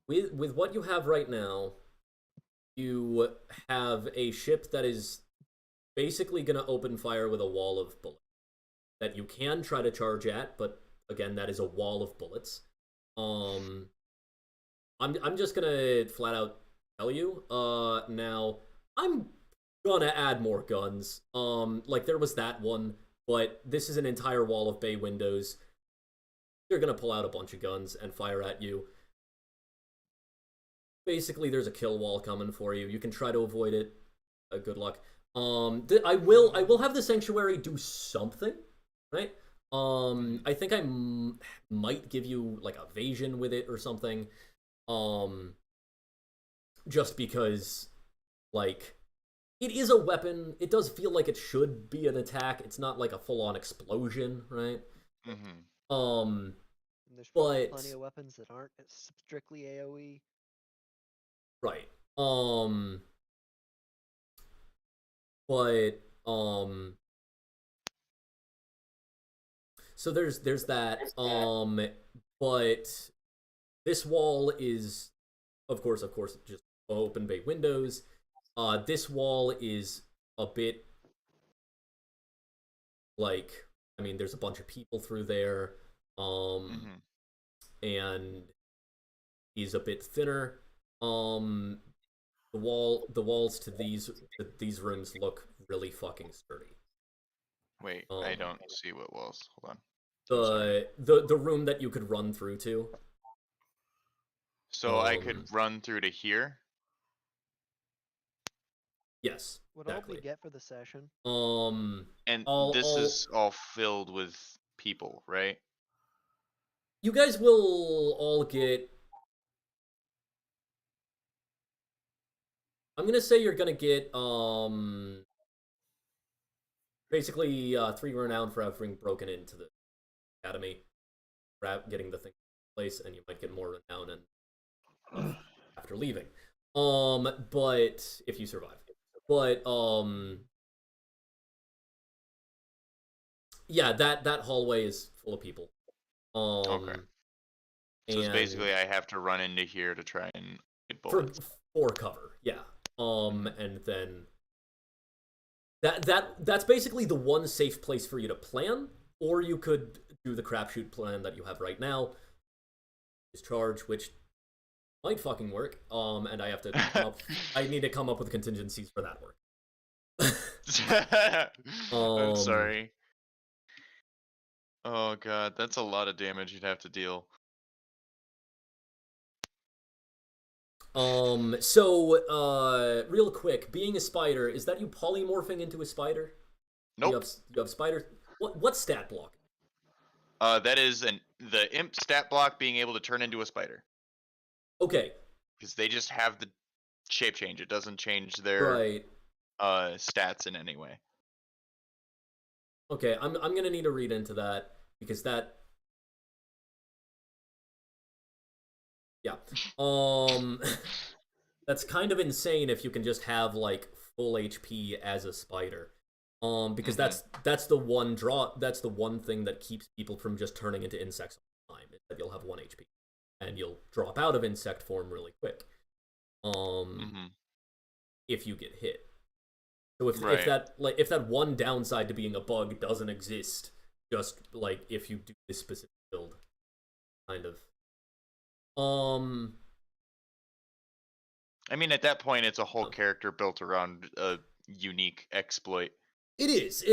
with what you have right now, you have a ship that is basically going to open fire with a wall of bullets that you can try to charge at, but again, that is a wall of bullets. I'm just gonna flat out tell you. Now I'm gonna add more guns. Like there was that one, but this is an entire wall of bay windows. They're gonna pull out a bunch of guns and fire at you. Basically, there's a kill wall coming for you. You can try to avoid it. Good luck. I will have the sanctuary do something, right? I think I might give you like evasion with it or something. Just because, like, it is a weapon. It does feel like it should be an attack. It's not like a full-on explosion, right? And there's probably plenty of weapons that aren't strictly AoE. Right. But so there's that. But this wall is, of course, just open bay windows. This wall is a bit like, I mean, there's a bunch of people through there, and he's a bit thinner. The walls to these rooms look really fucking sturdy. Wait, I don't see what walls. Hold on. The room that you could run through to. So I could run through to here. Yes. What exactly. all we get for the session? And this is all filled with people, right? You guys will all get. I'm gonna say you're gonna get basically 3 renown for having broken into the academy, for getting the thing in place, and you might get more renown and after leaving. But if you survive. But yeah, that hallway is full of people. Okay. So it's basically I have to run into here to try and get bullets. For cover, yeah. And then that's basically the one safe place for you to plan, or you could do the crapshoot plan that you have right now. Discharge, which might fucking work. And I have to I need to come up with contingencies for that work. I'm sorry. Oh god, that's a lot of damage you'd have to deal. So real quick, being a spider, is that you polymorphing into a spider? Nope. You have spider. What stat block? That is the imp stat block being able to turn into a spider. Okay. Because they just have the shape change. It doesn't change their stats in any way. Okay, I'm gonna need to read into that because that. Yeah. That's kind of insane if you can just have like full HP as a spider. Because that's the one that's the one thing that keeps people from just turning into insects all the time, is that you'll have 1 HP. And you'll drop out of insect form really quick. If you get hit. So if that one downside to being a bug doesn't exist, just like if you do this specific build, kind of. I mean, at that point, it's a whole character built around a unique exploit. It is.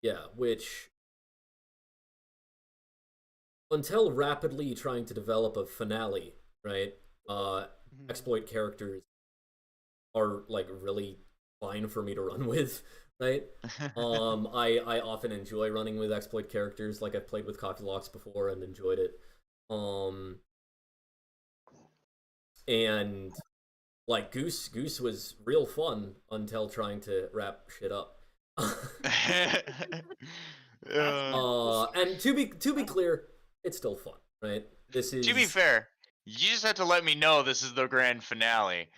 Yeah, which until rapidly trying to develop a finale, right? Exploit characters are like really fine for me to run with, right? I often enjoy running with exploit characters. Like I've played with Coffee Locks before and enjoyed it. And like Goose was real fun until trying to wrap shit up. And to be clear, it's still fun, right? This is To be fair, you just have to let me know this is the grand finale.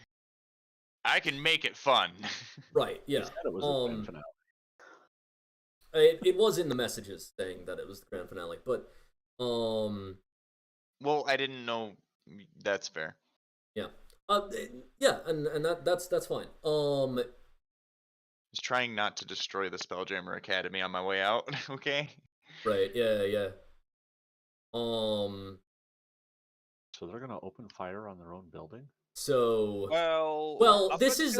I can make it fun. right. He Yeah. said it was the grand finale. It was in the messages saying that it was the grand finale, but well, I didn't know. That's fair. yeah. Yeah, and that's fine. Just trying not to destroy the Spelljammer Academy on my way out. Okay. Right. Yeah. So they're gonna open fire on their own building? So well, this is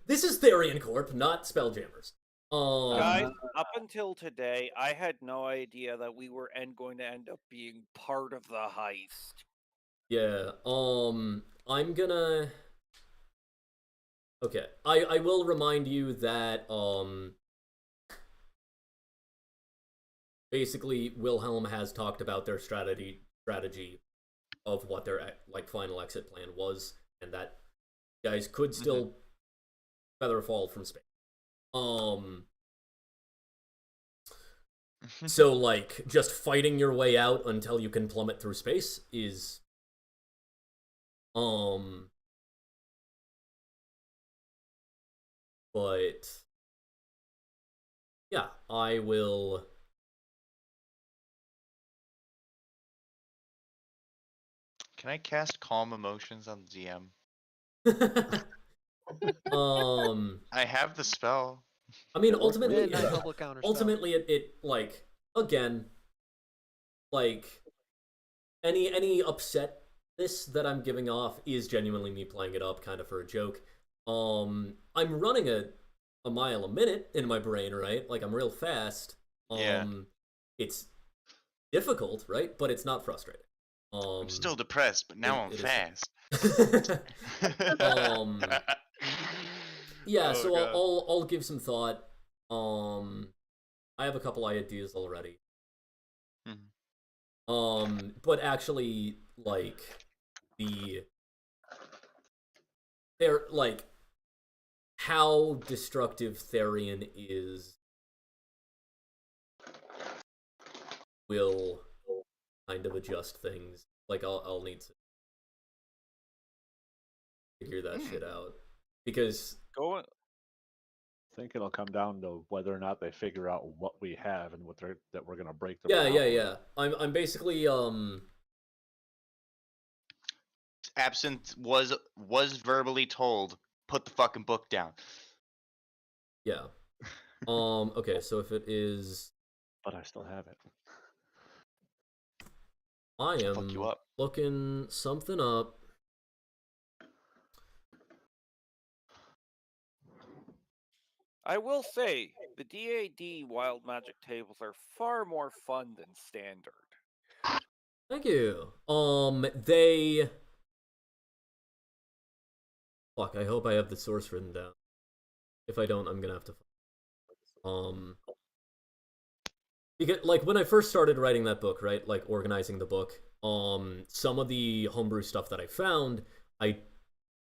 this is Therian Corp, not Spelljammers. Guys, up until today, I had no idea that we were going to end up being part of the heist. Yeah. I'm gonna. Okay. I will remind you that basically Wilhelm has talked about their strategy of what their like final exit plan was, and that guys could still feather fall from space. So like just fighting your way out until you can plummet through space is but yeah, I will. Can I cast Calm Emotions on the DM? I have the spell. I mean, It worked ultimately, Yeah, nice double counter spell. ultimately, it like again, like any upsetness that I'm giving off is genuinely me playing it up, kind of for a joke. I'm running a mile a minute in my brain, right? Like I'm real fast. Yeah. It's difficult, right? But it's not frustrating. I'm still depressed, but now I'm fast. Yeah, Oh, so God. I'll give some thought. I have a couple ideas already. But actually, like they're like how destructive Therian is will kind of adjust things. Like I'll need to figure that shit out because Go. I think it'll come down to whether or not they figure out what we have and what that we're gonna break the monopoly. yeah. I'm basically Absinthe was verbally told, put the fucking book down. yeah. Okay, so if it is, But I still have it. I Fuck am you up. looking something up. I will say the DAD Wild Magic tables are far more fun than standard. Thank you. They. Fuck, I hope I have the source written down. If I don't, I'm gonna have to. Because, like, when I first started writing that book, right, like, organizing the book, some of the homebrew stuff that I found, I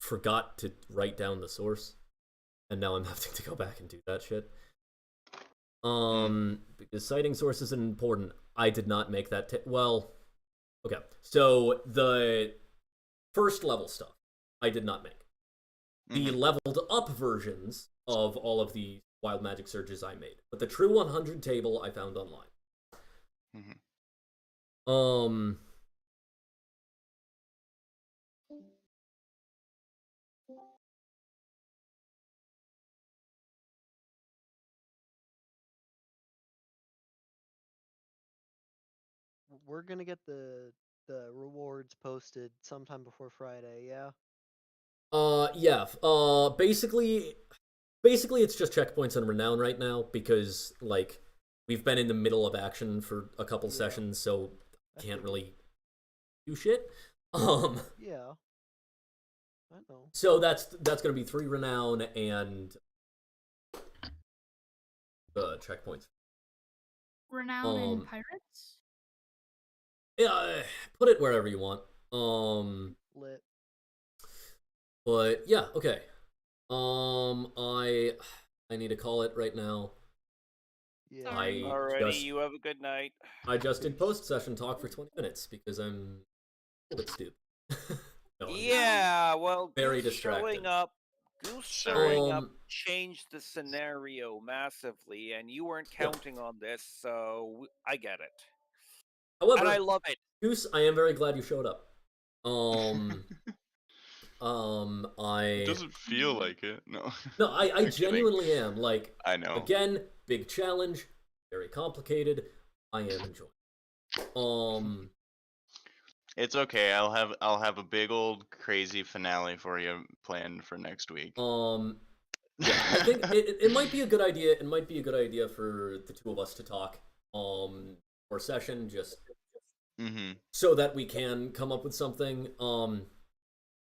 forgot to write down the source. And now I'm having to go back and do that shit. Because citing sources is important. I did not make that. Well, okay. So the first level stuff, I did not make. The leveled up versions of all of the wild magic surges I made, but the true 100 table I found online. We're gonna get the rewards posted sometime before Friday, yeah? Yeah. Basically it's just checkpoints and renown right now because like we've been in the middle of action for a couple sessions, so can't really do shit. Yeah. I know. So that's gonna be 3 renown and checkpoints. Renown in pirates? Yeah, put it wherever you want. Lit. But yeah, okay. I need to call it right now. Yeah. Sorry. Alrighty, you have a good night. I just did post-session talk for 20 minutes because I'm a little bit stupid. No, I'm just Yeah, well, very Goose distracted. showing up. Goose Sorry. showing up Um, changed the scenario massively, and you weren't counting on this, so I get it. However, And I love it. Goose, I am very glad you showed up. It doesn't feel like it. No. No, I I'm kidding. genuinely am. Like, I know. again, big challenge, very complicated. I am enjoying. It's okay. I'll have a big old crazy finale for you planned for next week. Yeah, I think it might be a good idea. It might be a good idea for the two of us to talk, for session, just so that we can come up with something.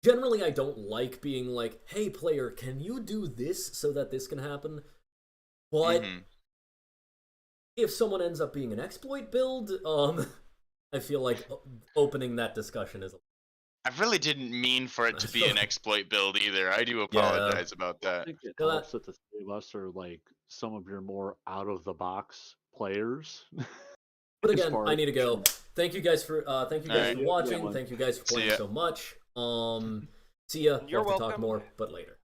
Generally, I don't like being like, "Hey, player, can you do this so that this can happen?" But if someone ends up being an exploit build, I feel like opening that discussion is. I really didn't mean for it to be an exploit build either. I do apologize about I that. think it helps that the three of us are like some of your more out of the box players. But as again, far I as need to go. missions. Thank you guys for Alright. watching. Yeah, Thank you guys for See playing ya. so much. See ya. You're Love to talk welcome. more, but later.